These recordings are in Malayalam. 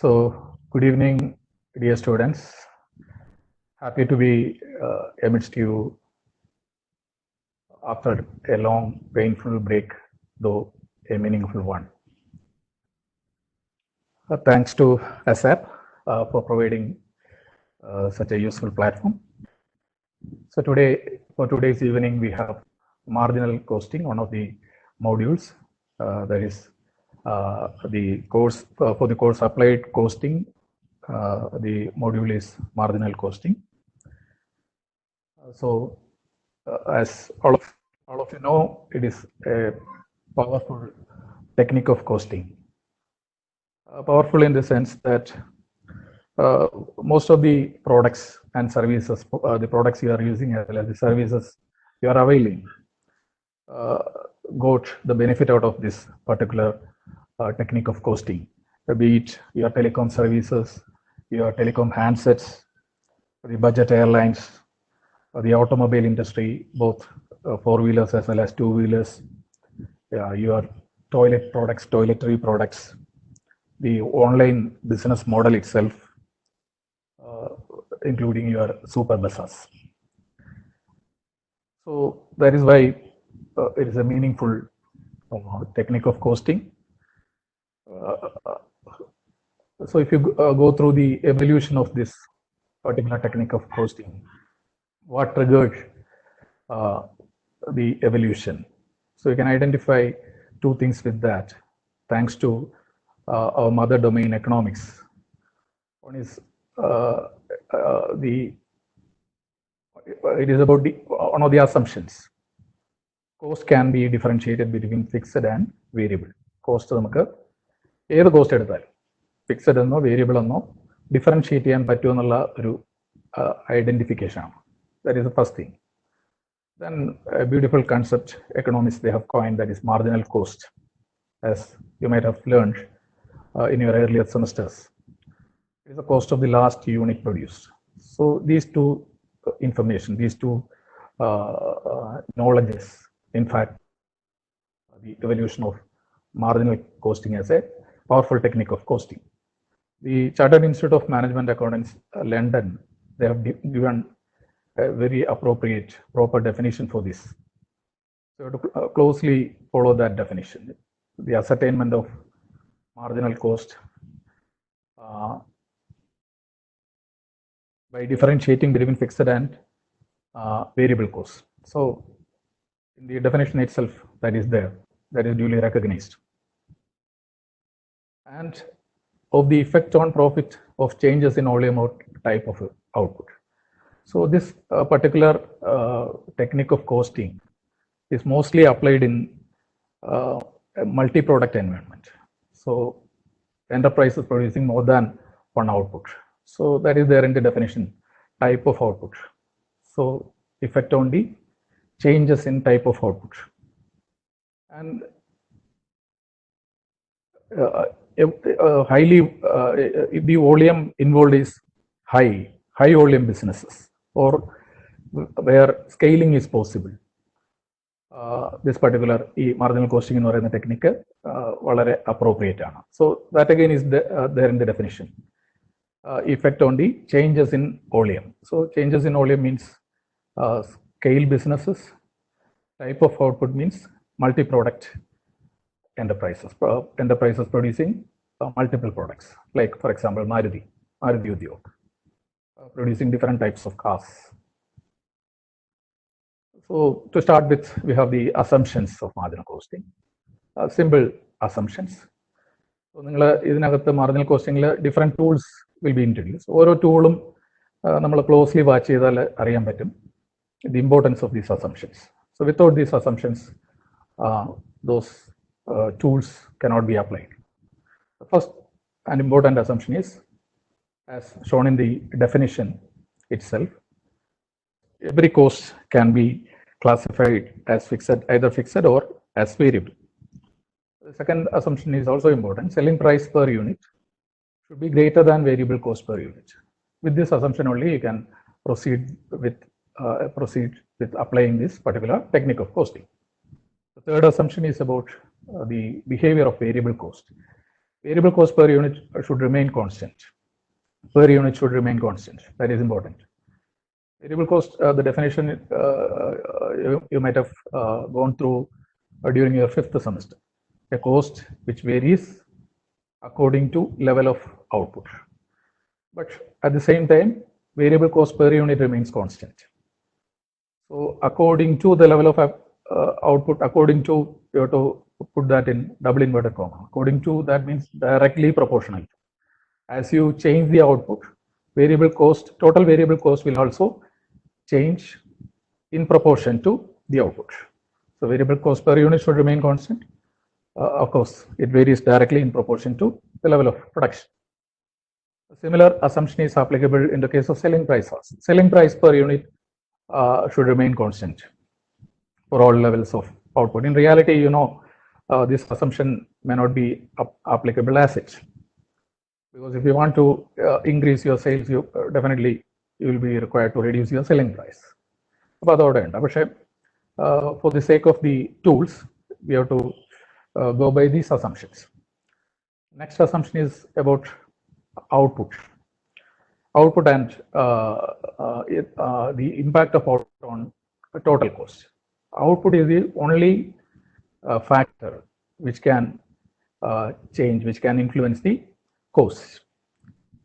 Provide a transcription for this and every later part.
So, good evening, dear students. Happy to be amidst you after a long, painful break, though a meaningful one. Thanks to ASAP for providing such a useful platform. So today, for today's evening, we have marginal costing, one of the modules. That is the course for the course applied costing. The module is marginal costing. So, as all of you know, it is a powerful technique of costing. Powerful in the sense that most of the products and services, the products you are using as well as the services you are availing, got the benefit out of this particular technique of costing, be it your telecom services, your telecom handsets, the budget airlines, the automobile industry, both four-wheelers as well as two-wheelers, your toilet products, toiletry products, the online business model itself, including your super buses. So that is why it is a meaningful technique of costing. So if you go through the evolution of this particular technique of costing, what triggered the evolution? So you can identify two things with that, thanks to our mother domain economics. One is it is about one of the assumptions. Cost can be differentiated between fixed and variable. Cost നമുക്ക് ഏത് കോസ്റ്റ് എടുത്താലും ഫിക്സഡ് എന്നോ വേരിയബിൾ എന്നോ ഡിഫറൻഷിയേറ്റ് ചെയ്യാൻ പറ്റുമെന്നുള്ള ഒരു ഐഡന്റിഫിക്കേഷൻ ആണ്. That is the first thing. Then a beautiful concept economists they have coined, that is marginal cost, as you might have learned in your earlier semesters. It is the cost of the last unit produced. So these two information, these two knowledges, in fact, the evolution of marginal costing as a powerful technique of costing. The Chartered Institute of Management Accountants, London, they have given a very appropriate, proper definition for this. So to closely follow that definition, the ascertainment of marginal cost by differentiating between fixed and variable costs. So in the definition itself, that is there, that is duly recognized. And of the effect on profit of changes in volume or type of output. So this particular technique of costing is mostly applied in a multi-product environment. So enterprise is producing more than one output. So that is there in the definition, type of output. So effect on the changes in type of output. And highly, if the volume involved is high volume businesses, or where scaling is possible, this particular marginal costing in the technique വളരെ appropriate ആണ്. So that again is there in the definition. Effect on the changes in volume. So changes in volume means scale businesses. Type of output means multi-product enterprises. Enterprises producing multiple products, like for example Maruti Udyog, producing different types of cars. So to start with, we have the assumptions of marginal costing. Simple assumptions. So നിങ്ങൾ ഇതിനകത്ത് marginal costing different tools will be introduced. ഓരോ ടൂളും നമ്മൾ ക്ലോസ്ലി വാച്ച് ചെയ്താൽ അറിയാൻ പറ്റും the importance of these assumptions. So without these assumptions, those tools cannot be applied. The first and important assumption is as shown in the definition itself, every cost can be classified as fixed, either fixed or as variable. The second assumption is also important. Selling price per unit should be greater than variable cost per unit. With this assumption only, you can proceed with applying this particular technique of costing. The third assumption is about the behavior of variable cost. Variable cost per unit should remain constant. Per unit should remain constant. That is important. Variable cost, the definition you might have gone through during your 5th semester. A cost which varies according to level of output. But at the same time, variable cost per unit remains constant. So according to the level of output, according to, you have to put that in double inverted comma. According to, that means directly proportional. As you change the output, variable cost, total variable cost will also change in proportion to the output. So variable cost per unit should remain constant. Of course, it varies directly in proportion to the level of production. A similar assumption is applicable in the case of selling price also. Selling price per unit should remain constant for all levels of output. In reality, you know, this assumption may not be applicable as such, because if you want to increase your sales, you definitely you will be required to reduce your selling price. For the sake of the tools, we have to go by these assumptions. Next assumption is about output. Output and the impact of output on total cost. Output is the only factor which can change, which can influence the cost.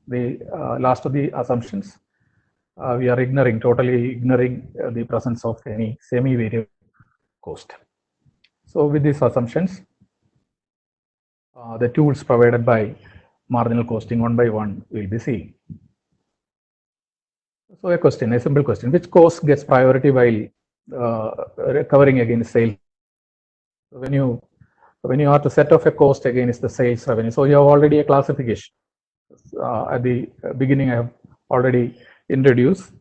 The last of the assumptions, we are totally ignoring the presence of any semi-variable cost. So with these assumptions, the tools provided by marginal costing one by one will be seen. So a simple question, which cost gets priority while recovering against sales? When you are to set off a cost against the sales revenue, so you have already a classification. At the beginning, I have already introduced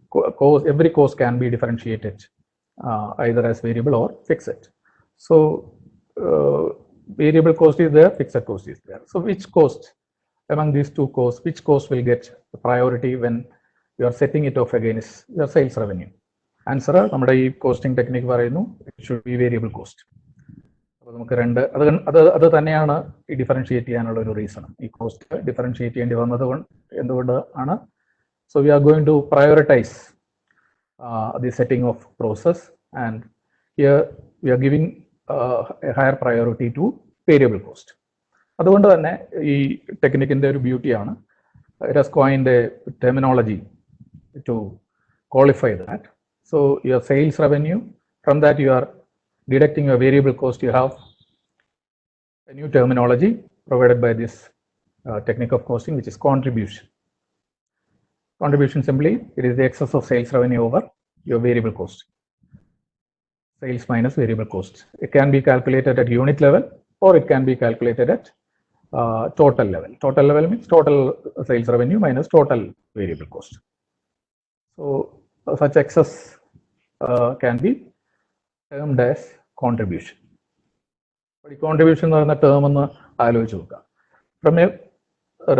every cost can be differentiated either as variable or fixed. So variable cost is there, fixed cost is there. So which cost among these two costs, which cost will get the priority when you are setting it off against your sales revenue? Answer, നമ്മുടെ ഈ കോസ്റ്റിംഗ് ടെക്നിക് പറയുന്നു it should be variable cost. അപ്പോൾ നമുക്ക് അത് തന്നെയാണ് ഈ ഡിഫറൻഷിയേറ്റ് ചെയ്യാനുള്ള ഒരു റീസൺ. ഈ കോസ്റ്റ് ഡിഫറൻഷിയേറ്റ് ചെയ്യേണ്ടി വന്നത് എന്തുകൊണ്ട് ആണ്? So we are going to prioritize the setting of process, and here we are giving a higher priority to variable cost. അതുകൊണ്ട് തന്നെ ഈ ടെക്നിക്കിന്റെ ഒരു ബ്യൂട്ടിയാണ്, it has coined a terminology to qualify that. So your sales revenue, from that you are deducting your variable cost, you have a new terminology provided by this technique of costing, which is contribution. Contribution, simply, it is the excess of sales revenue over your variable cost. Sales minus variable cost. It can be calculated at unit level, or it can be calculated at total level. Total level means total sales revenue minus total variable cost. So such excess can be termed as contribution. But contribution is a term on the from a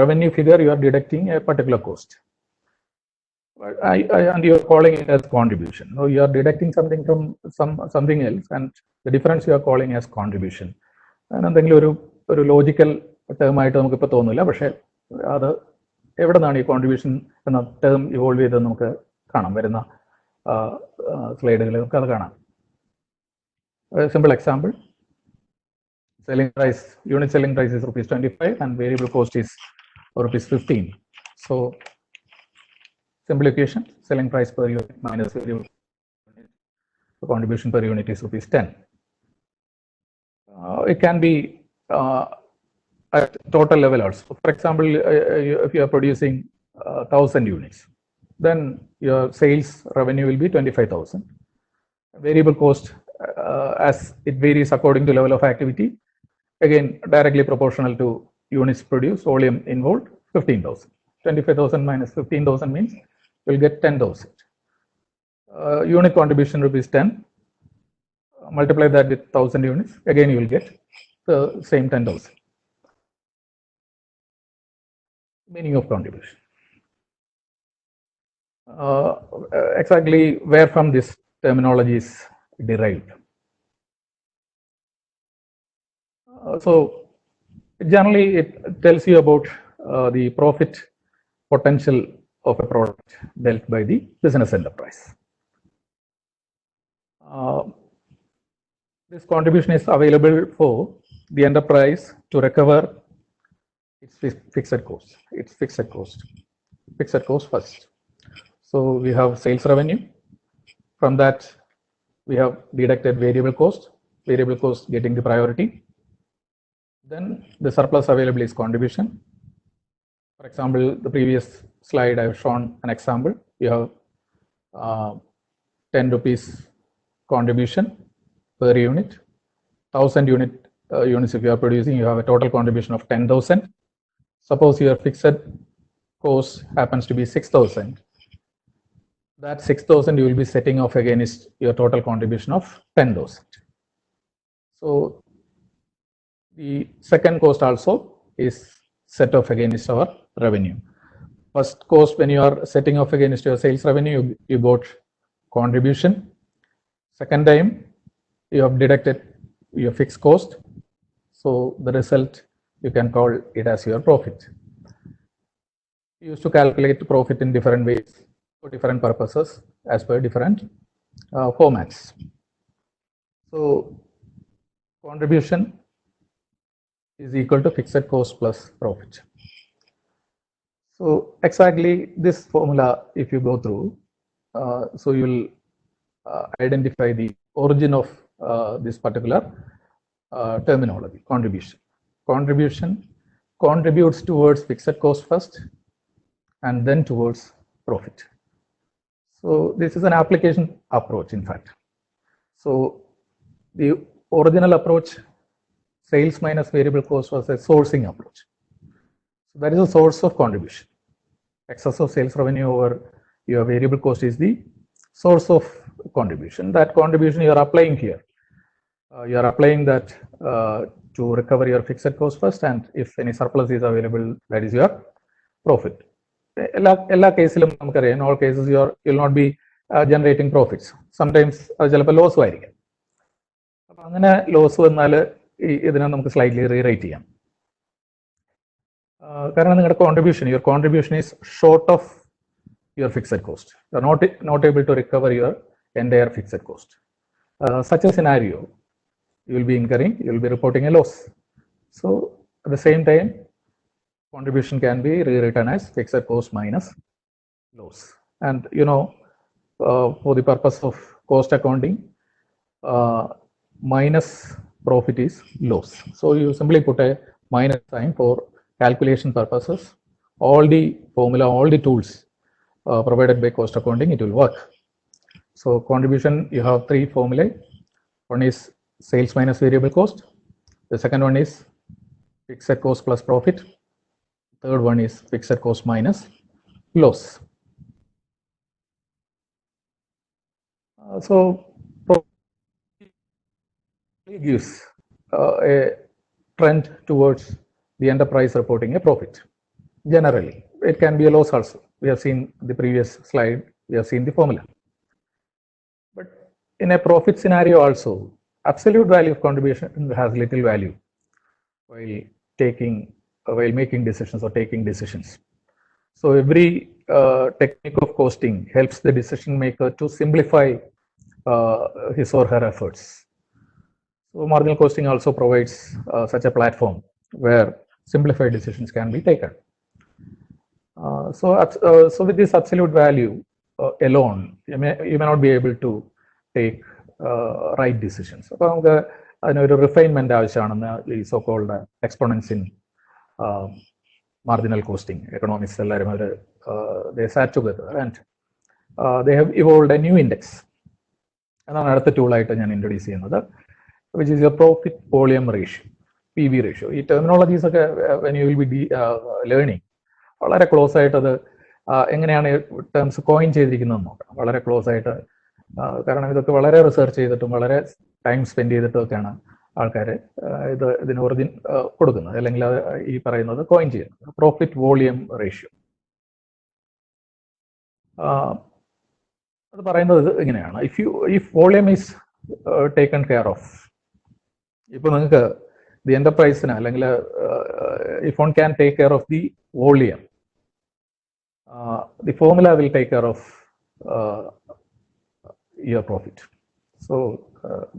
revenue figure, you are deducting a particular cost. And you are calling it as contribution. So you are deducting something from something else, and the difference you are calling as contribution. And എന്തെങ്കിലും ഒരു ലോജിക്കൽ ടേം ആയിട്ട് നമുക്ക് ഇപ്പോൾ തോന്നില്ല, പക്ഷേ അത് എവിടെ നിന്നാണ് ഈ കോൺട്രിബ്യൂഷൻ എന്ന ടേം ഇവോൾവ് ചെയ്തത് നമുക്ക് കാണാം. വരുന്ന സ്ലൈഡുകളിൽ നമുക്ക് അത് കാണാം. Simple example, selling price, unit selling price is ₹25 and variable cost is ₹15. So simple equation, selling price per unit minus variable contribution per unit is ₹10. It can be at total level also. For example, if you are producing 1,000 units, then your sales revenue will be 25,000. Variable cost, as it varies according to level of activity, again directly proportional to units produced, volume involved, 15,000. 25,000 minus 15,000 means you'll get 10,000. Unit contribution rupees 10. Multiply that with 1,000 units. Again, you will get the same 10,000. Meaning of contribution. Exactly where from this terminology is derived. So generally it tells you about the profit potential of a product dealt by the business enterprise. This contribution is available for the enterprise to recover its fixed cost. Its fixed cost first. So we have sales revenue. From that, we have deducted variable cost getting the priority. Then the surplus available is contribution. For example, the previous slide I have shown an example. You have 10 rupees contribution per unit. 1,000 units if you are producing, you have a total contribution of 10,000. Suppose your fixed cost happens to be 6,000. That 6,000 you will be setting off against your total contribution of 10,000. So the second cost also is set off against our revenue. First cost, when you are setting off against your sales revenue, you got contribution. Second time, you have deducted your fixed cost. So the result, you can call it as your profit. You used to calculate profit in different ways for different purposes as per different formats. So contribution is equal to fixed cost plus profit. So exactly this formula, if you go through, so you will identify the origin of this particular terminology, contribution. Contribution contributes towards fixed cost first and then towards profit. So this is an application approach, in fact. So the original approach, sales minus variable cost, was a sourcing approach. So that is a source of contribution. Excess of sales revenue over your variable cost is the source of contribution. That contribution you are applying here. You are applying that to recover your fixed cost first, and if any surplus is available, that is your profit. എല്ലാ കേസിലും നമുക്കറിയാം, in all cases you will not be generating profits. Sometimes അത് ചിലപ്പോൾ ലോസും ആയിരിക്കും. അപ്പം അങ്ങനെ ലോസ് വന്നാൽ ഇതിനെ നമുക്ക് സ്ലൈറ്റ്ലി റീറൈറ്റ് ചെയ്യാം. കാരണം നിങ്ങളുടെ your contribution is short of your fixed cost. You are not able to recover your entire fixed cost. Such a scenario, you will be reporting a loss. So at the same time, contribution can be rewritten as fixed cost minus loss. And for the purpose of cost accounting, minus profit is loss. So you simply put a minus sign for calculation purposes. All the formula, all the tools provided by cost accounting, it will work. So contribution, you have three formulae. One is sales minus variable cost. The second one is fixed cost plus profit. Third one is fixed cost minus loss. So it gives a trend towards the enterprise reporting a profit. Generally, it can be a loss also. We have seen the previous slide, we have seen the formula. But in a profit scenario also, absolute value of contribution has little value while making decisions or taking decisions. So every technique of costing helps the decision maker to simplify his or her efforts. So marginal costing also provides such a platform where simplified decisions can be taken. So with this absolute value alone, you may not be able to take right decisions. അപ്പോൾ നമുക്ക് അതിനൊരു റിഫൈൻമെന്റ് ആവശ്യമാണെന്ന് ഈ so called exponents in marginal costing economists എല്ലാവരും they sat together and they have evolved a new index. അതാണ് അടുത്ത ടൂളായിട്ട് ഞാൻ ഇൻട്രൊഡ്യൂസ് ചെയ്യുന്നത്, which is your profit volume ratio, PV ratio. ഈ ടെർമിനോളജീസ് ഒക്കെ when you will be learning, വളരെ ക്ലോസ് ആയിട്ട് അത് എങ്ങനെയാണ് ടേംസ് കോയിൻ ചെയ്തിരിക്കുന്നത് നോക്കാം. വളരെ ക്ലോസ് ആയിട്ട്, കാരണം ഇതൊക്കെ വളരെ റിസർച്ച് ചെയ്തിട്ടും വളരെ ടൈം സ്പെൻഡ് ചെയ്തിട്ടും ഒക്കെയാണ് ആൾക്കാർ ഇതിന് ഒറിജിൻ കൊടുക്കുന്നത്, അല്ലെങ്കിൽ ഈ പറയുന്നത് കോയിൻ ചെയ്യുന്നത്. പ്രോഫിറ്റ് വോളിയം റേഷ്യോ അത് പറയുന്നത് ഇങ്ങനെയാണ്. If volume is taken care of, ഇപ്പൊ നിങ്ങൾക്ക് ദി എന്റർപ്രൈസിന് അല്ലെങ്കിൽ if one can take care of the volume, the formula will take care of your profit. So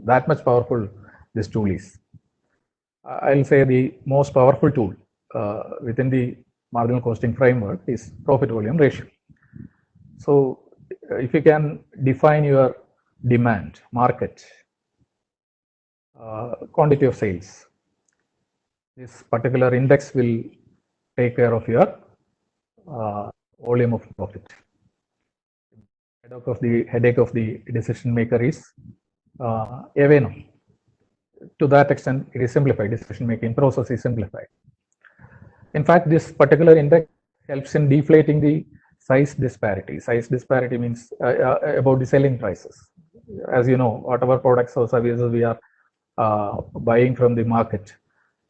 that much powerful this tool is. I'll say the most powerful tool within the marginal costing framework is profit volume ratio. So if you can define your demand, market, quantity of sales, this particular index will take care of your volume of profit. Headache of the decision maker is away now. To that extent, it is simplified. Decision making process is simplified. In fact, this particular index helps in deflating the size disparity. Size disparity means about the selling prices. As you know, whatever products or services we are buying from the market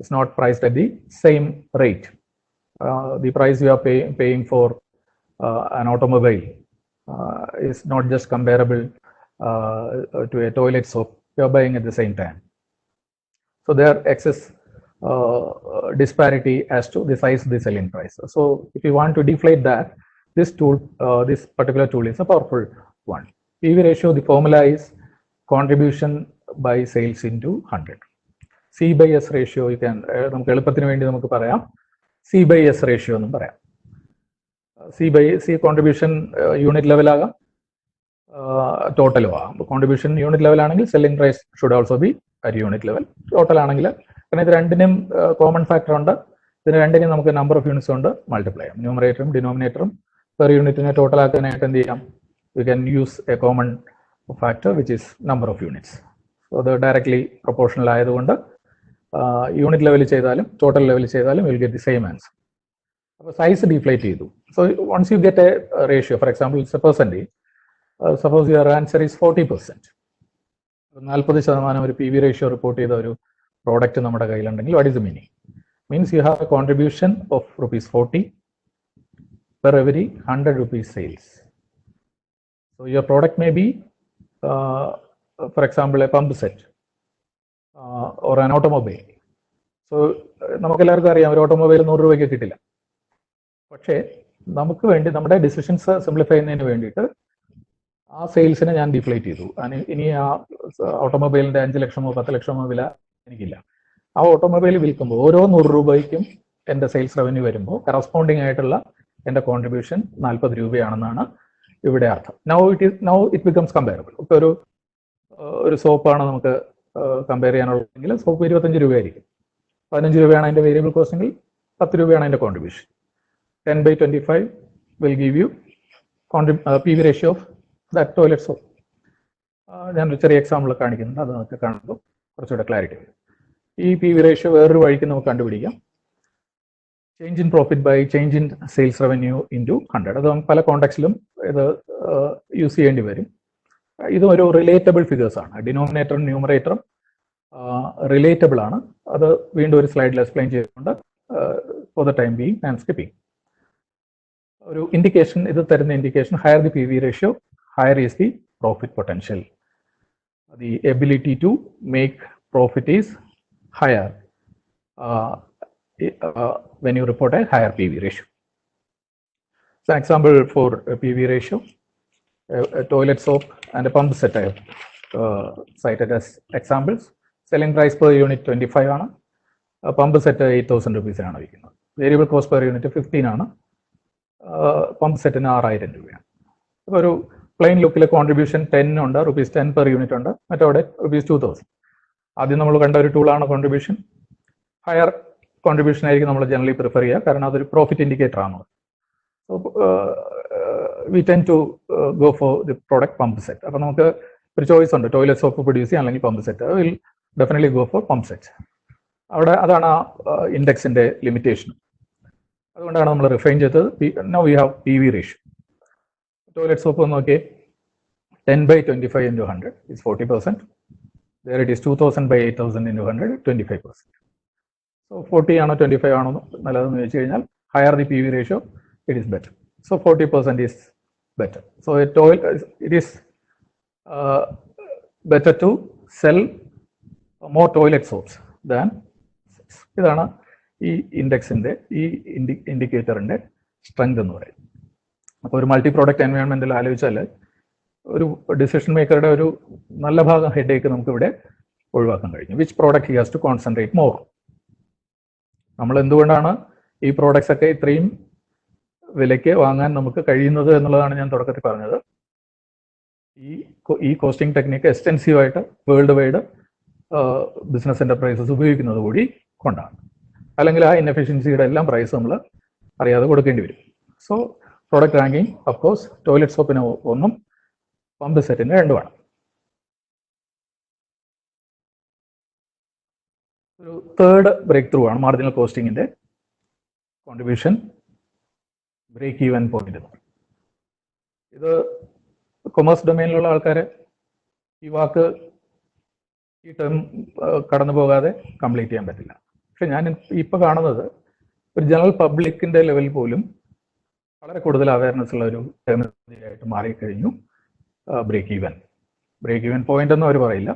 is not priced at the same rate. The price you are paying for an automobile is not just comparable to a toilet soap you are buying at the same time. So there exists disparity as to the size of the selling price. So if you want to deflate that, this particular tool is a powerful one. PV ratio, the formula is contribution by sales into 100. C by S ratio, you can നമുക്ക് എളുപ്പത്തിന് വേണ്ടി നമുക്ക് പറയാം C by S ratio എന്നും പറയാം. C കോൺട്രിബ്യൂഷൻ യൂണിറ്റ് ലെവലാകാം, ടോട്ടലും ആകാം. കോൺട്രിബ്യൂഷൻ യൂണിറ്റ് ലെവൽ ആണെങ്കിൽ selling price should also be at unit level. Total ആണെങ്കിൽ, കാരണം ഇത് രണ്ടിനും കോമൺ ഫാക്ടർ ഉണ്ട്, ഇതിന് രണ്ടിനും നമുക്ക് നമ്പർ ഓഫ് യൂണിറ്റ്സ് കൊണ്ട് മൾട്ടിപ്ലൈ ചെയ്യാം. ന്യൂമറേറ്ററും ഡിനോമിനേറ്ററും പെർ യൂണിറ്റിനെ ടോട്ടൽ ആക്കാനായിട്ട് എന്ത് ചെയ്യാം, you can use a common factor which is number of units. So അത് ഡയറക്ട്ലി പ്രൊപ്പോർഷണൽ ആയതുകൊണ്ട് യൂണിറ്റ് ലെവലിൽ ചെയ്താലും ടോട്ടൽ ലെവലിൽ ചെയ്താലും will get the same answer. അപ്പോൾ സൈസ് ഡീഫ്ലേറ്റ് ചെയ്തു. So once you get a ratio, for example it's a percentage, suppose your answer is 40%, 40% ഒരു PV റേഷ്യോ റിപ്പോർട്ട് ചെയ്ത ഒരു പ്രോഡക്റ്റ് നമ്മുടെ കയ്യിലുണ്ടെങ്കിൽ what is the meaning? Means you have A contribution of ₹40 per every 100 rupees sales. So your product may be, for example, a pump set or an automobile. So നമുക്കെല്ലാവർക്കും അറിയാം ഒരു ഓട്ടോമൊബൈൽ 100 രൂപയ്ക്ക് കിട്ടില്ല. പക്ഷേ നമുക്ക് വേണ്ടി നമ്മുടെ ഡിസിഷൻസ് സിംപ്ലിഫൈ ചെയ്യുന്നതിന് വേണ്ടിയിട്ട് ആ സെയിൽസിനെ ഞാൻ ഡിഫ്ലേറ്റ് ചെയ്തു. ഇനി ആ ഓട്ടോമൊബൈലിന്റെ 5 ലക്ഷമോ 10 ലക്ഷമോ വില എനിക്കില്ല. ആ ഓട്ടോമൊബൈൽ വിൽക്കുമ്പോൾ ഓരോ 100 രൂപയ്ക്കും എൻ്റെ സെയിൽസ് റവന്യൂ വരുമ്പോൾ കറസ്പോണ്ടിങ് ആയിട്ടുള്ള എൻ്റെ കോൺട്രിബ്യൂഷൻ 40 രൂപയാണെന്നാണ് ഇവിടെ അർത്ഥം. Now it becomes comparable. ഇപ്പോൾ ഒരു സോപ്പാണ് നമുക്ക് കമ്പയർ ചെയ്യാനുള്ളതെങ്കിൽ സോപ്പ് 25 രൂപയായിരിക്കും. 15 രൂപയാണ് അതിൻ്റെ വേരിയബിൾ കോസ്റ്റ് എങ്കിൽ 10 രൂപയാണ് അതിൻ്റെ contribution. 10/25 will give you PV ratio of that toilet soap. ഞാനൊരു ചെറിയ എക്സാമ്പിൾ കാണിക്കുന്നുണ്ട്, അത് നമുക്ക് കാണുമ്പോൾ കുറച്ചുകൂടെ ക്ലാരിറ്റി വരും. ഈ PV ratio വേറൊരു വഴിക്ക് നമുക്ക് കണ്ടുപിടിക്കാം. Change in profit by change in sales revenue into 100. അത് നമുക്ക് പല കോണ്ടാക്സിലും ഇത് യൂസ് ചെയ്യേണ്ടി വരും. ഇതും ഒരു റിലേറ്റബിൾ ഫിഗേഴ്സ് ആണ്. ഡിനോമിനേറ്ററും ന്യൂമറേറ്ററും റിലേറ്റബിൾ ആണ്. അത് വീണ്ടും ഒരു സ്ലൈഡിൽ എക്സ്പ്ലെയിൻ ചെയ്തിട്ടുണ്ട്. For the time being I am skipping. ഒരു ഇൻഡിക്കേഷൻ, ഇത് തരുന്ന indication, higher the PV ratio, higher is the profit potential. The ability to make profit is higher when you report a higher PV ratio. So example for a PV ratio, a toilet soap and a pump set I have cited as examples. Selling price per unit 25 ആണ്, പമ്പ് സെറ്റ് 8,000 രൂപീസാണ് വിൽക്കുന്നത്. വേരിയബിൾ കോസ്റ്റ് പെർ യൂണിറ്റ് 15 ആണ്, പമ്പ് സെറ്റിന് 6,000 രൂപയാണ്. അപ്പോൾ ഒരു പ്ലെയിൻ ലുക്കിലെ കോൺട്രിബ്യൂഷൻ 10 ഉണ്ട്, ₹10 പെർ യൂണിറ്റ് ഉണ്ട്, മറ്റവിടെ ₹2,000. ആദ്യം നമ്മൾ കണ്ട ഒരു ടൂളാണ് കോൺട്രിബ്യൂഷൻ. ഹയർ കോൺട്രിബ്യൂഷൻ ആയിരിക്കും നമ്മൾ ജനറലി പ്രിഫർ ചെയ്യുക, കാരണം അതൊരു പ്രോഫിറ്റ് ഇൻഡിക്കേറ്റർ ആണ്. So we tend to go for the product pump set. അപ്പോൾ നമുക്ക് ഒരു ചോയ്സ് ഉണ്ട്, ടോയ്ലറ്റ് സോപ്പ് പ്രൊഡ്യൂസ് ചെയ്യാം അല്ലെങ്കിൽ pump set. Will definitely go for pump set. അവിടെ അതാണ് ആ ഇൻഡെക്സിന്റെ ലിമിറ്റേഷൻ. അതുകൊണ്ടാണ് നമ്മൾ റിഫൈൻ ചെയ്തത്. Now we have PV ratio. Toilet soap നോക്കിയേ, 10/25 into 100 is 40%. There it is 2000 by 8000 into 100, 25%. So 40 ആണോ 25 ആണോ നല്ലതെന്ന് ചോദിച്ചു കഴിഞ്ഞാൽ, higher the PV ratio, it is better. So 40% is better. So it is better to sell more toilet soaps than. ഇതാണ് ഈ ഇൻഡെക്സിന്റെ, ഈ ഇൻഡിക്കേറ്ററിന്റെ സ്ട്രെങ്ത് എന്ന് പറയുന്നത്. അപ്പോൾ ഒരു മൾട്ടി പ്രോഡക്റ്റ് എൻവയോൺമെന്റിൽ ആലോചിച്ചാൽ ഒരു ഡിസിഷൻ മേക്കറുടെ ഒരു നല്ല ഭാഗം ഹെഡേക്ക് നമുക്ക് ഇവിടെ ഒഴിവാക്കാൻ കഴിഞ്ഞു. Which product he has to concentrate more. നമ്മൾ എന്തുകൊണ്ടാണ് ഈ പ്രോഡക്ട്സ് ഒക്കെ ഇത്രയും വിലയ്ക്ക് വാങ്ങാൻ നമുക്ക് കഴിയുന്നത് എന്നുള്ളതാണ് ഞാൻ തുടക്കത്തിൽ പറഞ്ഞത്. ഈ കോസ്റ്റിംഗ് ടെക്നിക്ക് എക്സ്റ്റെൻസീവായിട്ട് വേൾഡ് വൈഡ് ബിസിനസ് എന്റർപ്രൈസസ് ഉപയോഗിക്കുന്നത് കൂടി കൊണ്ടാണ്. അല്ലെങ്കിൽ ആ ഇൻഎഫിഷ്യൻസിയുടെ എല്ലാം പ്രൈസ് നമ്മൾ അറിയാതെ കൊടുക്കേണ്ടി വരും. So product ranking of course toilet സോപ്പിന് 1, പമ്പ് സെറ്റിന് 2 വേണം. ഒരു തേർഡ് ബ്രേക്ക് ത്രൂ ആണ് മാർജിനൽ കോസ്റ്റിംഗിന്റെ കോൺട്രിബ്യൂഷൻ ബ്രേക്ക് ഈവൻ പോയിന്റ് എന്ന് പറയും. ഇത് കൊമേഴ്സ് ഡൊമൈനിലുള്ള ആൾക്കാരെ ഈ വാക്ക്, ഈ ടേം കടന്നു പോകാതെ കംപ്ലീറ്റ് ചെയ്യാൻ പറ്റില്ല. പക്ഷെ ഞാൻ ഇപ്പൊ കാണുന്നത് ഒരു ജനറൽ പബ്ലിക്കിന്റെ ലെവൽ പോലും വളരെ കൂടുതൽ അവയർനെസ് ഉള്ള ഒരു ടേമിനായിട്ട് മാറിക്കഴിഞ്ഞു. ബ്രേക്ക് ഈവൻ പോയിന്റ് ഒന്നും അവർ പറയില്ല,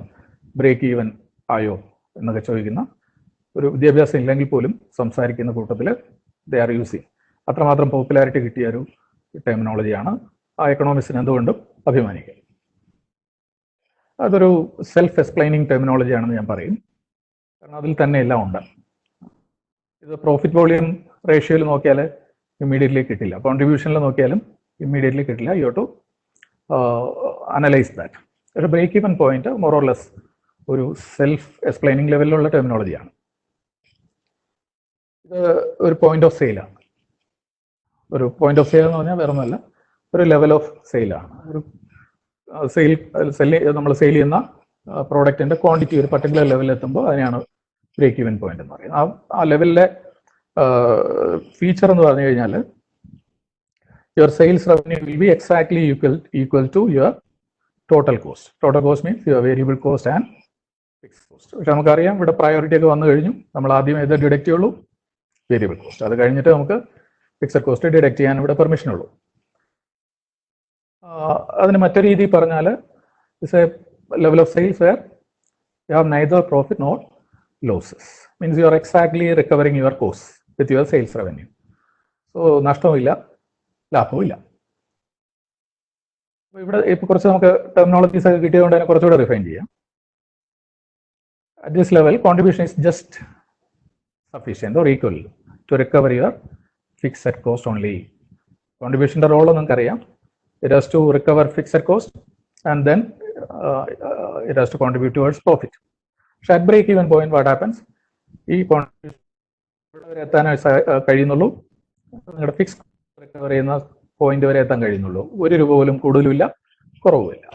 ബ്രേക്ക് ഈവൻ ആയോ എന്നൊക്കെ ചോദിക്കുന്ന, ഒരു വിദ്യാഭ്യാസം ഇല്ലെങ്കിൽ പോലും സംസാരിക്കുന്ന കൂട്ടത്തിൽ ദേ ആർ യൂസിങ്. അത്രമാത്രം പോപ്പുലാരിറ്റി കിട്ടിയ ഒരു ടെർമിനോളജിയാണ്. ആ എക്കണോമിക്സിന് എന്തുകൊണ്ടും അഭിമാനിക്കുക. അതൊരു സെൽഫ് എക്സ്പ്ലെയിനിങ് ടെർമിനോളജി ആണെന്ന് ഞാൻ പറയും. കാരണം അതിൽ തന്നെ എല്ലാം ഉണ്ട്. ഇത് പ്രോഫിറ്റ് വോളിയം റേഷ്യോയിൽ നോക്കിയാൽ ഇമ്മീഡിയറ്റ്ലി കിട്ടില്ല, കോൺട്രിബ്യൂഷനിൽ നോക്കിയാലും ഇമ്മീഡിയറ്റ്ലി കിട്ടില്ല. You to analyse that. ഒരു break even point more or less ഒരു സെൽഫ് എക്സ്പ്ലെയിനിങ് ലെവലിലുള്ള ടെർമിനോളജിയാണ്. ഇത് ഒരു പോയിന്റ് ഓഫ് സെയിലാണ്. ഒരു പോയിന്റ് ഓഫ് സെയിൽ എന്ന് പറഞ്ഞാൽ വേറെ ഒന്നുമല്ല, ഒരു ലെവൽ ഓഫ് സെയിലാണ്. ഒരു നമ്മൾ സെയിൽ ചെയ്യുന്ന പ്രോഡക്റ്റിന്റെ ക്വാണ്ടിറ്റി ഒരു പർട്ടിക്കുലർ ലെവലിൽ എത്തുമ്പോൾ അതിനെയാണ് ബ്രേക്ക് ഈവൻ പോയിന്റ് എന്ന് പറയുന്നത്. ആ ലെവലിലെ ഫീച്ചർ എന്ന് പറഞ്ഞു കഴിഞ്ഞാൽ your sales revenue will be exactly equal to your total cost. Total cost means your variable cost and fixed cost. പക്ഷെ നമുക്കറിയാം ഇവിടെ പ്രയോറിറ്റി ഒക്കെ വന്നു കഴിഞ്ഞു. നമ്മൾ ആദ്യം ഏത് ഡിഡക്റ്റ് ചെയ്യുള്ളൂ? Variable cost. അത് കഴിഞ്ഞിട്ട് നമുക്ക് ഫിക്സഡ് കോസ്റ്റ് ഡിഡക്റ്റ് ചെയ്യാൻ ഇവിടെ പെർമിഷൻ ഉള്ളൂ. അതിന് മറ്റൊരു രീതി പറഞ്ഞാൽ it's a level of sales where you have neither profit nor losses. Means you are exactly recovering your cost with your sales revenue. So നഷ്ടവുമില്ല, ലാഭവുമില്ല. അപ്പോൾ ഇവിടെ ഇപ്പോൾ കുറച്ച് നമുക്ക് ടെർമിനോളജീസ് ഒക്കെ കിട്ടിയതുകൊണ്ട് തന്നെ കുറച്ചുകൂടെ റിഫൈൻ ചെയ്യാം. At this level contribution is just sufficient or equal to recover your fixed cost only. കോൺട്രിബ്യൂഷൻ്റെ റോൾ നിങ്ങൾക്കറിയാം. It has to recover fixed cost and then it has to contribute towards profit. പക്ഷെ at break even point what happens, ഈ കോൺട്രിബ്യൂഷൻ വരെ എത്താനേ കഴിയുന്നുള്ളൂ. നിങ്ങളുടെ ഫിക്സ് റിക്കവർ ചെയ്യുന്ന പോയിന്റ് വരെ എത്താൻ കഴിയുന്നുള്ളൂ. ₹1 പോലും കൂടുതലുമില്ല, കുറവുമില്ല.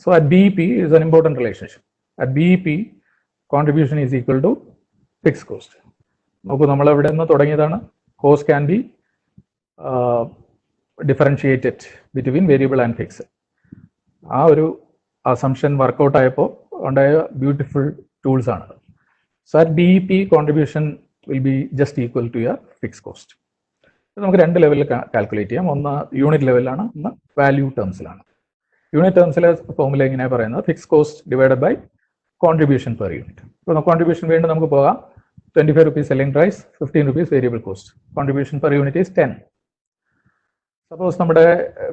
So at BEP is an important relationship. At BEP contribution is equal to fix cost. നോക്കൂ, നമ്മൾ എവിടെ നിന്ന് തുടങ്ങിയതാണ്? Cost can be differentiated between variable and fix. ആ ഒരു അസംഷൻ വർക്കൗട്ട് ആയപ്പോൾ ഉണ്ടായ ബ്യൂട്ടിഫുൾ ടൂൾസ് ആണ്. So at BEP contribution will be just equal to your fix cost. നമുക്ക് 2 ലെവലിൽ കാൽക്കുലേറ്റ് ചെയ്യാം. ഒന്ന് യൂണിറ്റ് ലെവലിലാണ്, ഒന്ന് വാല്യൂ ടേംസിലാണ്. യൂണിറ്റ് ടേംസിലെ ഫോമുല എങ്ങനെയാണ് പറയുന്നത്? Fix cost divided by contribution per unit. ഇപ്പോൾ കോൺട്രിബ്യൂഷൻ വീണ്ടും നമുക്ക് പോകാം. 25 rupees selling price, 15 rupees variable cost. Contribution per unit is 10. Suppose നമ്മുടെ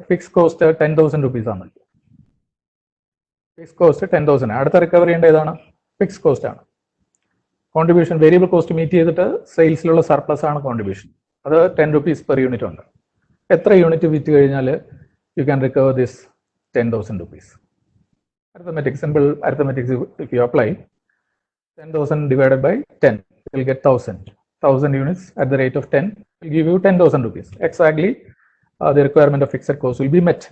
ഫിക്സ് കോസ്റ്റ് 10,000 rupees ആണ്. Fix cost 10,000. അടുത്ത റിക്കവർ ചെയ്യേണ്ട ഏതാണ്? ഫിക്സ് കോസ്റ്റ് ആണ്. കോൺട്രിബ്യൂഷൻ വേരിയബിൾ കോസ്റ്റ് മീറ്റ് ചെയ്തിട്ട് സെയിൽസിലുള്ള സർപ്ലസ് ആണ് കോൺട്രിബ്യൂഷൻ. അത് 10 rupees പെർ യൂണിറ്റ് ഉണ്ട്. എത്ര യൂണിറ്റ് വിറ്റ് കഴിഞ്ഞാൽ you can recover this 10,000 rupees? Arithmetic, simple arithmetics if you apply, 10,000 divided by 10, you will get 1,000. 1,000 units at the rate of 10 will give you 10,000 rupees. Exactly the requirement of fixed cost will be met.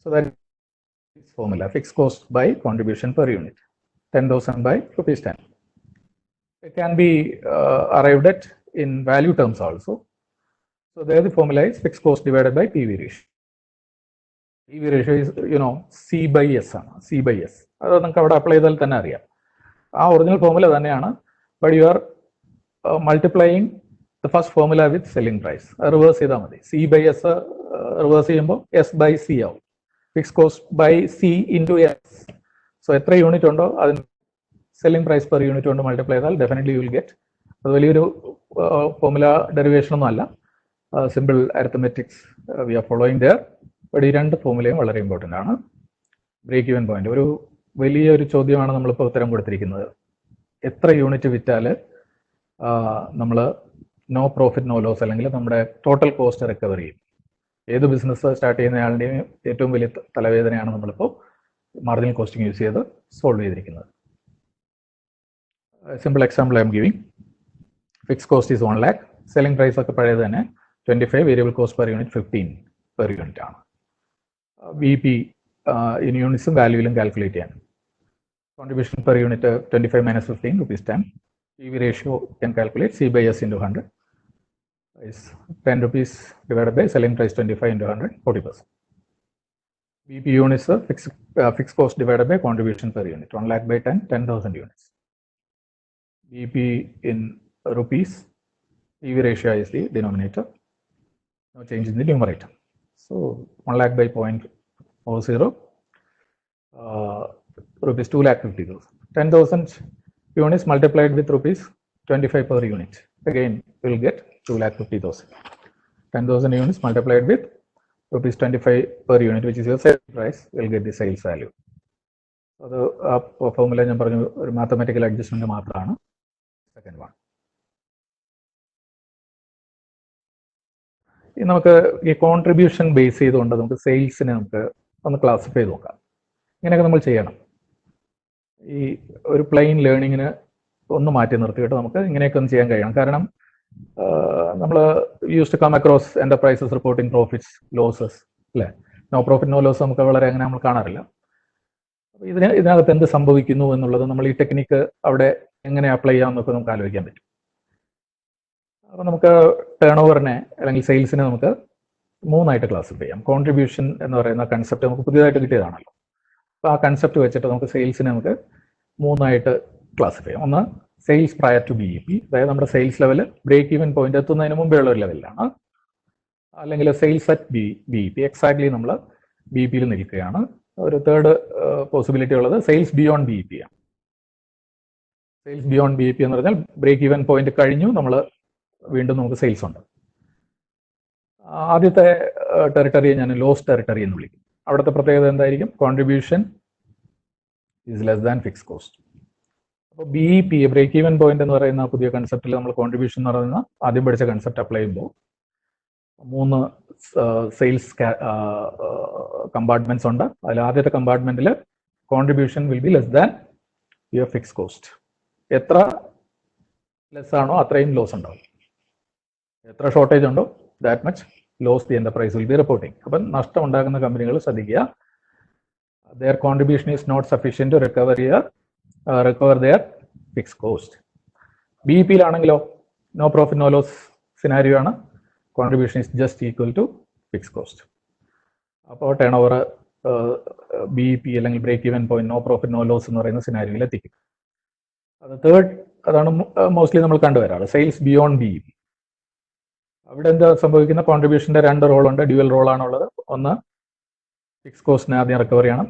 So that is formula, fixed cost by contribution per unit, 10,000 by rupees 10. It can be arrived at in value terms also. So there the formula is fixed cost divided by PV ratio. PV ratio is, C by S ആണ്. C by S. അത് നമുക്ക് അവിടെ അപ്ലൈ ചെയ്താൽ തന്നെ അറിയാം. ആ ഒറിജിനൽ ഫോർമുല തന്നെയാണ്, but you are multiplying the first formula with selling price. Reverse ചെയ്താൽ മതി. C by S റിവേഴ്സ് ചെയ്യുമ്പോൾ S by C ആവും. Fix cost by C into S. So എത്ര യൂണിറ്റ് ഉണ്ടോ അതിന് സെല്ലിംഗ് പ്രൈസ് പെർ യൂണിറ്റ് കൊണ്ട് മൾട്ടിപ്ലൈ ചെയ്താൽ ഡെഫിനറ്റ്ലി യു വിൽ ഗെറ്റ്. അത് വലിയൊരു ഫോർമുല ഡെറിവേഷൻ ഒന്നും അല്ല, simple arithmetics we are following there. But ഈ രണ്ട് ഫോർമുലയും വളരെ ഇമ്പോർട്ടൻ്റ് ആണ്. ബ്രേക്ക് ഈവൻ പോയിന്റ് ഒരു വലിയൊരു ചോദ്യമാണ് നമ്മളിപ്പോൾ ഉത്തരം കൊടുത്തിരിക്കുന്നത്. എത്ര യൂണിറ്റ് വിറ്റാൽ നമ്മൾ നോ പ്രോഫിറ്റ് നോ ലോസ് അല്ലെങ്കിൽ നമ്മുടെ ടോട്ടൽ കോസ്റ്റ് റിക്കവർ ചെയ്യും? ഏത് ബിസിനസ് സ്റ്റാർട്ട് ചെയ്യുന്നയാളുടെയും ഏറ്റവും വലിയ തലവേദനയാണ് നമ്മളിപ്പോൾ മാർജിനൽ കോസ്റ്റിംഗ് യൂസ് ചെയ്ത് സോൾവ് ചെയ്തിരിക്കുന്നത്. Simple example I'm giving. Fix cost is 1 lakh, selling price ഒക്കെ പഴയത് തന്നെ 25, variable cost per unit 15 per unit ആണ്. VP ഇൻ യൂണിറ്റ്സും വാല്യൂവിലും കാൽക്കുലേറ്റ് ചെയ്യാൻ. Contribution per unit 25 minus 15 rupees 10. PV ratio can calculate C by S into 100 is 10 rupees divided by selling price 25 into 100, 40%. VP units fixed cost divided by contribution per unit. 1 lakh by 10, 10,000 units. VP in rupees, PV ratio is the denominator. No change in the numerator. So 1 lakh by 0.00, rupees 2,50,000. 10,000 units multiplied with rupees 25 per unit. Again, we will get 2,50,000. 10,000 units multiplied with rupees 25 per unit, which is your sales price, we will get the sales value. അത് ആ ഫോർമുല ഞാൻ പറഞ്ഞു ഒരു മാത്തമാറ്റിക്കൽ അഡ്ജസ്റ്റ്മെന്റ് മാത്രമാണ്. Second one. നമുക്ക് ഈ കോൺട്രിബ്യൂഷൻ ബേസ് ചെയ്തുകൊണ്ട് നമുക്ക് സെയിൽസിനെ നമുക്ക് ഒന്ന് ക്ലാസിഫൈ ചെയ്ത് നോക്കാം. ഇങ്ങനെയൊക്കെ നമ്മൾ ചെയ്യണം. ഈ ഒരു പ്ലെയിൻ ലേണിങ്ങിന് ഒന്ന് മാറ്റി നിർത്തിയിട്ട് നമുക്ക് ഇങ്ങനെയൊക്കെ ഒന്ന് ചെയ്യാൻ കഴിയണം. കാരണം നമ്മൾ use to come across enterprises reporting profits losses അല്ലേ. നോ പ്രോഫിറ്റ് നോ ലോസ് നമുക്ക് വളരെ അങ്ങനെ നമ്മൾ കാണാറില്ല. ഇതിനകത്ത് എന്ത് സംഭവിക്കുന്നു എന്നുള്ളത് നമ്മൾ ഈ ടെക്നിക്ക് അവിടെ എങ്ങനെ അപ്ലൈ ചെയ്യാമെന്നൊക്കെ നമുക്ക് ആലോചിക്കാൻ പറ്റും. അപ്പോൾ നമുക്ക് ടേൺ ഓവറിനെ അല്ലെങ്കിൽ സെയിൽസിനെ നമുക്ക് 3 ആയിട്ട് ക്ലാസിഫൈ ചെയ്യാം. കോൺട്രിബ്യൂഷൻ എന്ന് പറയുന്ന കൺസെപ്റ്റ് നമുക്ക് പുതിയതായിട്ട് കിട്ടിയതാണല്ലോ. അപ്പോൾ ആ കൺസെപ്റ്റ് വെച്ചിട്ട് നമുക്ക് സെയിൽസിനെ നമുക്ക് 3 ആയിട്ട് ക്ലാസിഫൈ ചെയ്യാം. ഒന്ന് സെയിൽസ് പ്രയർ ടു BEP, അതായത് നമ്മുടെ sales level break even point എത്തുന്നതിന് മുമ്പേ ഉള്ള ഒരു ലെവലിലാണ്. അല്ലെങ്കിൽ സെയിൽസ് അറ്റ് BEP, എക്സാക്ട്ലി നമ്മൾ BEPയിൽ നിൽക്കുകയാണ്. ഒരു തേർഡ് പോസിബിലിറ്റി ഉള്ളത് സെയിൽസ് ബിയോണ്ട് BEP ആണ്. സെയിൽസ് ബിയോണ്ട് BEP എന്ന് പറഞ്ഞാൽ ബ്രേക്ക് ഈവൻ പോയിന്റ് കഴിഞ്ഞു, നമ്മൾ വീണ്ടും നമുക്ക് സെയിൽസ് ഉണ്ട്. ആദ്യത്തെ ടെറിട്ടറിയെ ഞാൻ ലോസ് ടെറിട്ടറി എന്ന് വിളിക്കും. അവിടുത്തെ പ്രത്യേകത എന്തായിരിക്കും? Contribution is less than fix cost. അപ്പോൾ BEP ബ്രേക്ക് ഈവൻ പോയിന്റ് എന്ന് പറയുന്ന പുതിയ കൺസെപ്റ്റിൽ നമ്മൾ കോൺട്രിബ്യൂഷൻ എന്ന് പറയുന്ന ആദ്യം പഠിച്ച കൺസെപ്റ്റ് അപ്ലൈ ചെയ്യുമ്പോൾ 3 സെയിൽസ് കമ്പാർട്ട്മെന്റ്സ് ഉണ്ട്. അതിൽ ആദ്യത്തെ കമ്പാർട്ട്മെന്റിൽ contribution will be less than your fix cost. എത്ര ലെസ് ആണോ അത്രയും ലോസ് ഉണ്ടാവും. എത്ര ഷോർട്ടേജ് ഉണ്ടോ that much loss the enterprise will be reporting. അപ്പം നഷ്ടം ഉണ്ടാക്കുന്ന കമ്പനികൾ ശ്രദ്ധിക്കുക, their contribution is not sufficient to recover their fixed cost. BEPയിലാണെങ്കിലോ no profit no loss scenario ആണ്. Contribution is just equal to fix cost. അപ്പോൾ ടേൺ ഓവർ BEP അല്ലെങ്കിൽ break even point no profit no loss എന്ന് പറയുന്ന സിനാരിയോയിൽ എത്തിക്കും. അത് തേർഡ്, അതാണ് മോസ്റ്റ്ലി നമ്മൾ കണ്ടുവരാറ്, സെയിൽസ് ബിയോണ്ട് BEP. അവിടെ എന്താ സംഭവിക്കുന്ന? കോൺട്രിബ്യൂഷന്റെ 2 റോളുണ്ട്, ഡ്യുവൽ റോളാണുള്ളത്. ഒന്ന് ഫിക്സ് കോസ്റ്റിനെ ആദ്യം റിക്കവർ ചെയ്യണം,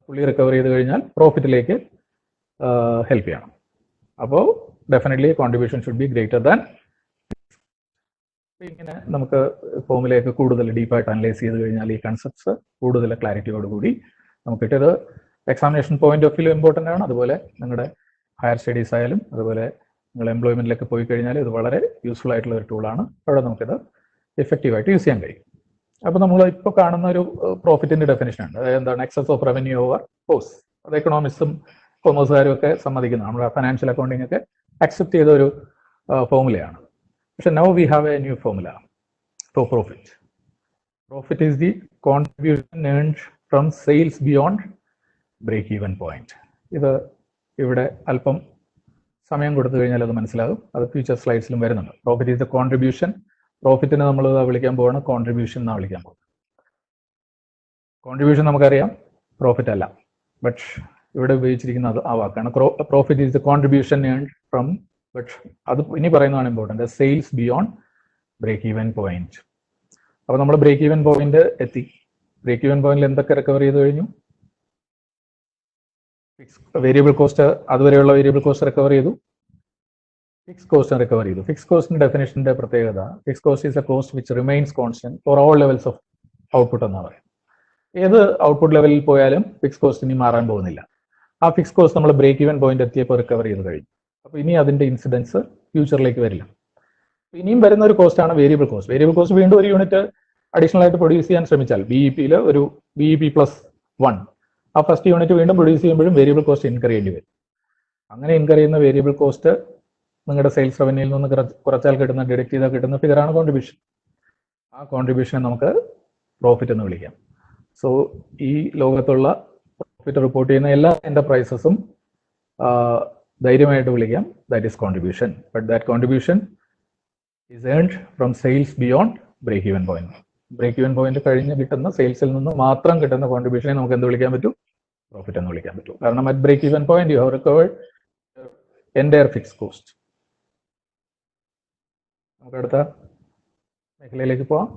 ഫുള്ളി റിക്കവർ ചെയ്ത് കഴിഞ്ഞാൽ പ്രോഫിറ്റിലേക്ക് ഹെൽപ്പ് ചെയ്യണം. അപ്പോൾ definitely contribution should be greater than. ഇങ്ങനെ നമുക്ക് ഫോമിലേക്ക് കൂടുതൽ ഡീപ്പായിട്ട് അനലൈസ് ചെയ്ത് കഴിഞ്ഞാൽ ഈ കൺസെപ്റ്റ്സ് കൂടുതൽ ക്ലാരിറ്റിയോടുകൂടി നമുക്ക് കിട്ടിയത് examination point of view important ആണ്. അതുപോലെ നിങ്ങളുടെ ഹയർ സ്റ്റഡീസ് ആയാലും അതുപോലെ നിങ്ങൾ എംപ്ലോയ്മെന്റിലേക്ക് പോയി കഴിഞ്ഞാൽ ഇത് വളരെ യൂസ്ഫുൾ ആയിട്ടുള്ള ഒരു ടൂളാണ്. അവിടെ നമുക്കിത് എഫക്റ്റീവായിട്ട് യൂസ് ചെയ്യാൻ കഴിയും. അപ്പോൾ നമ്മൾ ഇപ്പോൾ കാണുന്ന ഒരു പ്രോഫിറ്റിന്റെ ഡെഫിനേഷൻ ഉണ്ട്. അതായത് എന്താണ്? Excess of revenue over cost. അത് എക്കണോമിക്സും കൊമേഴ്സുകാരും ഒക്കെ സമ്മതിക്കുന്നതാണ്. നമ്മുടെ ഫൈനാൻഷ്യൽ അക്കൗണ്ടിംഗ് ഒക്കെ അക്സെപ്റ്റ് ചെയ്ത ഒരു ഫോർമുലയാണ്. പക്ഷെ now we have a new formula for profit. Profit is the contribution earned from sales beyond break even point. ഇത് ഇവിടെ അല്പം സമയം കൊടുത്തു കഴിഞ്ഞാൽ അത് മനസ്സിലാകും. അത് ഫ്യൂച്ചർ സ്ലൈഡ്സിലും വരുന്നുണ്ട്. പ്രോഫിറ്റ് ഈസ് ദ കോൺട്രിബ്യൂഷൻ പ്രോഫിറ്റിനെ നമ്മൾ വിളിക്കാൻ പോവാണ് കോൺട്രിബ്യൂഷൻ എന്നാണ് വിളിക്കാൻ പോകുന്നത്. കോൺട്രിബ്യൂഷൻ നമുക്കറിയാം പ്രോഫിറ്റ് അല്ല, ബട്ട് ഇവിടെ ഉപയോഗിച്ചിരിക്കുന്നത് ആ വാക്കാണ്. Profit is the contribution earn from, but അത് ഇനി പറയുന്നതാണ് important, sales beyond break even point. അപ്പോൾ നമ്മൾ ബ്രേക്ക് ഈവൻ പോയിന്റ് എത്തി. ബ്രേക്ക് ഈവൻ പോയിന്റിൽ എന്തൊക്കെ റിക്കവർ ചെയ്ത് കഴിഞ്ഞു? വേരിയബിൾ കോസ്റ്റ്, അതുവരെയുള്ള വേരിയബിൾ കോസ്റ്റ് റിക്കവർ ചെയ്തു, ഫിക്സ് കോസ്റ്റ് റിക്കവർ ചെയ്തു. ഫിക്സ് കോസ്റ്റിന്റെ ഡെഫിനേഷന്റെ പ്രത്യേകത, fix cost is a cost which remains constant for all levels of output എന്നാണ് പറയുന്നത്. ഏത് ഔട്ട്പുട്ട് ലെവലിൽ പോയാലും ഫിക്സ് കോസ്റ്റ് ഇനി മാറാൻ പോകുന്നില്ല. ആ ഫിക്സ് കോസ്റ്റ് നമ്മൾ ബ്രേക്ക് ഈവൻ പോയിന്റ് എത്തിയപ്പോൾ റിക്കവർ ചെയ്ത് കഴിഞ്ഞു. അപ്പോൾ ഇനി അതിന്റെ ഇൻസിഡൻസ് ഫ്യൂച്ചറിലേക്ക് വരില്ല. ഇനിയും വരുന്ന ഒരു കോസ്റ്റാണ് വേരിയബിൾ കോസ്റ്റ്. വേരിയബിൾ കോസ്റ്റ് വീണ്ടും ഒരു യൂണിറ്റ് അഡീഷണൽ ആയിട്ട് പ്രൊഡ്യൂസ് ചെയ്യാൻ ശ്രമിച്ചാൽ BEP ഒരു BEP +1, ആ ഫസ്റ്റ് യൂണിറ്റ് വീണ്ടും പ്രൊഡ്യൂസ് ചെയ്യുമ്പോഴും വേരിയബിൾ കോസ്റ്റ് ഇൻകർ ചെയ്യേണ്ടി വരും. അങ്ങനെ ഇൻകർ ചെയ്യുന്ന വേരിയബിൾ കോസ്റ്റ് നിങ്ങളുടെ സെയിൽസ് റവന്യൂയിൽ നിന്ന് കുറച്ചാൽ കിട്ടുന്ന, ഡിഡക്ട് ചെയ്താൽ കിട്ടുന്ന ഫിഗറാണ് കോൺട്രിബ്യൂഷൻ. ആ കോൺട്രിബ്യൂഷനെ നമുക്ക് പ്രോഫിറ്റ് എന്ന് വിളിക്കാം. സോ ഈ ലോകത്തുള്ള പ്രോഫിറ്റ് റിപ്പോർട്ട് ചെയ്യുന്ന എല്ലാ എന്റർപ്രൈസസും ധൈര്യമായിട്ട് വിളിക്കാം that is contribution. But that contribution is earned from sales beyond break even point. Break even point കഴിഞ്ഞ് കിട്ടുന്ന സെയിൽസിൽ നിന്ന് മാത്രം കിട്ടുന്ന കോൺട്രിബ്യൂഷനെ നമുക്ക് എന്ത് വിളിക്കാൻ പറ്റും? പ്രോഫിറ്റ് എന്ന് വിളിക്കാൻ പറ്റും. കാരണം at break even point you have recovered entire fix cost. നമുക്ക് അടുത്ത മേഖലയിലേക്ക് പോവാം.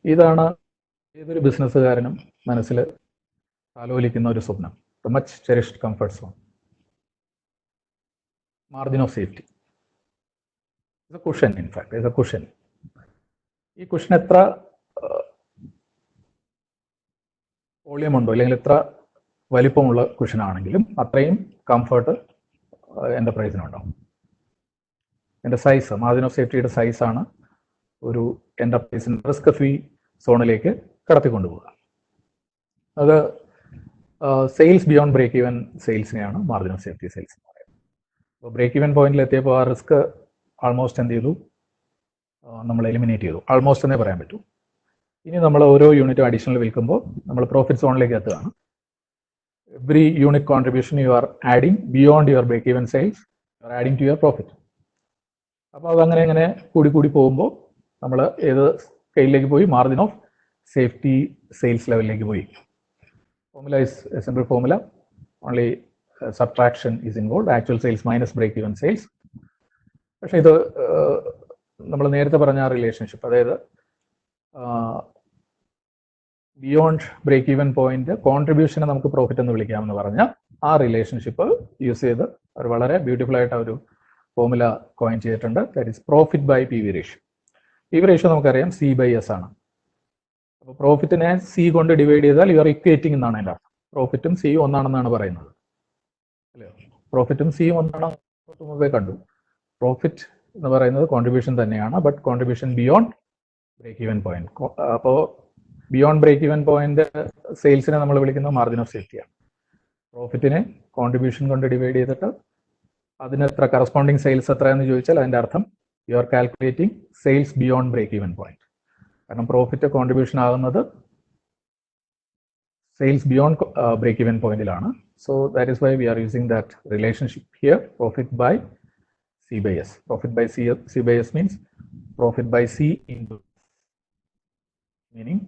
ഇതാണ് ഏതൊരു ബിസിനസ്സുകാരനും മനസ്സിൽ ആലോചിക്കുന്ന ഒരു സ്വപ്നം, the much cherished comfort zone, margin of safety. Is A cushion, in fact is A cushion. ഈ കുഷൻ എത്ര വോളിയം ഉണ്ടോ, അല്ലെങ്കിൽ എത്ര വലിപ്പമുള്ള കുഷനാണെങ്കിലും അത്രയും കംഫർട്ട് എന്റർപ്രൈസിനുണ്ടാവും. എൻ്റെ സൈസ്, മാർജിൻ ഓഫ് സേഫ്റ്റിയുടെ സൈസാണ് ഒരു എന്റർപ്രൈസിന് റിസ്ക് ഫ്രീ സോണിലേക്ക് കടത്തിക്കൊണ്ടുപോകുക. അത് സെയിൽസ് ബിയോണ്ട് ബ്രേക്ക് ഈവൻ സെയിൽസിനെയാണ് മാർജിൻ ഓഫ് സേഫ്റ്റി സെയിൽസ് എന്ന് പറയുന്നത്. അപ്പോൾ ബ്രേക്ക് ഈവൻ പോയിന്റിൽ എത്തിയപ്പോൾ ആ റിസ്ക് ആൾമോസ്റ്റ് എന്ത് ചെയ്തു? നമ്മൾ എലിമിനേറ്റ് ചെയ്തു. ആൾമോസ്റ്റ് എന്നേ പറയാൻ പറ്റൂ. ഇനി നമ്മൾ ഓരോ യൂണിറ്റും അഡീഷണൽ വിൽക്കുമ്പോൾ നമ്മൾ പ്രോഫിറ്റ് സോണിലേക്ക് എത്തുകയാണ്. Every unit contribution you are adding beyond your break even sales, you are adding to your profit. അപ്പോൾ അതങ്ങനെ അങ്ങനെ കൂടി പോകുമ്പോൾ നമ്മൾ ഏത് സ്കെയിലിലേക്ക് പോയി? മാർജിൻ ഓഫ് സേഫ്റ്റി സെയിൽസ് ലെവലിലേക്ക് പോയി. Formula is a simple formula, only subtraction is involve, actual sales minus break even sales. പക്ഷേ ഇത് നമ്മൾ നേരത്തെ പറഞ്ഞ റിലേഷൻഷിപ്പ്, അതായത് ബിയോണ്ട് ബ്രേക്ക് ഈവൻ പോയിന്റ് കോൺട്രിബ്യൂഷനെ നമുക്ക് പ്രോഫിറ്റ് എന്ന് വിളിക്കാമെന്ന് പറഞ്ഞ ആ റിലേഷൻഷിപ്പ് യൂസ് ചെയ്ത് ഒരു വളരെ ബ്യൂട്ടിഫുൾ ആയിട്ട് ഒരു ഫോർമുല കോയിൻ ചെയ്തിട്ടുണ്ട്. That is profit by PV ratio. PV ratio നമുക്കറിയാം C/S ആണ്. അപ്പോൾ പ്രോഫിറ്റിനെ C കൊണ്ട് ഡിവൈഡ് ചെയ്താൽ യു ആർ ഇക്വേറ്റിംഗ് എന്നാണ് എൻ്റെ അർത്ഥം. പ്രോഫിറ്റും C ഒന്നാണെന്നാണ് പറയുന്നത്, അല്ലയോ? പ്രോഫിറ്റും C ഒന്നാണ് മുമ്പേ കണ്ടു. പ്രോഫിറ്റ് എന്ന് പറയുന്നത് കോൺട്രിബ്യൂഷൻ തന്നെയാണ്, but contribution beyond break even point. അപ്പോൾ ബിയോണ്ട് ബ്രേക്ക് ഈവൻ പോയിന്റ് സെയിൽസിനെ നമ്മൾ വിളിക്കുന്നത് മാർജിൻ ഓഫ് സേഫ്റ്റിയാണ്. പ്രോഫിറ്റിനെ കോൺട്രിബ്യൂഷൻ കൊണ്ട് ഡിവൈഡ് ചെയ്തിട്ട് അതിന് എത്ര കറസ്പോണ്ടിങ് സെയിൽസ് എത്രയെന്ന് ചോദിച്ചാൽ അതിൻ്റെ അർത്ഥം you are calculating sales beyond break even point. കാരണം പ്രോഫിറ്റ് കോൺട്രിബ്യൂഷൻ ആകുന്നത് സെയിൽസ് ബിയോണ്ട് ബ്രേക്ക് ഈവൻ പോയിന്റിലാണ്. So that is why we are using that relationship here, profit by C/S. Profit by C/S means profit by C into, meaning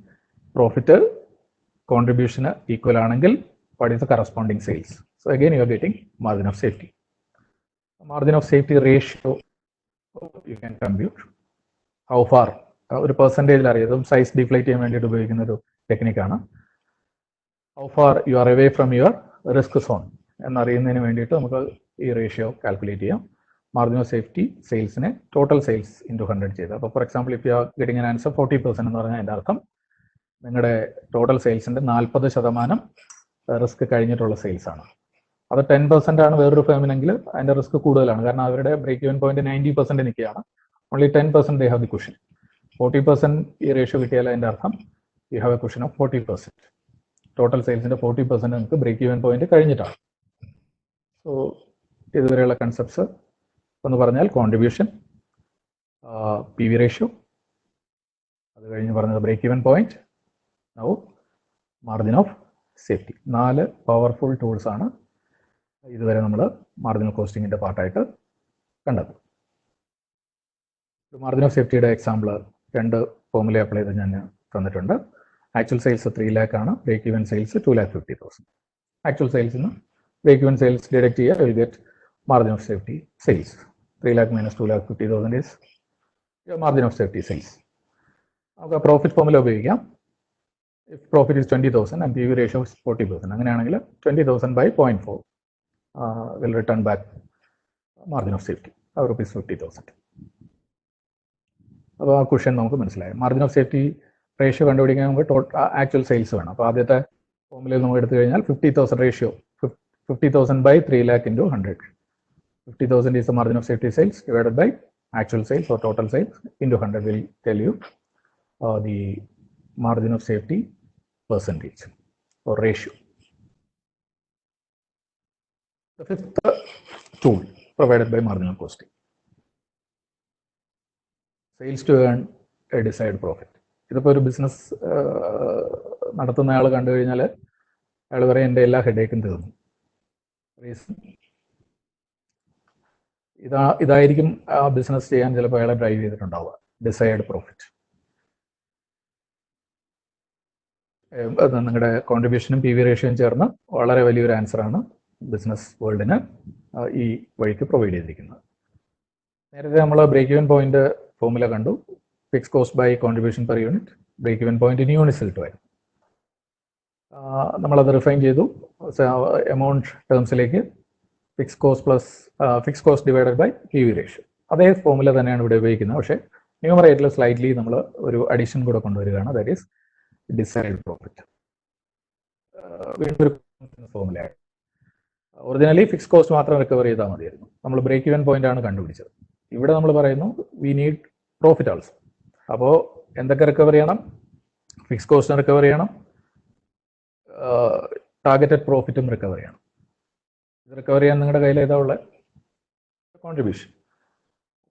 profit contribution equal ആണെങ്കിൽ what is the corresponding sales. So again you are getting margin of safety. Margin of safety ratio you can compute how far ഒരു പെർസെൻറ്റേജിൽ അറിയാം, സൈസ് ഡിഫ്ലേറ്റ് ചെയ്യാൻ വേണ്ടിയിട്ട് ഉപയോഗിക്കുന്ന ഒരു ടെക്നിക്കാണ്. How far you are away from your risk zone എന്നറിയുന്നതിന് വേണ്ടിയിട്ട് നമുക്ക് ഈ റേഷ്യോ കാൽക്കുലേറ്റ് ചെയ്യാം. മാർജിൻ ഓഫ് സേഫ്റ്റി സെയിൽസിനെ ടോട്ടൽ സെയിൽസ് ഇൻറ്റു 100 ചെയ്ത്. അപ്പോൾ for example if you are getting an answer 40% എന്ന് പറഞ്ഞാൽ അതിൻ്റെ അർത്ഥം നിങ്ങളുടെ ടോട്ടൽ സെയിൽസിൻ്റെ 40% റിസ്ക് കഴിഞ്ഞിട്ടുള്ള സെയിൽസ് ആണ്. അത് 10% ആണ് വേറൊരു ഫേമിനെങ്കിൽ അതിൻ്റെ റിസ്ക് കൂടുതലാണ്, കാരണം അവരുടെ ബ്രേക്ക് ഈവൻ പോയിന്റ് 90% നിൽക്കുകയാണ്. Only 10% they have the cushion. 40% ഈ റേഷ്യോ കിട്ടിയാൽ അതിൻ്റെ അർത്ഥം you have a cushion of 40%. Total സെയിൽസിൻ്റെ 40% നിങ്ങൾക്ക് ബ്രേക്ക് ഈവൻ പോയിന്റ് കഴിഞ്ഞിട്ടാണ്. സോ ഇതുവരെയുള്ള കൺസെപ്റ്റ്സ് എന്ന് പറഞ്ഞാൽ കോൺട്രിബ്യൂഷൻ, PV റേഷ്യോ, അത് കഴിഞ്ഞ് പറഞ്ഞത് break even point, now margin of safety. 4 powerful tools ആണ് ഇതുവരെ നമ്മൾ മാർജിനൽ കോസ്റ്റിങ്ങിൻ്റെ പാർട്ടായിട്ട് കണ്ടത്. മാർജിൻ ഓഫ് സേഫ്റ്റിയുടെ എക്സാമ്പിൾ രണ്ട് ഫോമുല അപ്ലൈ ചെയ്ത് ഞാൻ തന്നിട്ടുണ്ട്. ആക്ച്വൽ സെയിൽസ് 3 lakh ആണ്, ബ്രേക്ക് ഈവൻ സെയിൽസ് 2,50,000. ആക്ച്വൽ സെയിൽസിൽ നിന്ന് ബ്രേക്ക് ഈവൻ സെയിൽസ് ഡിഡക്ട് ചെയ്യുക, will get margin of safety sales. 3 lakh minus 2,50,000 is your margin of safety sales. നമുക്ക് പ്രോഫിറ്റ് ഫോമുല ഉപയോഗിക്കാം. If profit is 20,000 and PV ratio is 40%, അങ്ങനെയാണെങ്കിൽ 20,000 by 0.4 will return back margin of safety, rupees 50,000. അപ്പോൾ ആ ക്വസ്റ്റ്യൻ നമുക്ക് മനസ്സിലായി. മാർജിൻ ഓഫ് സേഫ്റ്റി റേഷ്യോ കണ്ടുപിടിക്കാൻ നമുക്ക് ആക്ച്വൽ സെയിൽസ് വേണം. അപ്പോൾ ആദ്യത്തെ ഫോമുലയിൽ നമുക്ക് എടുത്തു കഴിഞ്ഞാൽ 50,000 ratio, 50,000 by 3 lakh into 100. 50,000 is the margin of safety sales divided by actual sales or total sales into 100 will tell you the margin of safety percentage or ratio. The fifth tool provided by marginal costing, sales to earn a desired profit. ഇതിപ്പോൾ ഒരു ബിസിനസ് നടത്തുന്ന ആൾ കണ്ടു കഴിഞ്ഞാൽ അയാൾ പറയും എൻ്റെ എല്ലാ ഹെഡേക്കും തീർന്നു. റീസൺ ഇതായിരിക്കും ആ ബിസിനസ് ചെയ്യാൻ ചിലപ്പോൾ അയാളെ ഡ്രൈവ് ചെയ്തിട്ടുണ്ടാവുക, ഡിസൈർഡ് പ്രോഫിറ്റ്. നിങ്ങളുടെ കോൺട്രിബ്യൂഷനും PV റേഷ്യോയും ചേർന്ന് വളരെ വലിയൊരു ആൻസറാണ് ബിസിനസ് വേൾഡിന് ഈ വഴിക്ക് പ്രൊവൈഡ് ചെയ്തിരിക്കുന്നത്. നേരത്തെ നമ്മൾ ബ്രേക്ക് ഈവൻ പോയിന്റ് ഫോമുല കണ്ടു. Fix cost by contribution per unit, break even point in യൂണിറ്റ്സിൽ കിട്ടുമായിരുന്നു. നമ്മളത് റിഫൈൻ ചെയ്തു എമൗണ്ട് ടേംസിലേക്ക്. Fix cost plus fix cost divided by PV ratio, അതേ ഫോമുല തന്നെയാണ് ഇവിടെ ഉപയോഗിക്കുന്നത്. പക്ഷേ ന്യൂമറേറ്ററിൽ സ്ലൈറ്റ്ലി നമ്മൾ ഒരു അഡീഷൻ കൂടെ കൊണ്ടുവരികയാണ്, ദാറ്റ് ഈസ് ഡിസൈർഡ് പ്രോഫിറ്റ്. വീണ്ടും ഒരു ഫോമുലയാണ്. ഒറിജിനലി ഫിക്സ് കോസ്റ്റ് മാത്രം റിക്കവർ ചെയ്താൽ മതിയായിരുന്നു. നമ്മൾ ബ്രേക്ക് ഈവൻ പോയിന്റ് ആണ് കണ്ടുപിടിച്ചത്. ഇവിടെ നമ്മൾ പറയുന്നു വി നീഡ് പ്രോഫിറ്റ് ആൾസോ. അപ്പോൾ എന്തൊക്കെ റിക്കവർ ചെയ്യണം? ഫിക്സ് കോസ്റ്റിനെ റിക്കവർ ചെയ്യണം, ടാർഗറ്റഡ് പ്രോഫിറ്റും റിക്കവർ ചെയ്യണം. ഇത് റിക്കവർ ചെയ്യാൻ നിങ്ങളുടെ കയ്യിൽ ഏതാ ഉള്ളത്? കോൺട്രിബ്യൂഷൻ.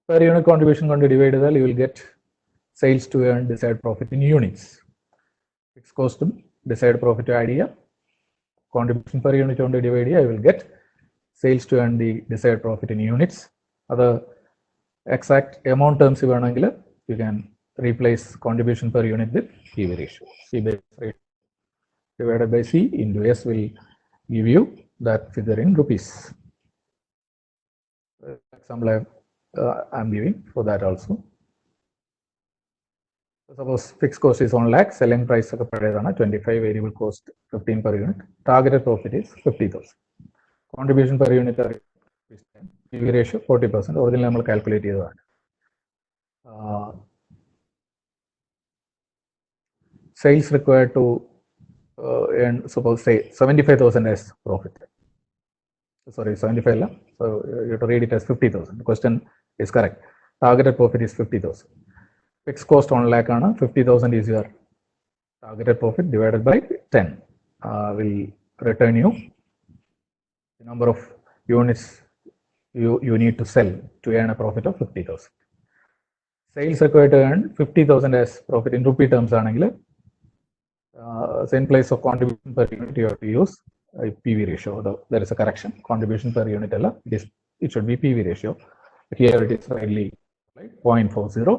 പെർ യൂണിറ്റ് കോൺട്രിബ്യൂഷൻ കൊണ്ട് ഡിവൈഡ് ചെയ്താൽ you will get sales to earn desired profit in units. Fix കോസ്റ്റും ഡിസൈഡ് പ്രോഫിറ്റും ആഡ് ചെയ്യുക, കോൺട്രിബ്യൂഷൻ പെർ യൂണിറ്റ് കൊണ്ട് ഡിവൈഡ് ചെയ്യുക, I will get sales to earn the desired profit in units. അത് എക്സാക്ട് എമൗണ്ട് ടേംസ് വേണമെങ്കിൽ you can replace contribution per unit with PV ratio. C divided by C into S will give you that figure in rupees. Example I am giving for that also. Suppose fixed cost is 1 lakh, selling price of 25, variable cost 15 per unit, targeted profit is 50,000. Contribution per unit is 10, PV ratio 40%. Originally we calculate that. Sales required to earn, suppose say 75,000 as profit. Sorry, 75 la. So you have to read it as 50,000. The question is correct. Targeted profit is 50,000. Fixed cost 1 lakh ആണ്, 50,000 is your targeted profit divided by 10 will return you the number of units you need to sell to earn a profit of 50,000. Sales required to earn 50,000 as profit in rupee terms ആണെങ്കിൽ same place of contribution per unit you have to use PV ratio. There is a correction. Contribution per unit alla, it should be PV ratio. Here it is rightly 0.40.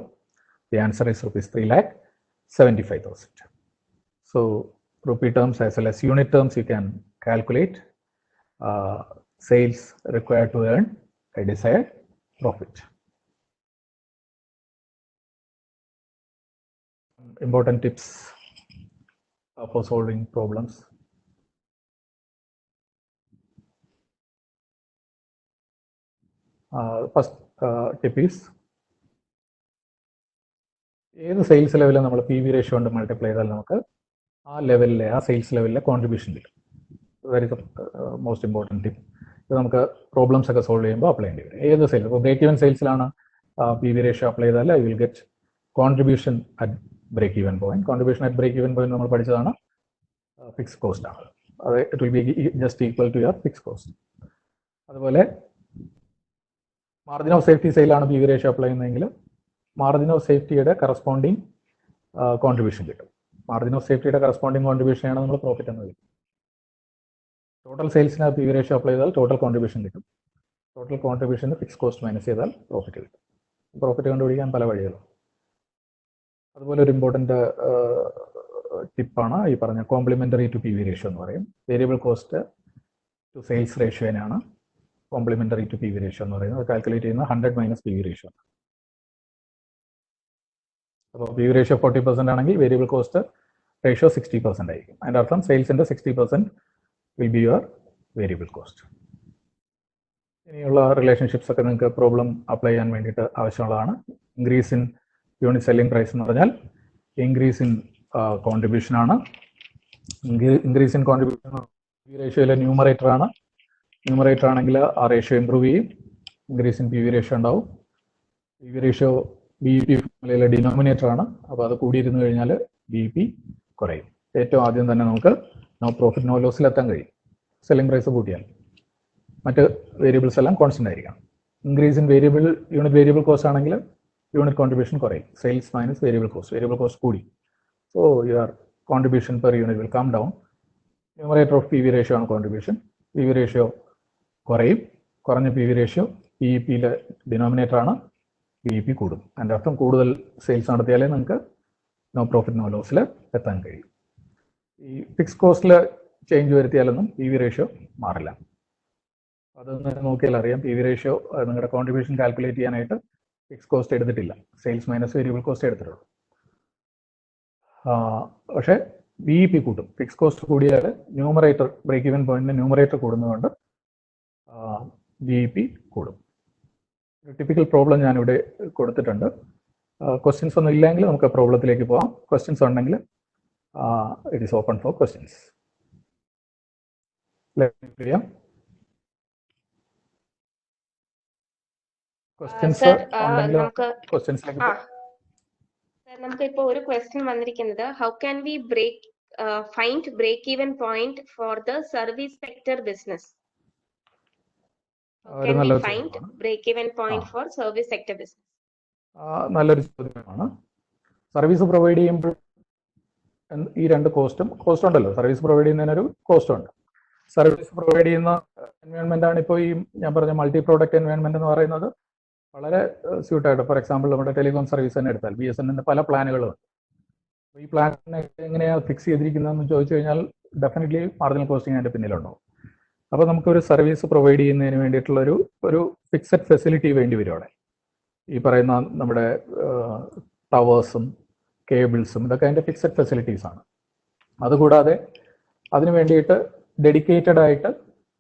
The answer is rupees 3,75,000. So rupee terms as well as unit terms you can calculate sales required to earn a desired profit. Important tips for solving problems. First tip is ഏത് സെയിൽസ് ലെവലിൽ നമ്മൾ PV റേഷ്യോ കൊണ്ട് മൾട്ടിപ്ലൈ ചെയ്താൽ നമുക്ക് ആ ലെവലിലെ ആ സെയിൽസ് ലെവലിലെ കോൺട്രിബ്യൂഷൻ കിട്ടും. That is most important tip. ഇത് നമുക്ക് പ്രോബ്ലംസ് ഒക്കെ സോൾവ് ചെയ്യുമ്പോൾ അപ്ലൈ ചെയ്യേണ്ടി വരും. ഏത് സെയിൽസ്, ഇപ്പോൾ ബ്രേക്ക് ഈവൻ സെയിൽസിലാണ് PV റേഷ്യോ അപ്ലൈ ചെയ്താൽ I will get contribution at break even point. Contribution at break even point നമ്മൾ പഠിച്ചതാണ് ഫിക്സ് കോസ്റ്റ് ആണ്. അത് it will be just equal to your fix cost. അതുപോലെ മാർജിൻ ഓഫ് സേഫ്റ്റി സെയിലാണ് PV റേഷ്യോ അപ്ലൈ ചെയ്യുന്നതെങ്കിൽ മാർജിൻ ഓഫ് സേഫ്റ്റിയുടെ കറസ്പോണ്ടിങ് കോൺട്രിബ്യൂഷൻ കിട്ടും. മാർജിൻ ഓഫ് സേഫ്റ്റിയുടെ കറസ്പോണ്ടിങ് കോൺട്രിബ്യൂഷനാണ് നമ്മൾ പ്രോഫിറ്റ് എന്ന് കിട്ടും. ടോട്ടൽ സെയിൽസിന് PV റേഷ്യോ അപ്ലൈ ചെയ്താൽ ടോട്ടൽ കോൺട്രിബ്യൂഷൻ കിട്ടും. ടോട്ടൽ കോൺട്രിബ്യൂഷന് ഫിക്സ് കോസ്റ്റ് മൈനസ് ചെയ്താൽ പ്രോഫിറ്റ് കിട്ടും. പ്രോഫിറ്റ് കണ്ടുപിടിക്കാൻ പല വഴികളും. അതുപോലെ ഒരു ഇമ്പോർട്ടൻ്റ് ടിപ്പാണ് ഈ പറഞ്ഞ complementary to P V ratio എന്ന് പറയും. വേരിയബിൾ കോസ്റ്റ് ടു സെയിൽസ് റേഷ്യോനാണ് complementary to P V ratio എന്ന് പറയുന്നത്. കാൽക്കുലേറ്റ് ചെയ്യുന്ന 100 മൈനസ് പി വി റേഷ്യോ. അപ്പോൾ പി വി റേഷ്യോ 40% ആണെങ്കിൽ വേരിയബിൾ കോസ്റ്റ് റേഷ്യോ 60% ആയിരിക്കും. അതിൻ്റെ അർത്ഥം സെയിൽസിൻ്റെ 60% will be your variable cost. ഇനിയുള്ള റിലേഷൻഷിപ്സ് ഒക്കെ നിങ്ങൾക്ക് പ്രോബ്ലം അപ്ലൈ ചെയ്യാൻ വേണ്ടിയിട്ട് ആവശ്യമുള്ളതാണ്. Increase in unit selling price എന്ന് പറഞ്ഞാൽ ഇൻക്രീസ് ഇൻ കോൺട്രിബ്യൂഷൻ ആണ്. ഇൻക്രീസ് ഇൻ കോൺട്രിബ്യൂഷൻ പി റേഷ്യോയിലെ ന്യൂമറേറ്റർ ആണ്. ന്യൂമറേറ്റർ ആണെങ്കിൽ ആ റേഷ്യോ ഇമ്പ്രൂവ് ചെയ്യും. Increase in P V ratio ഉണ്ടാവും. P V ratio B P ഫോർമുലയിലെ ഡിനോമിനേറ്റർ ആണ്. അപ്പോൾ അത് കൂടിയിരുന്നു കഴിഞ്ഞാൽ ബി പി കുറയും. ഏറ്റവും ആദ്യം തന്നെ നമുക്ക് നോ പ്രോഫിറ്റ് നോ ലോസിലെത്താൻ കഴിയും സെല്ലിംഗ് പ്രൈസ് കൂട്ടിയാൽ. മറ്റ് വേരിയബിൾസ് എല്ലാം കോൺസ്റ്റന്റ് ആയിരിക്കണം. Increase in unit variable cost ആണെങ്കിൽ യൂണിറ്റ് കോൺട്രിബ്യൂഷൻ കുറയും. സെയിൽസ് മൈനസ് വേരിയബിൾ കോസ്റ്റ് കൂടി. So your contribution per unit will come down. Numerator of P V ratio ആണ് കോൺട്രിബ്യൂഷൻ. പി വി റേഷ്യോ കുറയും. കുറഞ്ഞ P V ratio P E പിയിലെ ഡിനോമിനേറ്റർ ആണ്. പി ഇ പി കൂടും. അതിൻ്റെ അർത്ഥം കൂടുതൽ സെയിൽസ് നടത്തിയാലേ നിങ്ങൾക്ക് നോ പ്രോഫിറ്റ് നോ ലോസിൽ എത്താൻ കഴിയും. ഈ ഫിക്സ് കോസ്റ്റിൽ ചേഞ്ച് വരുത്തിയാലൊന്നും പി വി റേഷ്യോ മാറില്ല. അതൊന്ന് നോക്കിയാൽ അറിയാം. പി വി റേഷ്യോ നിങ്ങളുടെ കോൺട്രിബ്യൂഷൻ കാൽക്കുലേറ്റ് ചെയ്യാനായിട്ട് ഫിക്സ് കോസ്റ്റ് എടുത്തിട്ടില്ല. സെയിൽസ് മൈനസ് വേരിയബിൾ കോസ്റ്റ് എടുത്തിട്ടുള്ളൂ. പക്ഷേ ബി ഇ പി കൂട്ടും. ഫിക്സ് കോസ്റ്റ് കൂടിയാൽ ന്യൂമറേറ്റർ ബ്രേക്ക് ഈവൻ പോയിന്റിന് ന്യൂമറേറ്റർ കൂടുന്നതുകൊണ്ട് ബി ഇ പി കൂടും. ഒരു ടിപ്പിക്കൽ പ്രോബ്ലം ഞാനിവിടെ കൊടുത്തിട്ടുണ്ട്. ക്വസ്റ്റ്യൻസ് ഒന്നും ഇല്ലെങ്കിൽ നമുക്ക് പ്രോബ്ലത്തിലേക്ക് പോകാം. ക്വസ്റ്റ്യൻസ് ഉണ്ടെങ്കിൽ it is open for questions. നമുക്ക് ഇപ്പോൾ ഒരു ക്വസ്റ്റ്യൻ വന്നിരിക്കുന്നത്, how can we find break even point for the service sector business? നല്ലൊരു ചോദ്യമാണ്. സർവീസ് പ്രൊവൈഡ് ചെയ്യുമ്പോൾ ഈ രണ്ട് കോസ്റ്റ് ഉണ്ടല്ലോ. സർവീസ് പ്രൊവൈഡ് ചെയ്യുന്നതിനൊരു കോസ്റ്റ് ഉണ്ട്. സർവീസ് പ്രൊവൈഡ് ചെയ്യുന്ന എൻവയോൺമെന്റ് ആണ് ഇപ്പോൾ ഈ ഞാൻ പറഞ്ഞ മൾട്ടി പ്രോഡക്റ്റ് എൻവയോൺമെന്റ് എന്ന് പറയുന്നത്. വളരെ സ്യൂട്ടായിട്ട്, ഫോർ എക്സാമ്പിൾ നമ്മുടെ ടെലികോം സർവീസ് തന്നെ എടുത്താൽ BSNL പല പ്ലാനുകളുണ്ട്. ഈ പ്ലാൻ എങ്ങനെയാണ് ഫിക്സ് ചെയ്തിരിക്കുന്നതെന്ന് ചോദിച്ചു കഴിഞ്ഞാൽ ഡെഫിനറ്റ്ലി മാർജിനൽ കോസ്റ്റിംഗ് അതിൻ്റെ പിന്നിലുണ്ടാവും. അപ്പോൾ നമുക്കൊരു സർവീസ് പ്രൊവൈഡ് ചെയ്യുന്നതിന് വേണ്ടിയിട്ടുള്ള ഒരു ഫിക്സഡ് ഫെസിലിറ്റി വേണ്ടി വരും അവിടെ. ഈ പറയുന്ന നമ്മുടെ ടവേഴ്സും കേബിൾസും ഇതൊക്കെ അതിൻ്റെ ഫിക്സഡ് ഫെസിലിറ്റീസ് ആണ്. അതുകൂടാതെ അതിന് വേണ്ടിയിട്ട് ഡെഡിക്കേറ്റഡ് ആയിട്ട്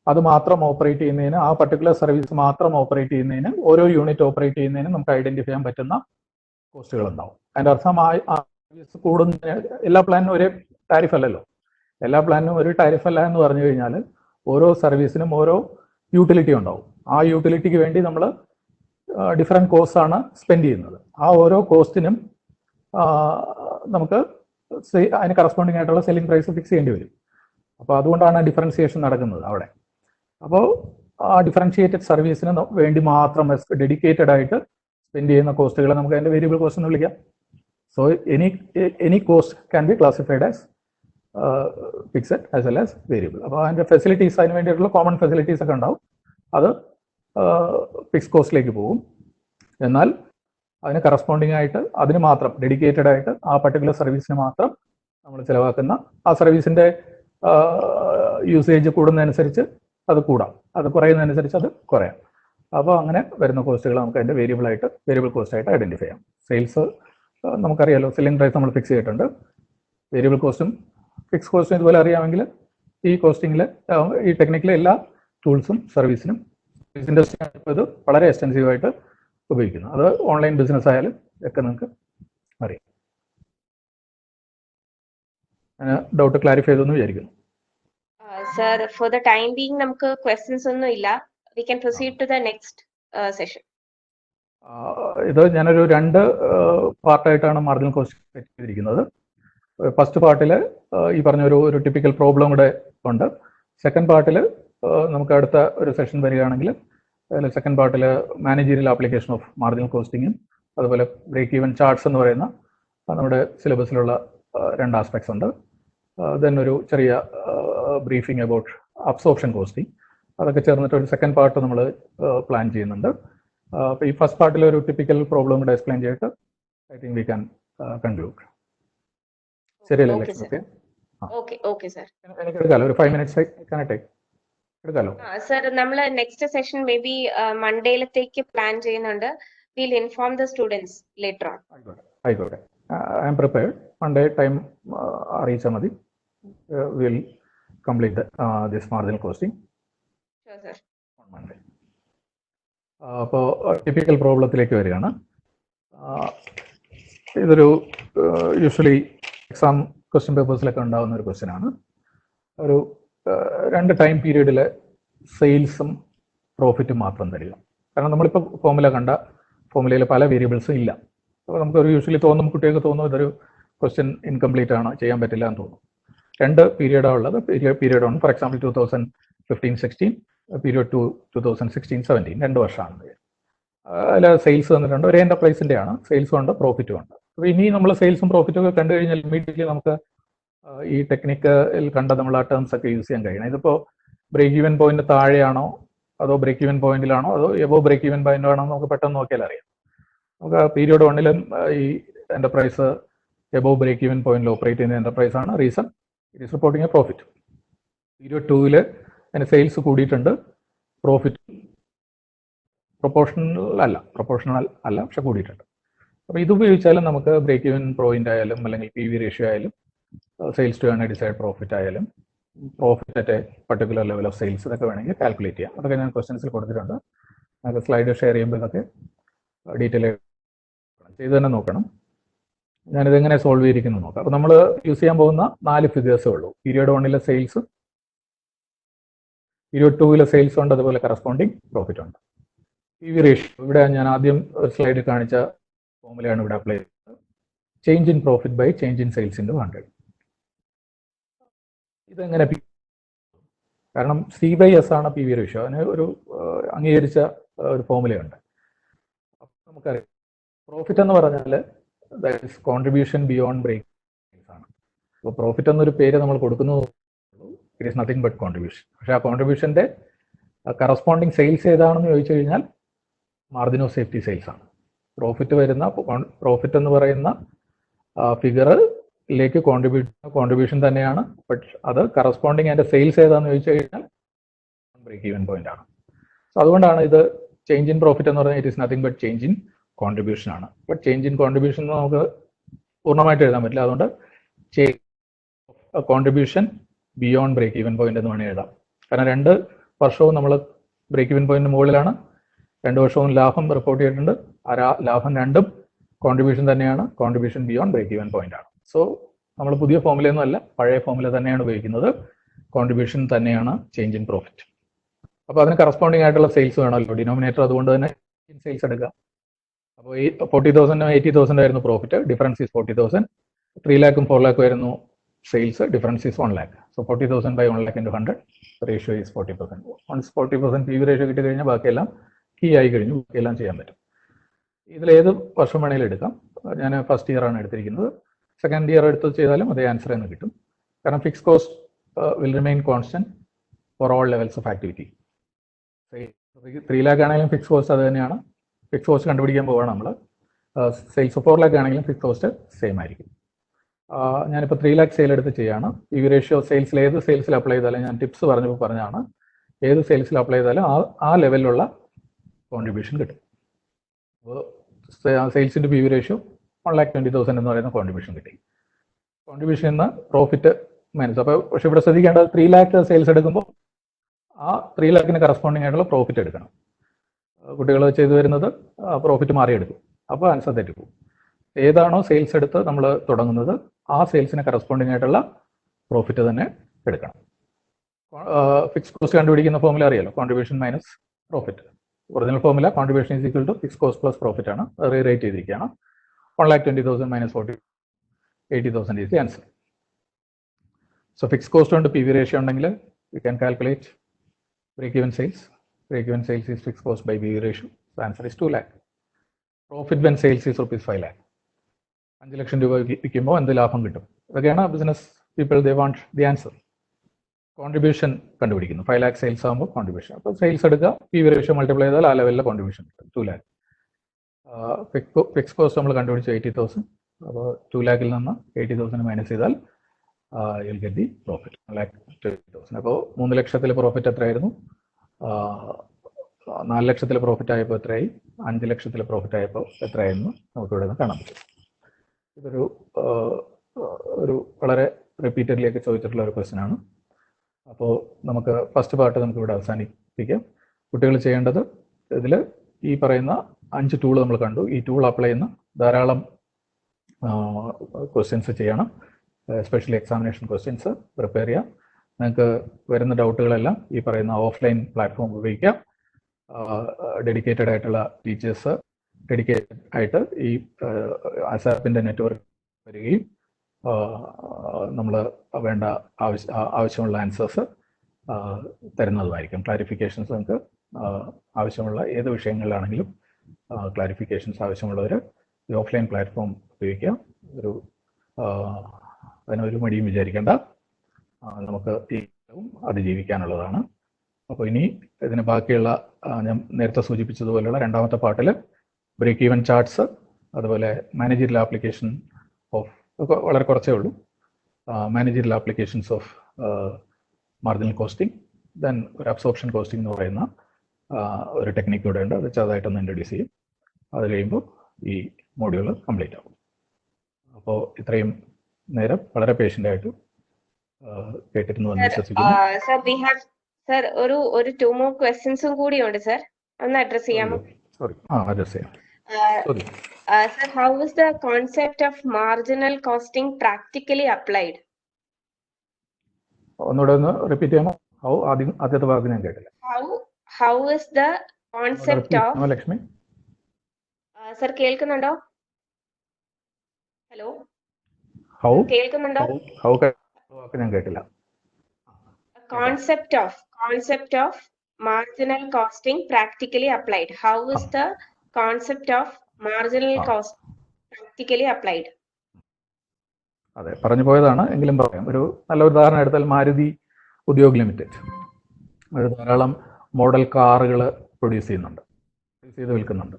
അത് മാത്രം ഓപ്പറേറ്റ് ചെയ്യുന്നതിന്, ആ പർട്ടിക്കുലർ സർവീസ് മാത്രം ഓപ്പറേറ്റ് ചെയ്യുന്നതിന്, ഓരോ യൂണിറ്റ് ഓപ്പറേറ്റ് ചെയ്യുന്നതിന് നമുക്ക് ഐഡന്റിഫൈ ചെയ്യാൻ പറ്റുന്ന കോസ്റ്റുകൾ ഉണ്ടാവും. അതിൻ്റെ അർത്ഥം ആ സർവീസ് കൂടുന്നതിന് എല്ലാ പ്ലാനിനും ഒരേ ടാരിഫ് അല്ലല്ലോ. എല്ലാ പ്ലാനിനും ഒരു ടാരിഫ് അല്ല എന്ന് പറഞ്ഞു കഴിഞ്ഞാൽ ഓരോ സർവീസിനും ഓരോ യൂട്ടിലിറ്റി ഉണ്ടാവും. ആ യൂട്ടിലിറ്റിക്ക് വേണ്ടി നമ്മൾ ഡിഫറെൻറ്റ് കോസ്റ്റ് ആണ് സ്പെൻഡ് ചെയ്യുന്നത്. ആ ഓരോ കോസ്റ്റിനും നമുക്ക് അതിന് കറസ്പോണ്ടിങ് ആയിട്ടുള്ള സെല്ലിംഗ് പ്രൈസ് ഫിക്സ് ചെയ്യേണ്ടി വരും. അപ്പോൾ അതുകൊണ്ടാണ് ഡിഫറൻസിയേഷൻ നടക്കുന്നത് അവിടെ. അപ്പോൾ ആ ഡിഫറൻഷിയേറ്റഡ് സർവീസിന് വേണ്ടി മാത്രം ഡെഡിക്കേറ്റഡ് ആയിട്ട് സ്പെൻഡ് ചെയ്യുന്ന കോസ്റ്റുകളെ നമുക്ക് അതിൻ്റെ വേരിയബിൾ കോസ്റ്റ് എന്ന് വിളിക്കാം. So any cost can B classified as fixed as well as variable. അപ്പോൾ അതിൻ്റെ ഫെസിലിറ്റീസ്, അതിന് വേണ്ടിയിട്ടുള്ള കോമൺ ഫെസിലിറ്റീസ് ഒക്കെ ഉണ്ടാവും. അത് ഫിക്സ് കോസ്റ്റിലേക്ക് പോകും. എന്നാൽ അതിന് കറസ്പോണ്ടിങ് ആയിട്ട് അതിന് മാത്രം ഡെഡിക്കേറ്റഡ് ആയിട്ട് ആ പർട്ടിക്കുലർ സർവീസിന് മാത്രം നമ്മൾ ചിലവാക്കുന്ന ആ സർവീസിൻ്റെ യൂസേജ് കൂടുന്നതനുസരിച്ച് അത് കൂടാം, അത് കുറയുന്നതനുസരിച്ച് അത് കുറയാം. അപ്പോൾ അങ്ങനെ വരുന്ന കോസ്റ്റുകൾ നമുക്ക് അതിൻ്റെ വേരിയബിൾ കോസ്റ്റ് ആയിട്ട് ഐഡന്റിഫൈ ചെയ്യാം. സെയിൽസ് നമുക്കറിയാലോ, സെല്ലിംഗ് പ്രൈസ് നമ്മൾ ഫിക്സ് ചെയ്തിട്ടുണ്ട്. വേരിയബിൾ കോസ്റ്റും ഫിക്സ് കോസ്റ്റും ഇതുപോലെ അറിയാമെങ്കിൽ ഈ കോസ്റ്റിങ്ങിൽ ഈ ടെക്നിക്കിലെ എല്ലാ ടൂൾസും സർവീസിനും ഇൻഡസ്ട്രി ഇത് വളരെ എക്സ്റ്റെൻസീവായിട്ട് ഉപയോഗിക്കുന്നു. അത് ഓൺലൈൻ ബിസിനസ് ആയാലും ഒക്കെ നിങ്ങൾക്ക് അറിയാം. ഡൗട്ട് ക്ലാരിഫൈ ചെയ്തെന്ന് വിചാരിക്കുന്നു. Sir, for the time being നമുക്ക് questions ഒന്നും ഇല്ല. We can proceed to the next session. ഇത് ഞാനൊരു 2 പാർട്ടായിട്ടാണ് മാർജിനൽ കോസ്റ്റ് സെറ്റ് ചെയ്തിരിക്കുന്നത്. ഫസ്റ്റ് പാർട്ടിൽ ഈ പറഞ്ഞ ഒരു ടിപ്പിക്കൽ പ്രോബ്ലം കൂടെ ഉണ്ട്. സെക്കൻഡ് പാർട്ടിൽ നമുക്ക് അടുത്ത ഒരു സെഷൻ വരികയാണെങ്കിൽ സെക്കൻഡ് പാർട്ടിൽ മാനേജീരിയൽ ആപ്ലിക്കേഷൻ ഓഫ് മാർജിനൽ കോസ്റ്റിങ്ങും അതുപോലെ ബ്രേക്ക് ഈവൻ ചാർട്ട്സ് എന്ന് പറയുന്ന നമ്മുടെ സിലബസിലുള്ള 2 ആസ്പെക്ട്സ് ഉണ്ട്. ദെൻ ഒരു ചെറിയ ബ്രീഫിംഗ് അബൌട്ട് അബ്സോർപ്ഷൻ കോസ്റ്റിംഗ്, അതൊക്കെ ചേർന്നിട്ട് ഒരു സെക്കൻഡ് പാർട്ട് നമ്മൾ പ്ലാൻ ചെയ്യുന്നുണ്ട്. അപ്പോൾ ഈ ഫസ്റ്റ് പാർട്ടിൽ ഒരു ടിപ്പിക്കൽ പ്രോബ്ലം കൂടെ എക്സ്പ്ലെയിൻ ചെയ്തിട്ട് I think we can conclude. ശരിയല്ലേ ലക്ഷ്മി? Okay sir. എനിക്ക് എടുക്കാമല്ലോ, ഒരു 5 minutes കണക്ട് എടുക്കാമല്ലോ. സർ നമ്മൾ നെക്സ്റ്റ് സെഷൻ മേ ബി മൺഡേയിലത്തേക്ക് പ്ലാൻ ചെയ്യുന്നുണ്ട്. Will inform the students later on. ആയിക്കോട്ടെ, I am prepared. Monday time അറിയിച്ചാൽ മതി. Will complete this marginal costing on Monday. അപ്പോൾ ടിപ്പിക്കൽ പ്രോബ്ലത്തിലേക്ക് വരികയാണ്. ഇതൊരു യൂഷ്വലി എക്സാം ക്വസ്റ്റ്യൻ പേപ്പേഴ്സിലൊക്കെ ഉണ്ടാകുന്ന ഒരു ക്വസ്റ്റ്യൻ ആണ്. ഒരു 2 ടൈം പീരീഡിലെ സെയിൽസും പ്രോഫിറ്റും മാത്രം തരിക. കാരണം നമ്മളിപ്പോൾ ഫോമുല കണ്ട ഫോമുലയിൽ പല വേരിയബിൾസും ഇല്ല. അപ്പോൾ നമുക്കൊരു യൂഷ്വലി തോന്നും, കുട്ടികൾക്ക് തോന്നും ഇതൊരു ക്വസ്റ്റ്യൻ ഇൻകംപ്ലീറ്റ് ആണ്, ചെയ്യാൻ പറ്റില്ല എന്ന് തോന്നും. 2 പീരീഡാണ് ഉള്ളത്. പീരീഡ് 1 ഫോർ എക്സാമ്പിൾ 2015-16, പീരീഡ് 2 2016-17, 2 വർഷമാണ്. അതിൽ സെയിൽസ് തന്നിട്ടുണ്ട്. ഒരേ എൻ്റർപ്രൈസിൻ്റെ ആണ്, സെയിൽസും ഉണ്ട് പ്രോഫിറ്റും ഉണ്ട്. അപ്പോൾ ഇനി നമ്മൾ സെയിൽസും പ്രോഫിറ്റും ഒക്കെ കണ്ടു കഴിഞ്ഞാൽ ഇമ്മീഡിയറ്റ്ലി നമുക്ക് ഈ ടെക്നിക്കൽ കണ്ട നമ്മൾ ആ ടേംസ് ഒക്കെ യൂസ് ചെയ്യാൻ കഴിയണം. ഇതിപ്പോൾ ബ്രേക്ക് ഈവൻ പോയിന്റ് താഴെയാണോ അതോ ബ്രേക്ക് ഈവൻ പോയിന്റിലാണോ അതോ എബോ ബ്രേക്ക് ഈവൻ പോയിന്റ് ആണോ നമുക്ക് പെട്ടെന്ന് നോക്കിയാൽ അറിയാം. നമുക്ക് പീരീഡ് 1 ഈ എന്റർപ്രൈസ് എബോ ബ്രേക്ക് ഈവൻ പോയിന്റിൽ ഓപ്പറേറ്റ് ചെയ്യുന്ന എന്റർപ്രൈസ് ആണ്. Reason it is reporting A profit. Period 2 അതിന് സെയിൽസ് കൂടിയിട്ടുണ്ട്, പ്രോഫിറ്റ് പ്രൊപ്പോർഷണൽ അല്ല പക്ഷെ കൂടിയിട്ടുണ്ട്. അപ്പോൾ ഇത് ഉപയോഗിച്ചാലും നമുക്ക് ബ്രേക്ക് ഈവൻ പോയിന്റ് ആയാലും അല്ലെങ്കിൽ PV റേഷ്യോ ആയാലും സെയിൽസ് ടു ഡിസൈഡ് പ്രോഫിറ്റ് ആയാലും profit at A particular level of sales ഇതൊക്കെ വേണമെങ്കിൽ കാൽക്കുലേറ്റ് ചെയ്യാം. അതൊക്കെ ഞാൻ ക്വസ്റ്റ്യൻസിൽ കൊടുത്തിട്ടുണ്ട്. നമുക്ക് സ്ലൈഡ് ഷെയർ ചെയ്യുമ്പോൾ ഇതൊക്കെ ഡീറ്റെയിൽ ചെയ്ത് തന്നെ നോക്കണം. ഞാനിതെങ്ങനെ സോൾവ് ചെയ്തിരിക്കുന്നു നോക്കാം. അപ്പോൾ നമ്മൾ യൂസ് ചെയ്യാൻ പോകുന്ന 4 ഫിഗേഴ്സേ ഉള്ളൂ. പീരീഡ് 1 സെയിൽസ്, പീരീഡ് 2 സെയിൽസ് ഉണ്ട്, അതുപോലെ കറസ്പോണ്ടിങ് പ്രോഫിറ്റ് ഉണ്ട്. PV റേഷ്യോ ഇവിടെ ഞാൻ ആദ്യം ഒരു സ്ലൈഡിൽ കാണിച്ച ഫോമുലയാണ് ഇവിടെ അപ്ലൈ ചെയ്യുന്നത്. Change in profit by change in sales into 100. ഇതെങ്ങനെ, കാരണം C/S ആണ് PV റേഷ്യോ. അതിന് ഒരു അംഗീകരിച്ച ഒരു ഫോമുലയുണ്ട്. നമുക്കറിയാം പ്രോഫിറ്റ് എന്ന് പറഞ്ഞാൽ that is contribution beyond break ആണ്. അപ്പോൾ പ്രോഫിറ്റ് എന്നൊരു പേര് നമ്മൾ കൊടുക്കുന്നു, it is nothing but contribution. പക്ഷേ ആ കോൺട്രിബ്യൂഷൻ്റെ കറസ്പോണ്ടിങ് സെയിൽസ് ഏതാണെന്ന് ചോദിച്ചു കഴിഞ്ഞാൽ മാർജിൻ ഓഫ് സേഫ്റ്റി സെയിൽസ് ആണ്. പ്രോഫിറ്റ് എന്ന് പറയുന്ന ഫിഗറിലേക്ക് കോൺട്രിബ്യൂഷൻ തന്നെയാണ്. ബട്ട് അത് കറസ്പോണ്ടിങ് അതിൻ്റെ സെയിൽസ് ഏതാണെന്ന് ചോദിച്ചു കഴിഞ്ഞാൽ ബ്രേക്ക് ഈവൻ പോയിന്റ് ആണ്. സോ അതുകൊണ്ടാണ് ഇത് ചേഞ്ച് ഇൻ പ്രോഫിറ്റ് എന്ന് പറഞ്ഞാൽ it is nothing but change in contribution ആണ്. ബട്ട് ചേഞ്ച് ഇൻ കോൺട്രിബ്യൂഷൻ നമുക്ക് പൂർണ്ണമായിട്ട് എഴുതാൻ പറ്റില്ല. അതുകൊണ്ട് contribution beyond break even point എന്ന് വേണമെങ്കിൽ എഴുതാം. കാരണം 2 വർഷവും നമ്മൾ ബ്രേക്ക് ഈവൻ പോയിന്റിന് മുകളിലാണ്, 2 വർഷവും ലാഭം റിപ്പോർട്ട് ചെയ്തിട്ടുണ്ട്. ആ ലാഭം രണ്ടും കോൺട്രിബ്യൂഷൻ തന്നെയാണ്, contribution beyond break even point ആണ്. സോ നമ്മൾ പുതിയ ഫോമുലയൊന്നും അല്ല, പഴയ ഫോമുല തന്നെയാണ് ഉപയോഗിക്കുന്നത്. കോൺട്രിബ്യൂഷൻ തന്നെയാണ് ചേഞ്ച് ഇൻ പ്രോഫിറ്റ്. അപ്പോൾ അതിന് കറസ്പോണ്ടിങ് ആയിട്ടുള്ള സെയിൽസ് വേണമല്ലോ, ഡിനോമിനേറ്റർ. അതുകൊണ്ട് തന്നെ സെയിൽസ് എടുക്കുക. അപ്പോൾ ഈ 40,000 80,000 ആയിരുന്നു പ്രോഫിറ്റ്, ഡിഫറൻസ് ഈസ് 40,000. 3 lakhും 4 lakhും ആയിരുന്നു sales, difference is 1 lakh. So 40,000 by 1 lakh into 100, ratio is 40%. Once 40% PV ratio കിട്ടി കഴിഞ്ഞാൽ ബാക്കിയെല്ലാം കീ ആയി കഴിഞ്ഞു, ബാക്കിയെല്ലാം ചെയ്യാൻ പറ്റും. ഇതിലേത് വർഷം വേണമെങ്കിലും എടുക്കാം. ഞാൻ ഫസ്റ്റ് ഇയർ ആണ് എടുത്തിരിക്കുന്നത്. സെക്കൻഡ് ഇയർ എടുത്ത് ചെയ്താലും അതേ ആൻസർ തന്നെ കിട്ടും. കാരണം fix cost will remain constant for all levels of activity. 3 lakh ആണെങ്കിലും ഫിക്സ് കോസ്റ്റ് അത് തന്നെയാണ്. ഫിക്സ് കോസ്റ്റ് കണ്ടുപിടിക്കാൻ പോവുകയാണ് നമ്മൾ. സെയിൽസ് 4 lakh ആണെങ്കിലും ഫിക്സ് കോസ്റ്റ് സെയിം ആയിരിക്കും. ഞാനിപ്പോൾ 3 lakh സെയിൽ എടുത്ത് ചെയ്യാണ്. PV റേഷ്യോ സെയിൽസിൽ ഏത് സെയിൽസിൽ അപ്ലൈ ചെയ്താലും, ഞാൻ ടിപ്സ് പറഞ്ഞാണ്, ഏത് സെയിൽസിൽ അപ്ലൈ ചെയ്താലും ആ ലെവലിലുള്ള കോൺട്രിബ്യൂഷൻ കിട്ടും. അപ്പോൾ സെയിൽസിൻ്റെ PV റേഷ്യോ 1,20,000 എന്ന് പറയുന്ന കോൺട്രിബ്യൂഷൻ കിട്ടി. കോൺട്രിബ്യൂഷൻ എന്ന പ്രോഫിറ്റ് മൈനസ്. അപ്പോൾ പക്ഷേ ഇവിടെ ശ്രദ്ധിക്കേണ്ടത് 3 lakh സെയിൽസ് എടുക്കുമ്പോൾ ആ 3 lakhന് കറസ്പോണ്ടിങ് ആയിട്ടുള്ള പ്രോഫിറ്റ് എടുക്കണം. കുട്ടികൾ ചെയ്തു വരുന്നത് പ്രോഫിറ്റ് മാറിയെടുക്കും. അപ്പോൾ ആൻസർ തെറ്റിപ്പോകും. ഏതാണോ സെയിൽസ് എടുത്ത് നമ്മൾ തുടങ്ങുന്നത് ആ സെയിൽസിന് കറസ്പോണ്ടിങ് ആയിട്ടുള്ള പ്രോഫിറ്റ് തന്നെ എടുക്കണം. ഫിക്സ് കോസ്റ്റ് കണ്ടുപിടിക്കുന്ന ഫോമുല അറിയാലോ, contribution minus profit. Original formula contribution is equal to fix cost plus profit ആണ്. അത് റീറേറ്റ് ചെയ്തിരിക്കുകയാണ്. 1,20,000 minus 80,000 is the answer. So fixed cost കൊണ്ട് PV ratio ഉണ്ടെങ്കിൽ we can calculate break-even sales. Break-even sales is fixed cost by PV ratio. The answer is 2 lakh. Profit when sales is rupees 5 lakh. 5 ലക്ഷം രൂപ വിൽക്കുമ്പോൾ എന്ത് ലാഭം കിട്ടും? ഇതൊക്കെയാണ് business people, they want the answer. Contribution കണ്ടുപിടിക്കുന്നു. 5 lakh സെയിൽസ് ആകുമ്പോൾ കോൺട്രിബ്യൂഷൻ. അപ്പോൾ സെയിൽസ് എടുക്കുക, PV റേഷ്യോ മൾട്ടിപ്ലൈ ചെയ്താൽ ആ ലെവലിലെ കോൺട്രിബ്യൂഷൻ കിട്ടും 2 lakh. ഫിക്സ് കോസ്റ്റ് നമ്മൾ കണ്ടുപിടിച്ചു 80,000. അപ്പോൾ 2 lakhൽ നിന്ന് 80,000 മൈനസ് ചെയ്താൽ യുൽ ഗെറ്റ് ദി പ്രോഫിറ്റ് 1,20,000. അപ്പോൾ 3 ലക്ഷത്തിലെ പ്രോഫിറ്റ് എത്രയായിരുന്നു? 4 ലക്ഷത്തിലെ പ്രോഫിറ്റ് ആയപ്പോൾ എത്രയായി? 5 ലക്ഷത്തിലെ പ്രോഫിറ്റ് ആയപ്പോൾ എത്രയായിരുന്നു നമുക്ക് ഇവിടെ നിന്ന് കാണാൻ പറ്റും. ഇതൊരു ഒരു വളരെ റിപ്പീറ്റഡ്ലി ഒക്കെ ചോദിച്ചിട്ടുള്ള ഒരു ക്വസ്റ്റ്യൻ ആണ്. അപ്പോൾ നമുക്ക് ഫസ്റ്റ് പാർട്ട് നമുക്ക് ഇവിടെ അവസാനിപ്പിക്കാം. കുട്ടികൾ ചെയ്യേണ്ടത് ഇതിൽ ഈ പറയുന്ന 5 ടൂൾ നമ്മൾ കണ്ടു. ഈ ടൂൾ അപ്ലൈ ചെയ്യുന്ന ധാരാളം ക്വസ്റ്റ്യൻസ് ചെയ്യണം. എസ്പെഷ്യലി എക്സാമിനേഷൻ ക്വസ്റ്റ്യൻസ് പ്രിപ്പയർ ചെയ്യാം. നിങ്ങൾക്ക് വരുന്ന ഡൗട്ടുകളെല്ലാം ഈ പറയുന്ന ഓഫ്ലൈൻ പ്ലാറ്റ്ഫോം ഉപയോഗിക്കാം. ഡെഡിക്കേറ്റഡ് ആയിട്ടുള്ള ടീച്ചേഴ്സ് ഡെഡിക്കേറ്റഡ് ആയിട്ട് ഈ ASAPന്റെ നെറ്റ്വർക്ക് വരികയും നമ്മൾ വേണ്ട ആവശ്യമുള്ള ആൻസേഴ്സ് തരുന്നതുമായിരിക്കും. ക്ലാരിഫിക്കേഷൻസ് നിങ്ങൾക്ക് ആവശ്യമുള്ള ഏത് വിഷയങ്ങളിലാണെങ്കിലും ക്ലാരിഫിക്കേഷൻസ് ആവശ്യമുള്ളവർ ഈ ഓഫ്ലൈൻ പ്ലാറ്റ്ഫോം ഉപയോഗിക്കാം. അതിനൊരു മടിയും വിചാരിക്കേണ്ട, നമുക്ക് ഈ അതിജീവിക്കാനുള്ളതാണ്. അപ്പോൾ ഇനി ഇതിന് ബാക്കിയുള്ള ഞാൻ നേരത്തെ സൂചിപ്പിച്ചതുപോലെയുള്ള രണ്ടാമത്തെ പാർട്ടിൽ ബ്രേക്ക് ഈവൻ ചാർട്ട്സ്, അതുപോലെ മാനേജറിയൽ ആപ്ലിക്കേഷൻ ഓഫ് വളരെ കുറച്ചേ ഉള്ളൂ, managerial applications of marginal costing, then ഒരു അബ്സോർപ്ഷൻ കോസ്റ്റിംഗ് എന്ന് പറയുന്ന ഒരു ടെക്നിക്ക് കൂടെ ഉണ്ട്. അത് ചെറുതായിട്ടൊന്ന് ഇൻട്രൊഡ്യൂസ് ചെയ്യും. അത് കഴിയുമ്പോൾ ഈ മോഡ്യൂൾ കംപ്ലീറ്റ് ആവും. അപ്പോൾ ഇത്രയും നേരം വളരെ പേഷ്യൻ്റ് ആയിട്ട് കേട്ടിരുന്നു എന്ന് വിശ്വസിക്കുന്നു. സർ ഒരു 2 more ക്വസ്റ്റ്യൻസും കൂടിയുണ്ട് സർ, ഒന്ന് അഡ്രസ് ചെയ്യാമോ? സോറി, അഡ്രസ് ചെയ്യാം. Sir, how is the concept of marginal costing practically applied? ഒന്നുകൂടെ ഒന്ന് റിപ്പീറ്റ് ചെയ്യാമോ? ആദ്യത്തെ ഭാഗം ഞാൻ കേട്ടില്ല. How is the concept of Lakshmi sir കേൾക്കുന്നുണ്ടോ? ഹലോ, കേൾക്കുന്നുണ്ടോ? ഞാൻ കേട്ടില്ല. Concept of marginal costing practically applied. How is the concept of marginal cost practically applied? അതെ, പറഞ്ഞു പോയതാണ്, എങ്കിലും പറയാം. ഒരു നല്ല ഉദാഹരണം എടുത്താൽ മാരുതി ഉദ്യോഗ് ലിമിറ്റഡ് ഒരു ധാരാളം മോഡൽ കാറുകൾ പ്രൊഡ്യൂസ് ചെയ്ത് വിൽക്കുന്നുണ്ട്.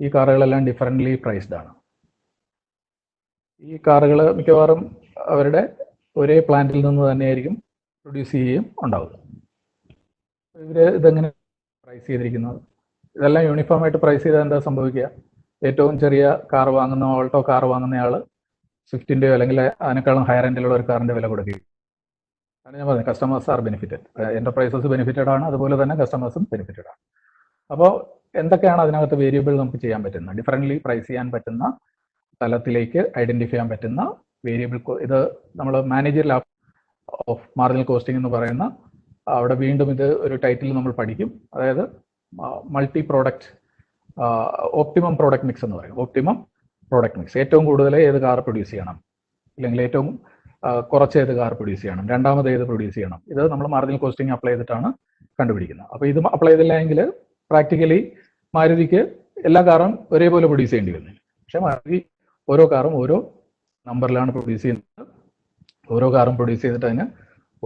ഈ കാറുകളെല്ലാം ഡിഫറൻ്റ്ലി പ്രൈസ്ഡ് ആണ്. ഈ കാറുകൾ മിക്കവാറും അവരുടെ ഒരേ പ്ലാന്റിൽ നിന്ന് തന്നെയായിരിക്കും പ്രൊഡ്യൂസ് ചെയ്യുകയും ഉണ്ടാവുക. ഇതെങ്ങനെ പ്രൈസ് ചെയ്തിരിക്കുന്നത്? ഇതെല്ലാം യൂണിഫോം ആയിട്ട് പ്രൈസ് ചെയ്താൽ എന്താ സംഭവിക്കുക? ഏറ്റവും ചെറിയ കാർ വാങ്ങുന്ന ഓൾട്ടോ കാർ വാങ്ങുന്നയാൾ സ്വിഫ്റ്റിൻ്റെയോ അല്ലെങ്കിൽ അതിനേക്കാളും ഹയർ എൻഡിലുള്ള ഒരു കാറിൻ്റെ വില കൊടുക്കുകയും, അതാണ് ഞാൻ പറഞ്ഞത്, customers R benefited. Enterprises benefited ആണ്, അതുപോലെ തന്നെ കസ്റ്റമേഴ്സും ബെനിഫിറ്റഡ് ആണ്. അപ്പോൾ എന്തൊക്കെയാണ് അതിനകത്ത് വേരിയബിൾ നമുക്ക് ചെയ്യാൻ പറ്റുന്ന, ഡിഫറൻ്റ്ലി പ്രൈസ് ചെയ്യാൻ പറ്റുന്ന തലത്തിലേക്ക് ഐഡന്റിഫൈ ചെയ്യാൻ പറ്റുന്ന വേരിയബിൾ, ഇത് നമ്മൾ മാനേജറിയൽ ഓഫ് മാർജിനൽ കോസ്റ്റിംഗ് എന്ന് പറയുന്ന അവിടെ വീണ്ടും ഇത് ഒരു ടൈറ്റിൽ നമ്മൾ പഠിക്കും. അതായത് multi product optimum product mix എന്ന് പറയും. ഓപ്റ്റിമം പ്രോഡക്റ്റ് മിക്സ്, ഏറ്റവും കൂടുതൽ ഏത് കാർ പ്രൊഡ്യൂസ് ചെയ്യണം, അല്ലെങ്കിൽ ഏറ്റവും കുറച്ച് ഏത് കാർ പ്രൊഡ്യൂസ് ചെയ്യണം, രണ്ടാമത് ഏത് പ്രൊഡ്യൂസ് ചെയ്യണം, ഇത് നമ്മൾ മാർജിനൽ കോസ്റ്റിംഗ് അപ്ലൈ ചെയ്തിട്ടാണ് കണ്ടുപിടിക്കുന്നത്. അപ്പോൾ ഇത് അപ്ലൈ ചെയ്തില്ല എങ്കിൽ പ്രാക്ടിക്കലി മാരുതിക്ക് എല്ലാ കാറും ഒരേപോലെ പ്രൊഡ്യൂസ് ചെയ്യേണ്ടി വരുന്നില്ല. പക്ഷെ മാരുതി ഓരോ കാറും ഓരോ നമ്പറിലാണ് പ്രൊഡ്യൂസ് ചെയ്യുന്നത്. ഓരോ കാറും പ്രൊഡ്യൂസ് ചെയ്തിട്ട് അതിന്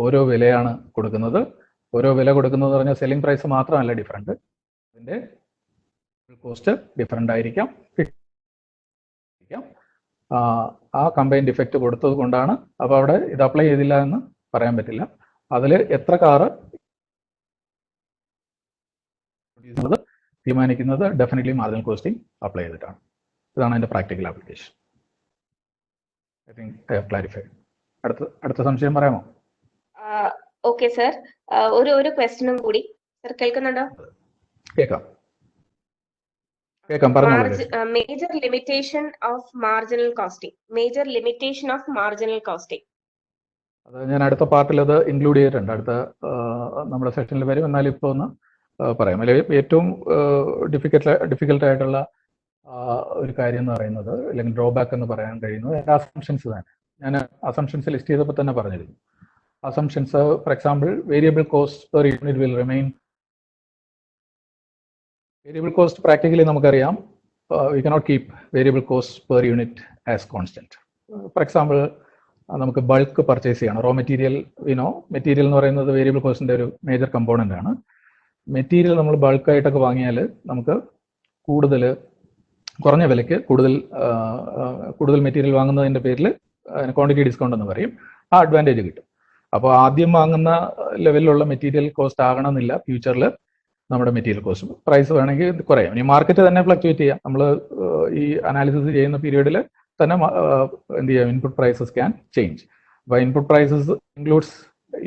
ഓരോ വിലയാണ് കൊടുക്കുന്നത്. ഓരോ വില കൊടുക്കുന്നത് പറഞ്ഞാൽ സെല്ലിംഗ് പ്രൈസ് മാത്രമല്ല ഡിഫറൻറ്റ്, അതിൻ്റെ കോസ്റ്റ് ഡിഫറൻ്റ് ആയിരിക്കാം. ആ കമ്പൈൻഡ് ഇഫക്റ്റ് കൊടുത്തത് കൊണ്ടാണ്. അപ്പോൾ അവിടെ ഇത് അപ്ലൈ ചെയ്തില്ല എന്ന് പറയാൻ പറ്റില്ല. അതിൽ എത്ര കാറ് തീരുമാനിക്കുന്നത് ഡെഫിനറ്റ്ലി മാർജിനൽ കോസ്റ്റിംഗ് അപ്ലൈ ചെയ്തിട്ടാണ്. ഇതാണ് അതിൻ്റെ practical application. I think I have clarified. അടുത്ത സംശയം പറയാമോ? ഓക്കെ സർ, ഒരു ക്വസ്റ്റ്യനും കൂടി. സർ കേൾക്കുന്നുണ്ടോ? കേൾക്കാം. പറഞ്ഞോളൂ. Major limitation of marginal costing. അത് ഞാൻ അടുത്ത പാർട്ടിൽ അത് ഇൻക്ലൂഡ് ചെയ്തിട്ടുണ്ട്. അടുത്ത നമ്മുടെ സെഷനിൽ വരും. എന്നാലും ഇപ്പോൾ ഒന്ന് പറയാം. അല്ലെങ്കിൽ ഏറ്റവും ഡിഫിക്കൽട്ട് ആയിട്ടുള്ള ഒരു കാര്യം എന്ന് പറയുന്നത്, അല്ലെങ്കിൽ ഡ്രോബാക്ക് എന്ന് പറയാൻ കഴിയുന്നത് എൻ്റെ അസംഷൻസ് തന്നെ. ഞാൻ അസംഷൻസ് ലിസ്റ്റ് ചെയ്തപ്പോൾ തന്നെ പറഞ്ഞിരുന്നു. Assumptions, for example, variable cost per unit will remain. Variable cost practically നമുക്കറിയാം, we cannot keep variable cost per unit as constant. For example, നമുക്ക് ബൾക്ക് പർച്ചേസ് ചെയ്യണം. റോ മെറ്റീരിയൽ മെറ്റീരിയൽ എന്ന് പറയുന്നത് വേരിയബിൾ കോസ്റ്റിന്റെ ഒരു മേജർ കമ്പോണന്റ് ആണ്. മെറ്റീരിയൽ നമ്മൾ ബൾക്കായിട്ടൊക്കെ വാങ്ങിയാൽ നമുക്ക് കുറഞ്ഞ വിലയ്ക്ക് കൂടുതൽ മെറ്റീരിയൽ വാങ്ങുന്നതിന്റെ പേരിൽ ക്വാണ്ടിറ്റി ഡിസ്കൗണ്ട് എന്ന് പറയും. ആ അഡ്വാൻറ്റേജ് കിട്ടും. അപ്പോൾ ആദ്യം വാങ്ങുന്ന ലെവലിലുള്ള മെറ്റീരിയൽ കോസ്റ്റ് ആകണമെന്നില്ല ഫ്യൂച്ചറിൽ നമ്മുടെ മെറ്റീരിയൽ കോസ്റ്റ്. പ്രൈസ് വേണമെങ്കിൽ കുറയാം. ഇനി മാർക്കറ്റ് തന്നെ ഫ്ലക്ച്വേറ്റ് ചെയ്യാം. നമ്മൾ ഈ അനാലിസിസ് ചെയ്യുന്ന പീരീഡിൽ തന്നെ എന്ത് ചെയ്യാം, ഇൻപുട്ട് പ്രൈസസ് ക്യാൻ ചേഞ്ച്. അപ്പോൾ input prices includes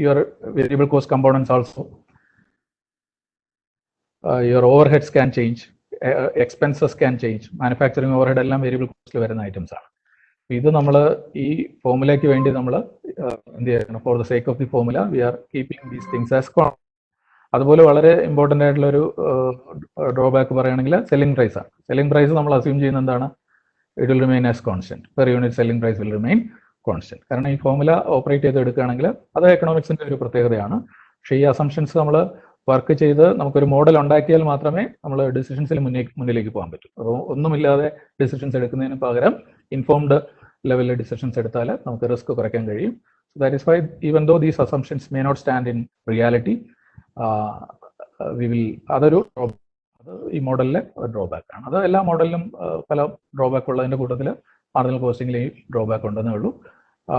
your variable cost components also. Your overheads can change, expenses can change. Manufacturing overhead എല്ലാം വേരിയബിൾ കോസ്റ്റിൽ വരുന്ന ഐറ്റംസ് ആണ്. ഇത് നമ്മൾ ഈ ഫോർമുലയ്ക്ക് വേണ്ടി നമ്മൾ എന്ത് ചെയ്യണം, for the sake of the formula we are keeping these things as constant. അതുപോലെ വളരെ ഇമ്പോർട്ടൻ്റ് ആയിട്ടുള്ള ഒരു ഡ്രോബാക്ക് പറയുകയാണെങ്കിൽ സെല്ലിംഗ് പ്രൈസ് ആണ്. സെല്ലിംഗ് പ്രൈസ് നമ്മൾ അസ്യൂം ചെയ്യുന്ന എന്താണ്, it will remain as constant. Per unit selling price will remain constant. കാരണം ഈ ഫോർമുല ഓപ്പറേറ്റ് ചെയ്ത് എടുക്കുകയാണെങ്കിൽ അത് എക്കണോമിക്സിന്റെ ഒരു പ്രത്യേകതയാണ്. പക്ഷേ ഈ അസംഷൻസ് നമ്മൾ വർക്ക് ചെയ്ത് നമുക്കൊരു മോഡൽ ഉണ്ടാക്കിയാൽ മാത്രമേ നമ്മൾ ഡിസിഷൻസിൽ മുന്നിലേക്ക് പോകാൻ പറ്റൂ. അപ്പോൾ ഒന്നുമില്ലാതെ ഡിസിഷൻസ് എടുക്കുന്നതിന് പകരം ഇൻഫോംഡ് ലെവലിൽ ഡിസിഷൻസ് എടുത്താൽ നമുക്ക് റിസ്ക് കുറയ്ക്കാൻ കഴിയും. So that is why even though these assumptions may not stand in reality, അത് ഈ മോഡലിലെ ഡ്രോബാക്ക് ആണ്. അത് എല്ലാ മോഡലിലും പല ഡ്രോബാക്ക് ഉള്ളതിന്റെ കൂട്ടത്തിൽ മാർജിനൽ കോസ്റ്റിംഗിൽ ഈ ഡ്രോബാക്ക് ഉണ്ടെന്നേ ഉള്ളൂ.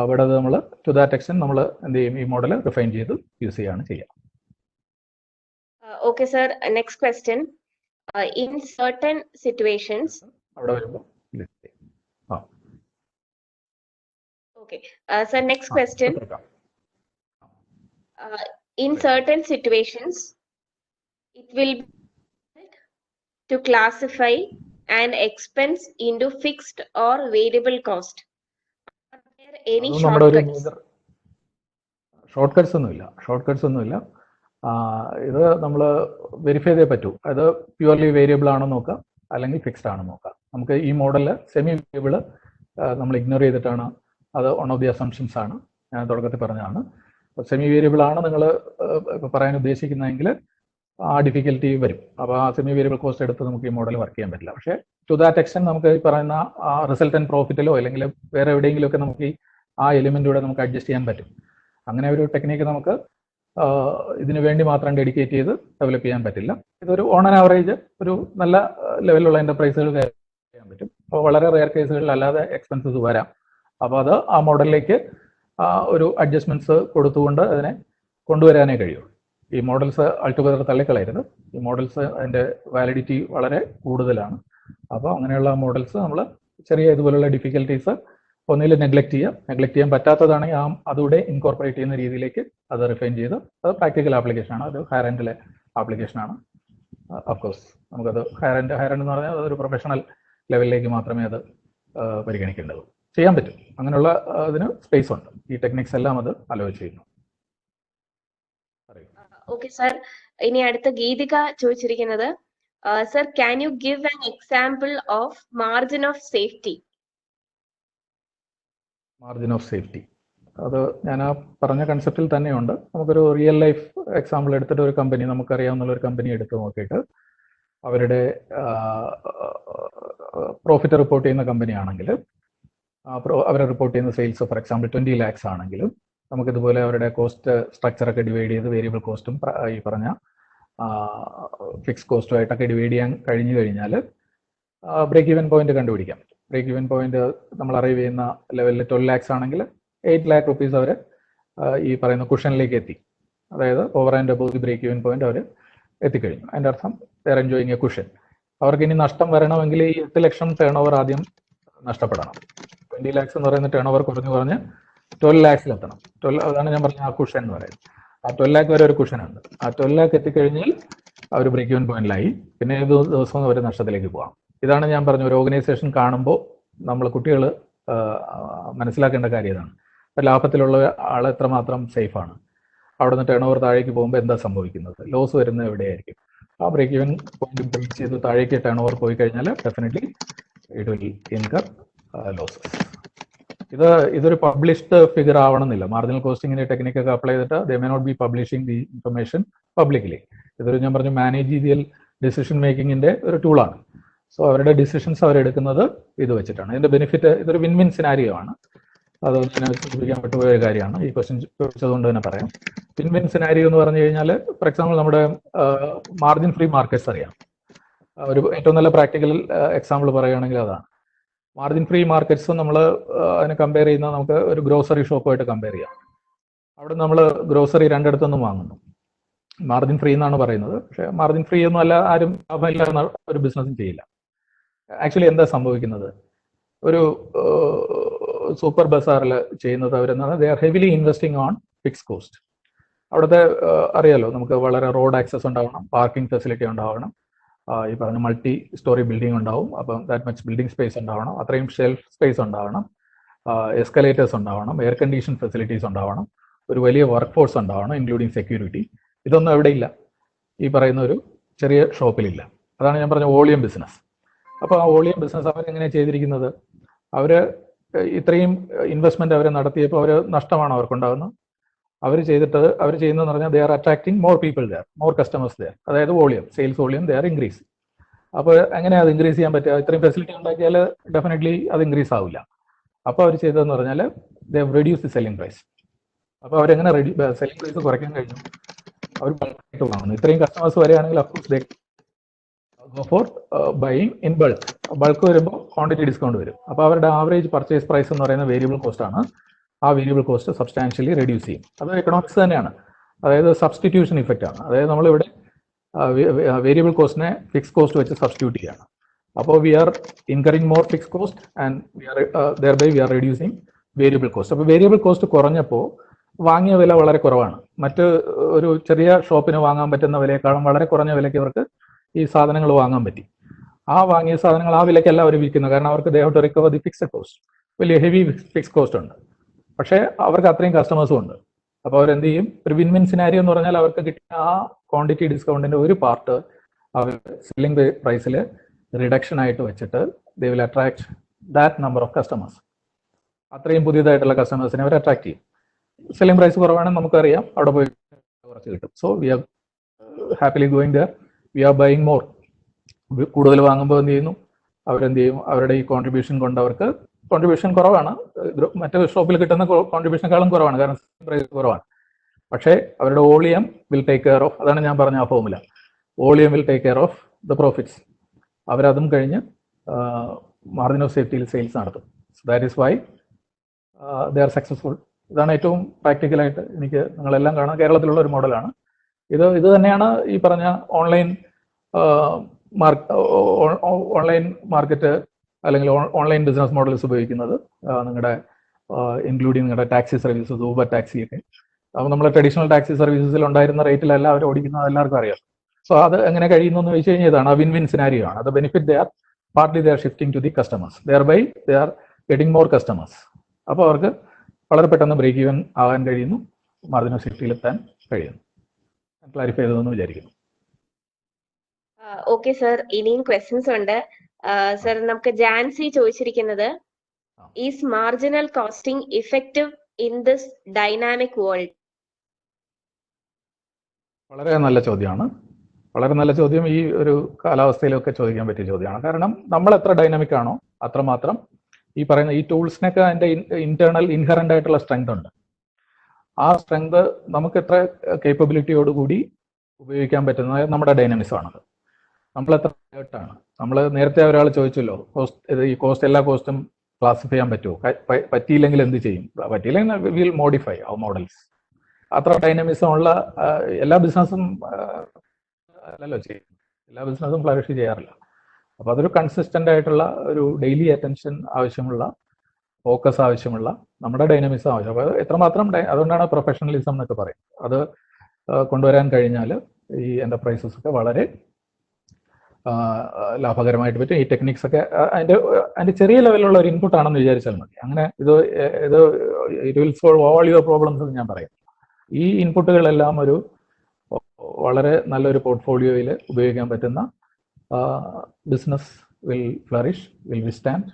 ഇവിടെ അത് നമ്മൾ ടു ദാറ്റ് എക്സ്റ്റെന്റ് നമ്മൾ എന്ത് ചെയ്യും, ഈ മോഡൽ റിഫൈൻ ചെയ്ത് യൂസ് ചെയ്യുകയാണ് ചെയ്യുക. Okay, sir. Next question. In certain situations. Okay. Sir, next question. In certain situations, it will be to classify an expense into fixed or variable cost. Are there any shortcuts? Shortcuts ഒന്നുമില്ല. ഇത് നമ്മൾ വെരിഫൈ ചെയ്തേ പറ്റൂ. അത് പ്യുവർലി വേരിയബിൾ ആണോ നോക്കാം, അല്ലെങ്കിൽ ഫിക്സ്ഡ് ആണോ നോക്കാം. നമുക്ക് ഈ മോഡലിൽ സെമി വേരിയബിൾ നമ്മൾ ഇഗ്നോർ ചെയ്തിട്ടാണ്, അത് വൺ ഓഫ് ദി അസംഷൻസ് ആണ്, ഞാൻ തുടക്കത്തിൽ പറഞ്ഞതാണ്. സെമി വേരിയബിൾ ആണ് നിങ്ങൾ പറയാൻ ഉദ്ദേശിക്കുന്നതെങ്കിൽ ആ ഡിഫിക്കൽറ്റി വരും. അപ്പോൾ ആ സെമി വേരിയബിൾ കോസ്റ്റ് എടുത്ത് നമുക്ക് ഈ മോഡൽ വർക്ക് ചെയ്യാൻ പറ്റില്ല. പക്ഷേ ടു ദാറ്റ് എക്സ്റ്റെന്റ് നമുക്ക് ഈ പറയുന്ന ആ റിസൾട്ടന്റ് പ്രോഫിറ്റിലോ അല്ലെങ്കിൽ വേറെ എവിടെയെങ്കിലുമൊക്കെ നമുക്ക് ആ എലിമെന്റിലൂടെ നമുക്ക് അഡ്ജസ്റ്റ് ചെയ്യാൻ പറ്റും. അങ്ങനെ ഒരു ടെക്നിക്ക് നമുക്ക് ഇതിനു വേണ്ടി മാത്രം ഡെഡിക്കേറ്റ് ചെയ്ത് ഡെവലപ്പ് ചെയ്യാൻ പറ്റില്ല. ഇതൊരു ഓൺ ആൻ ആവറേജ് ഒരു നല്ല ലെവലിലുള്ള എന്റർപ്രൈസുകൾ ചെയ്യാൻ പറ്റും. അപ്പോൾ വളരെ റെയർ കേസുകളിൽ അല്ലാതെ എക്സ്പെൻസസ് വരാം. അപ്പോൾ അത് ആ മോഡലിലേക്ക് ഒരു അഡ്ജസ്റ്റ്മെന്റ്സ് കൊടുത്തുകൊണ്ട് അതിനെ കൊണ്ടുവരാനേ കഴിയുള്ളൂ. ഈ മോഡൽസ് അൾട്ടുഗദർ തള്ളിക്കളയരുത്. ഈ മോഡൽസ് അതിൻ്റെ വാലിഡിറ്റി വളരെ കൂടുതലാണ്. അപ്പോൾ അങ്ങനെയുള്ള മോഡൽസ് നമ്മൾ ചെറിയ ഇതുപോലുള്ള ഡിഫിക്കൽട്ടീസ് ഒന്നിൽ നെഗ്ലക്ട് ചെയ്യാൻ പറ്റാത്തതാണെങ്കിൽ അതുകൂടെ ഇൻകോർപ്പറേറ്റ് ചെയ്യുന്ന രീതിയിലേക്ക് അത് റിഫൈൻ ചെയ്ത്, അത് പ്രാക്ടിക്കൽ ആപ്ലിക്കേഷനാണ്, അത് ഹയർ എൻഡിലെ ആപ്ലിക്കേഷനാണ്. അഫ്കോഴ്സ് നമുക്കത് ഹയർ എൻഡ് എന്ന് പറഞ്ഞാൽ അതൊരു പ്രൊഫഷണൽ ലെവലിലേക്ക് മാത്രമേ അത് പരിഗണിക്കേണ്ടത്. ചെയ്യാൻ പറ്റും, അങ്ങനെയുള്ള അതിന് സ്പേസ് ഉണ്ട്. ഈ ടെക്നിക്സ് എല്ലാം അത് അലോ ചെയ്യുന്നു. ഓക്കെ സർ, ഇനി അടുത്ത ഗീതിക ചോദിച്ചിരിക്കുന്നത്, sir can you give an example of margin of safety? Margin of safety അത് ഞാൻ ആ പറഞ്ഞ കൺസെപ്റ്റിൽ തന്നെയുണ്ട്. നമുക്കൊരു റിയൽ ലൈഫ് എക്സാമ്പിൾ എടുത്തിട്ട് ഒരു കമ്പനി, നമുക്കറിയാവുന്ന ഒരു കമ്പനി എടുത്ത് നോക്കിയിട്ട് അവരുടെ പ്രോഫിറ്റ് റിപ്പോർട്ട് ചെയ്യുന്ന കമ്പനി ആണെങ്കിൽ അവരെ റിപ്പോർട്ട് ചെയ്യുന്ന സെയിൽസ് ഫോർ എക്സാമ്പിൾ 20 lakhs ആണെങ്കിലും നമുക്കിതുപോലെ അവരുടെ കോസ്റ്റ് സ്ട്രക്ചറൊക്കെ ഡിവൈഡ് ചെയ്ത് വേരിയബിൾ കോസ്റ്റും ഈ പറഞ്ഞ ഫിക്സ് കോസ്റ്റുമായിട്ടൊക്കെ ഡിവൈഡ് ചെയ്യാൻ കഴിഞ്ഞു കഴിഞ്ഞാൽ ബ്രേക്ക് ഈവൻ പോയിന്റ് കണ്ടുപിടിക്കാൻ പറ്റും. ബ്രേക്ക് ഈവൻ പോയിന്റ് നമ്മൾ അറൈവ് ചെയ്യുന്ന ലെവലിൽ 12 lakhs ആണെങ്കിൽ 8 lakh rupees അവർ ഈ പറയുന്ന കുഷനിലേക്ക് എത്തി. അതായത് over and above the break even point അവർ എത്തിക്കഴിഞ്ഞു. അതിൻ്റെ അർത്ഥം they are enjoying a cushion. അവർക്ക് ഇനി നഷ്ടം വരണമെങ്കിൽ ഈ 8 ലക്ഷം ടേൺ ഓവർ ആദ്യം നഷ്ടപ്പെടണം. 20 lakhs എന്ന് പറയുന്ന ടേൺ ഓവർ കുറഞ്ഞ് 12 lakhsൽ എത്തണം. അതാണ് ഞാൻ പറഞ്ഞ ആ കുഷൻ എന്ന് പറയുന്നത്. ആ 12 lakh വരെ ഒരു കുഷനുണ്ട്. ആ 12 lakh എത്തിക്കഴിഞ്ഞാൽ അവർ ബ്രേക്ക് ഈവൻ പോയിന്റിലായി. പിന്നെ ഏത് ദിവസവും അവർ നഷ്ടത്തിലേക്ക് പോകാം. ഇതാണ് ഞാൻ പറഞ്ഞ ഒരു ഓർഗനൈസേഷൻ കാണുമ്പോൾ നമ്മൾ കുട്ടികൾ മനസ്സിലാക്കേണ്ട കാര്യം ഇതാണ്. ഇപ്പം ലാഭത്തിലുള്ള ആൾ എത്രമാത്രം സേഫാണ്, അവിടെ നിന്ന് ടേൺ ഓവർ താഴേക്ക് പോകുമ്പോൾ എന്താ സംഭവിക്കുന്നത്, ലോസ് വരുന്നത് എവിടെയായിരിക്കും. ആ ബ്രേക്ക് ഈവൻ പോയിന്റ് ബ്രേക്ക് ചെയ്ത് താഴേക്ക് ടേൺ ഓവർ പോയി കഴിഞ്ഞാൽ definitely it will incur losses. ഇതൊരു പബ്ലിഷ്ഡ് ഫിഗർ ആവണമെന്നില്ല. മാർജിനൽ കോസ്റ്റിങ്ങിന്റെ ടെക്നിക്കൊക്കെ അപ്ലൈ ചെയ്തിട്ട് they may not be publishing the information publicly. ഇതൊരു ഞാൻ പറഞ്ഞു മാനേജീരിയൽ ഡിസിഷൻ മേക്കിങ്ങിന്റെ ഒരു ടൂളാണ്. സോ അവരുടെ ഡിസിഷൻസ് അവരെടുക്കുന്നത് ഇത് വെച്ചിട്ടാണ്. ഇതിന്റെ ബെനിഫിറ്റ്, ഇതൊരു വിൻ വിൻ സിനാരിയോ ആണ്. അത് ഞാൻ സൂചിപ്പിക്കാൻ പറ്റുന്ന ഒരു കാര്യമാണ്. ഈ ക്വസ്റ്റ്യൻ ചോദിച്ചതുകൊണ്ട് തന്നെ പറയാം. വിൻ സിനാരിയോ എന്ന് പറഞ്ഞു കഴിഞ്ഞാൽ, ഫോർ എക്സാമ്പിൾ നമ്മുടെ മാർജിൻ ഫ്രീ മാർക്കറ്റ്സ് അറിയാം. ഒരു ഏറ്റവും നല്ല പ്രാക്ടിക്കൽ എക്സാമ്പിൾ പറയുകയാണെങ്കിൽ അതാണ്. മാർജിൻ ഫ്രീ മാർക്കറ്റ്സ് നമ്മൾ അതിനെ കമ്പയർ ചെയ്യുന്ന നമുക്ക് ഒരു ഗ്രോസറി ഷോപ്പുമായിട്ട് കമ്പയർ ചെയ്യാം. അവിടെ നമ്മൾ ഗ്രോസറി രണ്ടിടത്തുനിന്നും വാങ്ങുന്നു. മാർജിൻ ഫ്രീ എന്നാണ് പറയുന്നത്, പക്ഷേ മാർജിൻ ഫ്രീ ഒന്നും അല്ല, ആരും ലാഭമില്ലാതെ ഒരു ബിസിനസ്സും ചെയ്യില്ല. ആക്ച്വലി എന്താ സംഭവിക്കുന്നത്? ഒരു സൂപ്പർ ബസാറിൽ ചെയ്യുന്നത് അവരെന്നാണ് they are heavily investing on fix cost. അവിടുത്തെ അറിയാലോ, നമുക്ക് വളരെ റോഡ് ആക്സസ് ഉണ്ടാവണം, പാർക്കിംഗ് ഫെസിലിറ്റി ഉണ്ടാവണം, ഈ പറഞ്ഞ മൾട്ടി സ്റ്റോറി ബിൽഡിംഗ് ഉണ്ടാവും. അപ്പം ദാറ്റ് മച്ച് ബിൽഡിംഗ് സ്പേസ് ഉണ്ടാവണം, അത്രയും ഷെൽഫ് സ്പേസ് ഉണ്ടാവണം, എസ്കലേറ്റേഴ്സ് ഉണ്ടാവണം, എയർ കണ്ടീഷൻ ഫെസിലിറ്റീസ് ഉണ്ടാവണം, ഒരു വലിയ വർക്ക് ഫോഴ്സ് ഉണ്ടാവണം, ഇൻക്ലൂഡിങ് സെക്യൂരിറ്റി. ഇതൊന്നും അവിടെ ഇല്ല, ഈ പറയുന്ന ഒരു ചെറിയ ഷോപ്പിലില്ല. അതാണ് ഞാൻ പറഞ്ഞ വോളിയം ബിസിനസ്. അപ്പോൾ ആ വോളിയം ബിസിനസ് അവരെങ്ങനെയാണ് ചെയ്തിരിക്കുന്നത്? അവർ ഇത്രയും ഇൻവെസ്റ്റ്മെന്റ് അവർ നടത്തിയപ്പോൾ അവർ നഷ്ടമാണ് അവർക്കുണ്ടാകുന്നത്. അവർ ചെയ്യുന്നതെന്ന് പറഞ്ഞാൽ they are attracting more people there, more customers there. അതായത് volume, sales volume they are increase. അപ്പോൾ എങ്ങനെയാണ് അത് ഇൻക്രീസ് ചെയ്യാൻ പറ്റുക? ഇത്രയും ഫെസിലിറ്റി ഉണ്ടാക്കിയാൽ ഡെഫിനറ്റ്ലി അത് ഇൻക്രീസ് ആവില്ല. അപ്പോൾ അവർ ചെയ്തതെന്ന് പറഞ്ഞാൽ they have reduce the selling price. അപ്പോൾ അവരെങ്ങനെ സെല്ലിംഗ് പ്രൈസ് കുറയ്ക്കാൻ കഴിഞ്ഞു? അവർ ബൾക്കായിട്ട് വാങ്ങുന്നു. ഇത്രയും കസ്റ്റമേഴ്സ് വരികയാണെങ്കിൽ of course they go for buying in bulk. Bulk വരുമ്പോൾ ക്വാണ്ടിറ്റി ഡിസ്കൗണ്ട് വരും. അപ്പോൾ അവരുടെ ആവറേജ് പർച്ചേസ് പ്രൈസ് എന്ന് പറയുന്ന വേരിയബിൾ കോസ്റ്റ് ആണ്. ആ വേരിയബിൾ കോസ്റ്റ് സബ്സ്റ്റാൻഷ്യലി റെഡ്യൂസ് ചെയ്യും. അത് എക്കണോമിക്സ് തന്നെയാണ്, അതായത് സബ്സ്റ്റിറ്റ്യൂഷൻ ഇഫക്റ്റ് ആണ്. അതായത് നമ്മളിവിടെ വേരിയബിൾ കോസ്റ്റിനെ ഫിക്സ് കോസ്റ്റ് വെച്ച് സബ്സ്റ്റിറ്റ്യൂട്ട് ചെയ്യുകയാണ്. അപ്പോൾ we are incurring more fix cost and we are reducing variable cost. അപ്പോൾ വേരിയബിൾ കോസ്റ്റ് കുറഞ്ഞപ്പോൾ വാങ്ങിയ വില വളരെ കുറവാണ്. മറ്റ് ഒരു ചെറിയ ഷോപ്പിന് വാങ്ങാൻ പറ്റുന്ന വിലയെക്കാളും വളരെ കുറഞ്ഞ വിലയ്ക്ക് അവർക്ക് ഈ സാധനങ്ങൾ വാങ്ങാൻ പറ്റി. ആ വാങ്ങിയ സാധനങ്ങൾ ആ വിലയ്ക്കല്ല അവർ വിൽക്കുന്നത്, കാരണം അവർക്ക് they have to recover the fixed cost. വലിയ ഹെവി ഫിക്സ് കോസ്റ്റ് ഉണ്ട്, പക്ഷേ അവർക്ക് അത്രയും കസ്റ്റമേഴ്സും ഉണ്ട്. അപ്പോൾ അവരെന്ത് ചെയ്യും? ഒരു വിൻ സിനാരിയോ എന്ന് പറഞ്ഞാൽ അവർക്ക് കിട്ടിയ ആ ക്വാണ്ടിറ്റി ഡിസ്കൗണ്ടിന്റെ ഒരു പാർട്ട് അവർ സെല്ലിംഗ് പ്രൈസിൽ റിഡക്ഷൻ ആയിട്ട് വെച്ചിട്ട് they will attract that number of customers. അത്രയും പുതിയതായിട്ടുള്ള കസ്റ്റമേഴ്സിനെ അവർ അട്രാക്ട് ചെയ്യും. സെല്ലിംഗ് പ്രൈസ് കുറവാണെന്ന് നമുക്കറിയാം, അവിടെ പോയി കുറച്ച് കിട്ടും. So we are happily going there, we are buying more. കൂടുതൽ വാങ്ങുമ്പോൾ എന്ത് ചെയ്യുന്നു? അവരെന്ത് ചെയ്യും? അവരുടെ ഈ കോൺട്രിബ്യൂഷൻ കൊണ്ട് അവർക്ക് കോൺട്രിബ്യൂഷൻ കുറവാണ്, മറ്റേ ഷോപ്പിൽ കിട്ടുന്ന കോൺട്രിബ്യൂഷനേക്കാളും കുറവാണ്, കാരണം പ്രൈസ് കുറവാണ്. പക്ഷേ അവരുടെ volume will take care of, അതാണ് ഞാൻ പറഞ്ഞ ആ formula, volume will take care of the profits. അവരതും കഴിഞ്ഞ് മാർജിൻ ഓഫ് സേഫ്റ്റിയിൽ സെയിൽസ് നടത്തും. So that is why they are successful. ഇതാണ് ഏറ്റവും പ്രാക്ടിക്കലായിട്ട് എനിക്ക് നിങ്ങളെല്ലാം കാണാൻ കേരളത്തിലുള്ള ഒരു മോഡലാണ്. ഇത് തന്നെയാണ് ഈ പറഞ്ഞ ഓൺലൈൻ മാർക്കറ്റ് അല്ലെങ്കിൽ ഓൺലൈൻ ബിസിനസ് മോഡൽസ് ഉപയോഗിക്കുന്നത്. നിങ്ങളുടെ ഇൻക്ലൂഡിങ് നിങ്ങളുടെ ടാക്സി സർവീസസ്, ഊബർ ടാക്സി ഒക്കെ. അപ്പോൾ നമ്മുടെ ട്രഡീഷണൽ ടാക്സി സർവീസസിൽ ഉണ്ടായിരുന്ന റേറ്റിലല്ല അവർ ഓടിക്കുന്നത്, എല്ലാവർക്കും അറിയാം. സോ അത് എങ്ങനെ കഴിയുന്നു എന്ന് വെച്ച് കഴിഞ്ഞാൽ ഇതാണ് വിൻ സിനാരിയോ ആണ്. അത് benefit they are partly they are shifting to the customers, thereby they are getting more customers. അപ്പോൾ അവർക്ക് വളരെ പെട്ടെന്ന് ബ്രേക്ക് ഈവൻ ആകാൻ കഴിയുന്നു, മാർജിൻ ഓഫ് സേഫ്റ്റിയിലെത്താൻ കഴിയുന്നു. ക്ലാരിഫൈ ചെയ്തതെന്ന് വിചാരിക്കുന്നു. ഓക്കെ സർ, ഇനിയും ക്വസ്റ്റ്യൻസ് ഉണ്ട്. സർ, നമുക്ക് ജാൻസി ചോദിച്ചിരിക്കുന്നത്, is marginal costing effective in this dynamic world? വളരെ നല്ല ചോദ്യമാണ്. വളരെ നല്ല ചോദ്യം. ഈ ഒരു കാലാവസ്ഥയിലൊക്കെ ചോദിക്കാൻ പറ്റിയ ചോദ്യമാണ്. കാരണം നമ്മൾ എത്ര ഡൈനാമിക് ആണോ അത്രമാത്രം ഈ പറയുന്ന ഈ ടൂൾസിനൊക്കെ അതിൻ്റെ ഇന്റേണൽ ഇൻഹറന്റ് ആയിട്ടുള്ള സ്ട്രെങ്ത് ഉണ്ട്. ആ സ്ട്രെങ്ത് നമുക്ക് എത്ര കേപ്പബിലിറ്റിയോടുകൂടി ഉപയോഗിക്കാൻ പറ്റുന്നത് നമ്മുടെ ഡൈനാമിക്സ് ആണത്. നമ്മൾ എത്ര ആണ്. നമ്മൾ നേരത്തെ ഒരാൾ ചോദിച്ചല്ലോ, ഈ കോസ്റ്റ് എല്ലാ കോസ്റ്റും ക്ലാസിഫൈ ചെയ്യാൻ പറ്റുമോ? പറ്റിയില്ലെങ്കിൽ എന്ത് ചെയ്യും? പറ്റിയില്ലെങ്കിൽ വിൽ മോഡിഫൈ അവർ മോഡൽസ്. അത്ര ഡൈനാമിസം ഉള്ള എല്ലാ ബിസിനസ്സും അല്ലല്ലോ ചെയ്യും, എല്ലാ ബിസിനസ്സും ഫ്ലറിഷ് ചെയ്യാറില്ല. അപ്പോൾ അതൊരു കൺസിസ്റ്റന്റ് ആയിട്ടുള്ള ഒരു ഡെയിലി അറ്റൻഷൻ ആവശ്യമുള്ള, ഫോക്കസ് ആവശ്യമുള്ള, നമ്മുടെ ഡൈനാമിക്സ് ആവശ്യം. അപ്പോൾ എത്രമാത്രം അതുകൊണ്ടാണ് പ്രൊഫഷണലിസം എന്നൊക്കെ പറയും. അത് കൊണ്ടുവരാൻ കഴിഞ്ഞാൽ ഈ എന്റർപ്രൈസസ് ഒക്കെ വളരെ ലാഭകരമായിട്ട് പറ്റും. ഈ ടെക്നിക്സ് ഒക്കെ അതിന്റെ ചെറിയ ലെവലിലുള്ള ഒരു ഇൻപുട്ട് ആണെന്ന് വിചാരിച്ചാൽ മതി. അങ്ങനെ ഇത് it will solve all your problems എന്ന് ഞാൻ പറയും. ഈ ഇൻപുട്ടുകളെല്ലാം ഒരു വളരെ നല്ലൊരു പോർട്ട്ഫോളിയോയിൽ ഉപയോഗിക്കാൻ പറ്റുന്ന business will flourish, will withstand.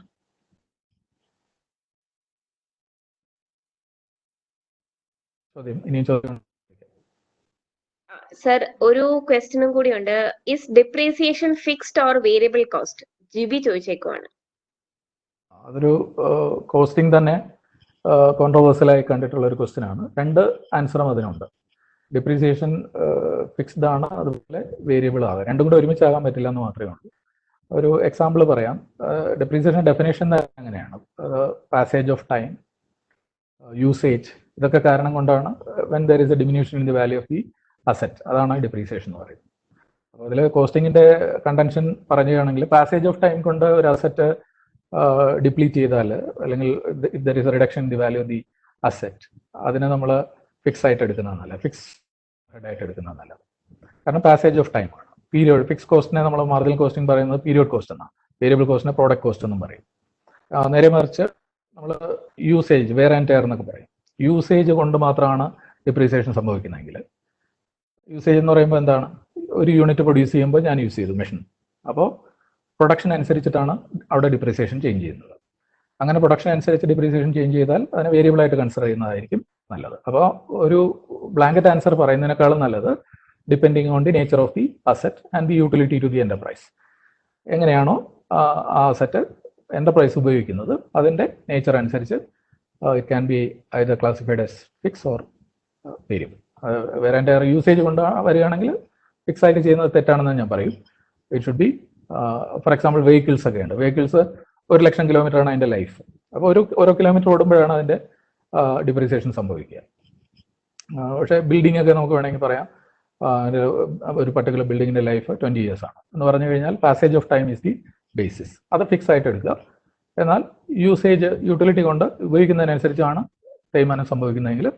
ഇനിയും ചോദ്യം സർ, ഒരു ക്വസ്റ്റ്യനും കൂടി ഉണ്ട്. Is depreciation fixed or variable cost? GB ചോദിച്ചേക്കുവാണ്. അതൊരു കോസ്റ്റിംഗ് തന്നെ. കോൺട്രവേഴ്സ്യലായി കണ്ടിട്ടുള്ള ഒരു ക്വസ്റ്റ്യൻ ആണ്. 2 ആൻസറും അതിനുണ്ട്. ഡിപ്രീസിയേഷൻ ഫിക്സ്ഡ് ആണ്, അതുപോലെ വേരിയബിൾ ആകാം. രണ്ടും കൂടെ ഒരുമിച്ചാകാൻ പറ്റില്ല എന്ന് മാത്രമേ ഉള്ളൂ. ഒരു എക്സാമ്പിൾ പറയാം. ഡിപ്രീസിയേഷൻ ഡെഫിനേഷൻ അങ്ങനെയാണ്. പാസേജ് ഓഫ് ടൈം, യൂസേജ്, ഇതൊക്കെ കാരണം കൊണ്ടാണ് when there is a diminution in the value of the asset, അതാണ് ഡിപ്രീസിയേഷൻ എന്ന് പറയുന്നത്. അപ്പോൾ അതിൽ കോസ്റ്റിങ്ങിന്റെ കണ്ടൻഷൻ പറയുകയാണെങ്കിൽ പാസേജ് ഓഫ് ടൈം കൊണ്ട് ഒരു അസെറ്റ് ഡിപ്ലീറ്റ് ചെയ്താൽ, അല്ലെങ്കിൽ if there is a reduction in the value of the asset, അതിനെ നമ്മൾ ഫിക്സ് ആയിട്ട് എടുക്കുന്നതല്ല, ഫിക്സ്ഡ് ആയിട്ട് എടുക്കുന്നതല്ല. കാരണം പാസേജ് ഓഫ് ടൈം ആണ്. പീരിയഡ് ഫിക്സ് കോസ്റ്റിനെ നമ്മൾ മാർജിനൽ കോസ്റ്റിംഗ് പറയുന്നത് പീരിയഡ് കോസ്റ്റ് എന്നാണ്. വേരിയബിൾ കോസ്റ്റിനെ പ്രോഡക്റ്റ് കോസ്റ്റ് എന്നും പറയും. നേരെ മറിച്ച് നമ്മൾ യൂസേജ്, വെയർ ആൻഡ് ടയർ എന്നൊക്കെ പറയും. യൂസേജ് കൊണ്ട് മാത്രമാണ് ഡിപ്രീസിയേഷൻ സംഭവിക്കുന്നതെങ്കിൽ, യൂസേജ് എന്ന് പറയുമ്പോൾ എന്താണ്? ഒരു യൂണിറ്റ് പ്രൊഡ്യൂസ് ചെയ്യുമ്പോൾ ഞാൻ യൂസ് ചെയ്തു മെഷീൻ, അപ്പോൾ പ്രൊഡക്ഷൻ അനുസരിച്ചിട്ടാണ് അവിടെ ഡിപ്രീസിയേഷൻ ചേഞ്ച് ചെയ്യുന്നത്. അങ്ങനെ പ്രൊഡക്ഷൻ അനുസരിച്ച് ഡിപ്രീസിയേഷൻ ചേഞ്ച് ചെയ്താൽ അതിനെ വേരിയബിൾ ആയിട്ട് കൺസിഡർ ചെയ്യുന്നതായിരിക്കും നല്ലത്. അപ്പോൾ ഒരു ബ്ലാങ്കറ്റ് ആൻസർ പറയുന്നതിനേക്കാളും നല്ലത് depending on the nature of the asset and the utility to the enterprise. എങ്ങനെയാണോ ആ അസെറ്റ് എന്റർപ്രൈസ് ഉപയോഗിക്കുന്നത്, അതിൻ്റെ നേച്ചർ അനുസരിച്ച് it can be either classified as fix or variable. വേറെ എൻ്റെ യൂസേജ് കൊണ്ട് വരികയാണെങ്കിൽ ഫിക്സ് ആയിട്ട് ചെയ്യുന്നത് തെറ്റാണെന്ന് ഞാൻ പറയും. It should be, for example vehicles ഒക്കെ ഉണ്ട്. വെഹിക്കിൾസ് 1,00,000 കിലോമീറ്ററാണ് അതിൻ്റെ ലൈഫ്. അപ്പോൾ ഓരോ കിലോമീറ്റർ ഓടുമ്പോഴാണ് അതിൻ്റെ ഡിപ്രീസിയേഷൻ സംഭവിക്കുക. പക്ഷേ ബിൽഡിംഗ് ഒക്കെ നമുക്ക് വേണമെങ്കിൽ പറയാം, ഒരു പർട്ടിക്കുലർ ബിൽഡിങ്ങിന്റെ ലൈഫ് 20 years ആണ് എന്ന് പറഞ്ഞു കഴിഞ്ഞാൽ passage of time is the basis. അത് ഫിക്സ് ആയിട്ട് എടുക്കുക. എന്നാൽ യൂസേജ്, യൂട്ടിലിറ്റി കൊണ്ട് ഉപയോഗിക്കുന്നതിനനുസരിച്ചാണ് തേയ്മാനം സംഭവിക്കുന്നതെങ്കിൽ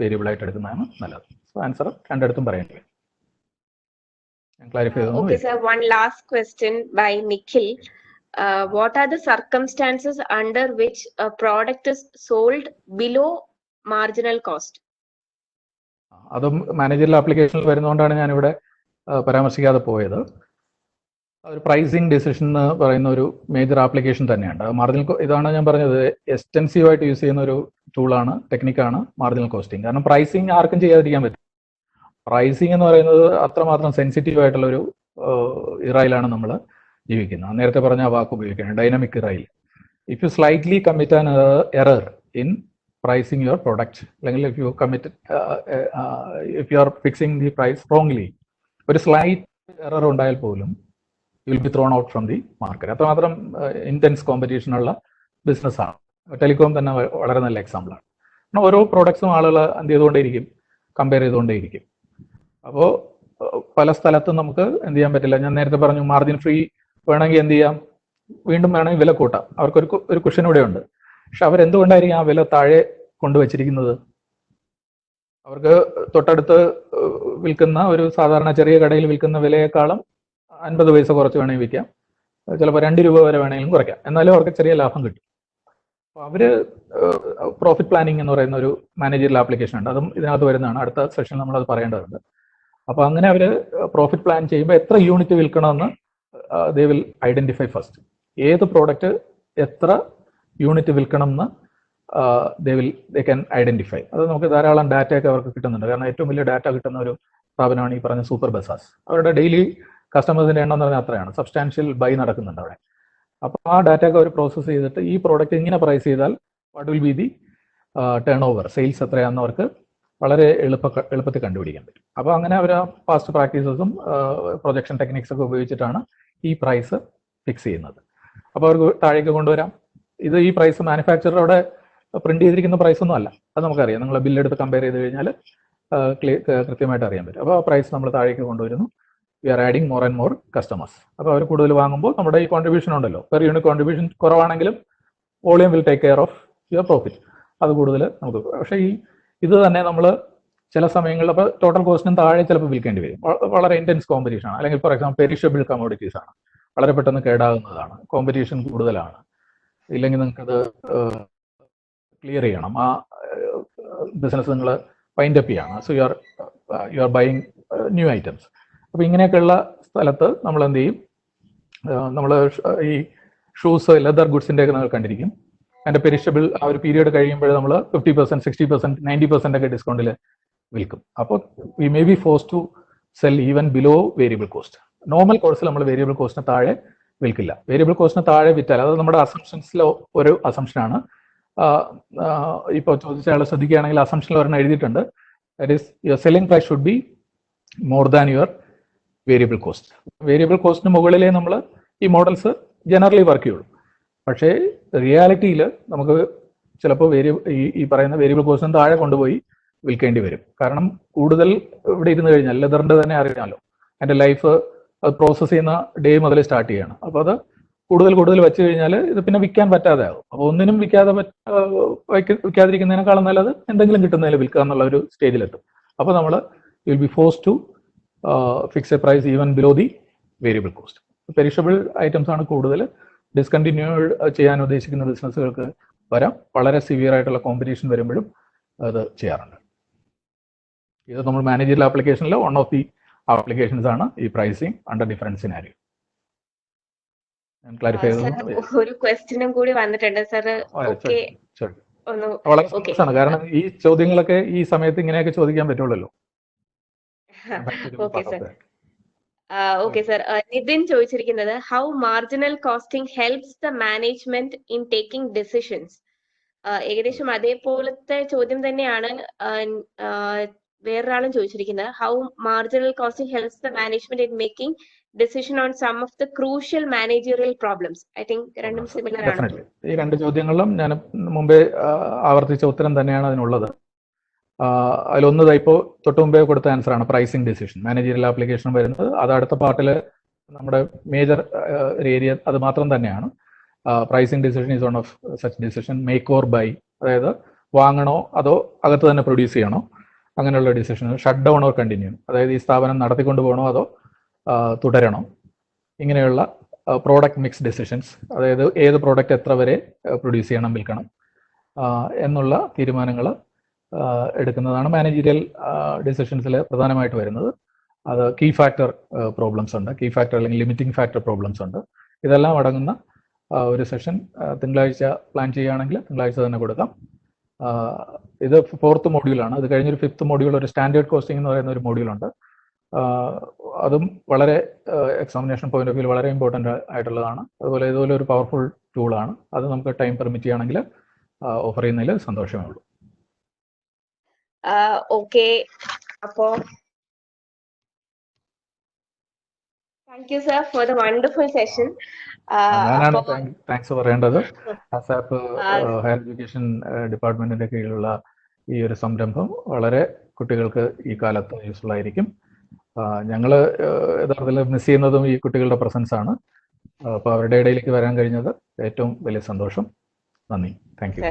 വേരിയബിൾ ആയിട്ട് എടുക്കുന്നതാണ് നല്ലത്. സോ ആൻസർ രണ്ടിടത്തും പറയേണ്ടി. Clarify. Okay, sir. One last question by Nikhil. What are the circumstances under which a product is sold below marginal cost? അതും മാനേജറിയൽ ആപ്ലിക്കേഷനിൽ വരുന്നതുകൊണ്ടാണ് ഞാനിവിടെ പരാമർശിക്കാതെ പോയത്. ഒരു പ്രൈസിങ് ഡിസിഷൻ എന്ന് പറയുന്ന ഒരു മേജർ ആപ്ലിക്കേഷൻ തന്നെയുണ്ട്. മാർജിനൽ, ഇതാണ് ഞാൻ പറഞ്ഞത്, എക്സ്റ്റെൻസീവായിട്ട് യൂസ് ചെയ്യുന്ന ഒരു ടൂളാണ്, ടെക്നിക്കാണ് മാർജിനൽ കോസ്റ്റിംഗ്. കാരണം പ്രൈസിങ് ആർക്കും ചെയ്യാതിരിക്കാൻ പറ്റും. പ്രൈസിങ് എന്ന് പറയുന്നത് അത്രമാത്രം സെൻസിറ്റീവ് ആയിട്ടുള്ള ഒരു ഇറയിലാണ് നമ്മൾ ജീവിക്കുന്നത്. നേരത്തെ പറഞ്ഞ ആ വാക്ക് ഉപയോഗിക്കുന്നത് ഡൈനാമിക് ഇറയിൽ. If you slightly commit an error in pricing your product, അല്ലെങ്കിൽ if you commit if you are fixing the price wrongly, ഒരു സ്ലൈറ്റ് എറർ ഉണ്ടായാൽ പോലും you will be thrown out from the market. അത്രമാത്രം ഇന്റൻസ് കോമ്പറ്റീഷൻ ഉള്ള ബിസിനസ്സാണ്. ടെലികോം തന്നെ വളരെ നല്ല എക്സാമ്പിളാണ്. കാരണം ഓരോ പ്രോഡക്ട്സും ആളുകൾ എന്ത് ചെയ്തുകൊണ്ടേയിരിക്കും, കമ്പയർ ചെയ്തുകൊണ്ടേയിരിക്കും. അപ്പോൾ പല സ്ഥലത്തും നമുക്ക് എന്ത് ചെയ്യാൻ പറ്റില്ല. ഞാൻ നേരത്തെ പറഞ്ഞു മാർജിൻ ഫ്രീ വേണമെങ്കിൽ എന്ത് ചെയ്യാം, വീണ്ടും വേണമെങ്കിൽ വില കൂട്ടാം. അവർക്കൊരു കുഷൻ ഇവിടെ ഉണ്ട്. പക്ഷെ അവരെന്തുകൊണ്ടായിരിക്കും ആ വില താഴെ കൊണ്ടുവച്ചിരിക്കുന്നത്? അവർക്ക് തൊട്ടടുത്ത് വിൽക്കുന്ന ഒരു സാധാരണ ചെറിയ കടയിൽ വിൽക്കുന്ന വിലയേക്കാളും 50 പൈസ കുറച്ച് വേണമെങ്കിൽ വിൽക്കാം, ചിലപ്പോൾ 2 രൂപ വരെ വേണമെങ്കിലും കുറയ്ക്കാം. എന്നാലും അവർക്ക് ചെറിയ ലാഭം കിട്ടും. അപ്പോൾ അവര് പ്രോഫിറ്റ് പ്ലാനിങ് എന്ന് പറയുന്ന ഒരു മാനേജറിയൽ ആപ്ലിക്കേഷൻ ഉണ്ട്. അതും ഇതിനകത്ത് വരുന്നതാണ്. അടുത്ത സെഷനിൽ നമ്മളത് പറയേണ്ടതുണ്ട്. അപ്പോൾ അങ്ങനെ അവർ പ്രോഫിറ്റ് പ്ലാൻ ചെയ്യുമ്പോൾ എത്ര യൂണിറ്റ് വിൽക്കണമെന്ന് ദേ വിൽ ഐഡന്റിഫൈ ഫസ്റ്റ്. ഏത് പ്രോഡക്റ്റ് എത്ര യൂണിറ്റ് വിൽക്കണം എന്ന് ദേ ക്യാൻ ഐഡന്റിഫൈ. അത് നമുക്ക് ധാരാളം ഡാറ്റയൊക്കെ അവർക്ക് കിട്ടുന്നുണ്ട്. കാരണം ഏറ്റവും വലിയ ഡാറ്റ കിട്ടുന്ന ഒരു സ്ഥാപനമാണ് ഈ പറഞ്ഞ സൂപ്പർ ബസാസ്. അവരുടെ ഡെയിലി കസ്റ്റമേഴ്സിന്റെ എണ്ണം എന്ന് പറഞ്ഞാൽ അത്രയാണ്. സബ്സ്റ്റാൻഷ്യൽ ബൈ നടക്കുന്നുണ്ട് അവിടെ. അപ്പോൾ ആ ഡാറ്റയൊക്കെ അവർ പ്രോസസ്സ് ചെയ്തിട്ട് ഈ പ്രോഡക്റ്റ് ഇങ്ങനെ പ്രൈസ് ചെയ്താൽ what will be the turn over, sales എത്രയാണെന്ന് അവർക്ക് വളരെ എളുപ്പത്തിൽ കണ്ടുപിടിക്കാൻ പറ്റും. അപ്പോൾ അങ്ങനെ അവർ പാസ്റ്റ് പ്രാക്ടീസസും പ്രൊജക്ഷൻ ടെക്നിക്സ് ഒക്കെ ഉപയോഗിച്ചിട്ടാണ് ഈ പ്രൈസ് ഫിക്സ് ചെയ്യുന്നത്. അപ്പോൾ അവർക്ക് താഴേക്ക് കൊണ്ടുവരാം. ഈ പ്രൈസ് മാനുഫാക്ചററുടെ പ്രിന്റ് ചെയ്തിരിക്കുന്ന പ്രൈസ് ഒന്നും അല്ല, അത് നമുക്കറിയാം. നിങ്ങൾ ബില്ലെടുത്ത് കമ്പയർ ചെയ്ത് കഴിഞ്ഞാൽ കൃത്യമായിട്ട് അറിയാൻ പറ്റും. അപ്പോൾ ആ പ്രൈസ് നമ്മൾ താഴേക്ക് കൊണ്ടുവരുന്നു. We are adding more and more customers. അപ്പോൾ അവർ കൂടുതൽ വാങ്ങുമ്പോൾ നമ്മുടെ ഈ കോൺട്രിബ്യൂഷൻ ഉണ്ടല്ലോ, പെർ യൂണിറ്റ് കോൺട്രിബ്യൂഷൻ കുറവാണെങ്കിലും volume will take care of your profit. അത് കൂടുതൽ നമുക്ക്. പക്ഷേ ഇത് തന്നെ നമ്മൾ ചില സമയങ്ങളിൽ അപ്പോൾ ടോട്ടൽ കോസ്റ്റിനും താഴെ ചിലപ്പോൾ വിൽക്കേണ്ടി വരും. വളരെ ഇന്റൻസ് കോമ്പറ്റീഷൻ ആണ്. അല്ലെങ്കിൽ ഫോർ എക്സാമ്പിൾ പെരിഷബിൾ കമ്മോഡിറ്റീസ് ആണ്, വളരെ പെട്ടെന്ന് കേടാകുന്നതാണ്, കോമ്പറ്റീഷൻ കൂടുതലാണ്. ഇല്ലെങ്കിൽ നിങ്ങൾക്കത് ക്ലിയർ ചെയ്യണം, ആ ബിസിനസ് നിങ്ങൾ വൈൻഡ് അപ്പ് ചെയ്യണം. So you are buying new items. അപ്പോൾ ഇങ്ങനെയൊക്കെയുള്ള സ്ഥലത്ത് നമ്മൾ എന്ത് ചെയ്യും, നമ്മൾ ഈ ഷൂസ്, ലെതർ ഗുഡ്സിൻ്റെ ഒക്കെ നിങ്ങൾ കണ്ടിരിക്കും. അതിൻ്റെ പെരിഷബിൾ ആ ഒരു പീരീഡ് കഴിയുമ്പോൾ നമ്മൾ 50%, 60%, 90% ഒക്കെ ഡിസ്കൗണ്ടിൽ വിൽക്കും. അപ്പോൾ we may be force to sell even below variable cost. Normal കോഴ്സിൽ നമ്മൾ വേരിയബിൾ കോസ്റ്റിന് താഴെ വിൽക്കില്ല. വേരിയബിൾ കോസ്റ്റിന് താഴെ വിറ്റാൽ, അത് നമ്മുടെ അസംഷൻസിലെ ഒരു അസംഷനാണ്, ഇപ്പോൾ ചോദിച്ച ആൾ ശ്രദ്ധിക്കുകയാണെങ്കിൽ അസംഷനിൽ ഒരെണ്ണം എഴുതിയിട്ടുണ്ട്. That is your selling price should be more than your variable cost. Variable കോസ്റ്റിന് മുകളിലേ നമ്മൾ ഈ മോഡൽസ് ജനറലി വർക്ക് ചെയ്യുള്ളൂ. പക്ഷേ റിയാലിറ്റിയിൽ നമുക്ക് ചിലപ്പോൾ ഈ പറയുന്ന വേരിയബിൾ കോസ്റ്റിന് താഴെ കൊണ്ടുപോയി വിൽക്കേണ്ടി വരും. കാരണം കൂടുതൽ ഇവിടെ ഇരുന്ന് കഴിഞ്ഞാൽ ലെതറിൻ്റെ തന്നെ അറിയാമല്ലോ, അതിൻ്റെ ലൈഫ് അത് പ്രോസസ്സ് ചെയ്യുന്ന ഡേ മുതൽ സ്റ്റാർട്ട് ചെയ്യണം. അപ്പോൾ അത് കൂടുതൽ വെച്ച് കഴിഞ്ഞാൽ ഇത് പിന്നെ വിൽക്കാൻ പറ്റാതെ ആകും. അപ്പോൾ ഒന്നിനും വിൽക്കാതിരിക്കുന്നതിനേക്കാളും നല്ലത് എന്തെങ്കിലും കിട്ടുന്നതിൽ വിൽക്കുക എന്നുള്ള ഒരു സ്റ്റേജിലെത്തും. അപ്പോൾ നമ്മൾ will be force to fix a price even below the variable cost. Perishable items ആണ് കൂടുതൽ ഡിസ്കണ്ടിന്യൂ ചെയ്യാൻ ഉദ്ദേശിക്കുന്ന ബിസിനസ്സുകൾക്ക് വരാം. വളരെ സിവിയർ ആയിട്ടുള്ള കോമ്പറ്റീഷൻ വരുമ്പോഴും അത് ചെയ്യാറുണ്ട്. ഇത് നമ്മൾ മാനേജറിയൽ ആപ്ലിക്കേഷനിൽ വൺ ഓഫ് ദി ആപ്ലിക്കേഷൻസ് ആണ് ഈ പ്രൈസിങ് അണ്ടർ ഡിഫറൻറ്റ് സിനാരിയോ. ഞാൻ ക്ലാരിഫൈ ചെയ്തു. ഒരു ക്വസ്റ്റ്യനും കൂടി വന്നിട്ടുണ്ട് സർ. വളരെ സന്തോഷമാണ്, കാരണം ഈ ചോദ്യങ്ങളൊക്കെ ഈ സമയത്ത് ഇങ്ങനെയൊക്കെ ചോദിക്കാൻ പറ്റുള്ളൂ. Okay sir. നിതിൻ ചോദിച്ചിരിക്കുന്നത് how marginal costing helps the management in taking decisions. ഏകദേശം അതേപോലത്തെ ചോദ്യം തന്നെയാണ് വേറൊരാളും ചോദിച്ചിരിക്കുന്നത്. How marginal costing helps the management in making decision on some of the crucial managerial problems. I think രണ്ടും സിമിലർ ആണ്. ഈ രണ്ട് ചോദ്യങ്ങളിലും ഞാൻ മുമ്പേ ആവർത്തിച്ച ഉത്തരം തന്നെയാണ് അതിനുള്ളത്. അതിലൊന്ന് ഇപ്പോൾ തൊട്ട് മുമ്പേ കൊടുത്ത ആൻസർ ആണ് പ്രൈസിങ് ഡിസിഷൻ. മാനേജറിയൽ ആപ്ലിക്കേഷൻ വരുന്നത് അത് അടുത്ത പാർട്ടിൽ നമ്മുടെ മേജർ ഏരിയ അത് മാത്രം തന്നെയാണ്. Pricing decision is one of such decision. Make or buy, അതായത് വാങ്ങണോ അതോ അകത്ത് തന്നെ പ്രൊഡ്യൂസ് ചെയ്യണോ, അങ്ങനെയുള്ള decision. Shut down or continue, അതായത് ഈ സ്ഥാപനം നടത്തിക്കൊണ്ട് പോകണോ അതോ തുടരണോ, ഇങ്ങനെയുള്ള പ്രോഡക്റ്റ് മിക്സ് ഡിസിഷൻസ്, അതായത് ഏത് പ്രോഡക്റ്റ് എത്ര വരെ പ്രൊഡ്യൂസ് ചെയ്യണം, വിൽക്കണം എന്നുള്ള തീരുമാനങ്ങൾ എടുക്കുന്നതാണ് മാനേജീരിയൽ ഡിസിഷൻസിൽ പ്രധാനമായിട്ട് വരുന്നത്. അത് കീ ഫാക്ടർ പ്രോബ്ലംസ് ഉണ്ട്, കീ ഫാക്ടർ അല്ലെങ്കിൽ ലിമിറ്റിംഗ് ഫാക്ടർ പ്രോബ്ലംസ് ഉണ്ട്. ഇതെല്ലാം അടങ്ങുന്ന ഒരു സെഷൻ തിങ്കളാഴ്ച പ്ലാൻ ചെയ്യുകയാണെങ്കിൽ തിങ്കളാഴ്ച തന്നെ കൊടുക്കാം. ഇത് 4th മോഡ്യൂളാണ്. അത് കഴിഞ്ഞൊരു 5th മോഡ്യൂൾ, ഒരു സ്റ്റാൻഡേർഡ് കോസ്റ്റിംഗ് എന്ന് പറയുന്ന ഒരു മോഡ്യൂളുണ്ട്. അതും വളരെ എക്സാമിനേഷൻ പോയിന്റ് ഓഫ് വ്യൂ വളരെ ഇമ്പോർട്ടൻ്റ് ആയിട്ടുള്ളതാണ്. അതുപോലെ ഇതുപോലെ ഒരു പവർഫുൾ ടൂളാണ്. അത് നമുക്ക് ടൈം പെർമിറ്റ് ചെയ്യുകയാണെങ്കിൽ ഓഫർ ചെയ്യുന്നതിൽ സന്തോഷമേ ഉള്ളൂ. ഓക്കെ, അപ്പോ thank you sir for the wonderful session. ഞാനാണ് താങ്ക്സ് പറയേണ്ടത്. ASAP ഹയർ എഡ്യൂക്കേഷൻ ഡിപ്പാർട്ട്മെന്റിന്റെ കീഴിലുള്ള ഈ ഒരു സംരംഭം വളരെ കുട്ടികൾക്ക് ഈ കാലത്ത് യൂസ്ഫുൾ ആയിരിക്കും. ഞങ്ങൾ യഥാർത്ഥത്തിൽ മിസ് ചെയ്യുന്നതും ഈ കുട്ടികളുടെ പ്രസൻസ് ആണ്. അപ്പോൾ അവരുടെ ഇടയിലേക്ക് വരാൻ കഴിഞ്ഞത് ഏറ്റവും വലിയ സന്തോഷം. നന്ദി. Thank you.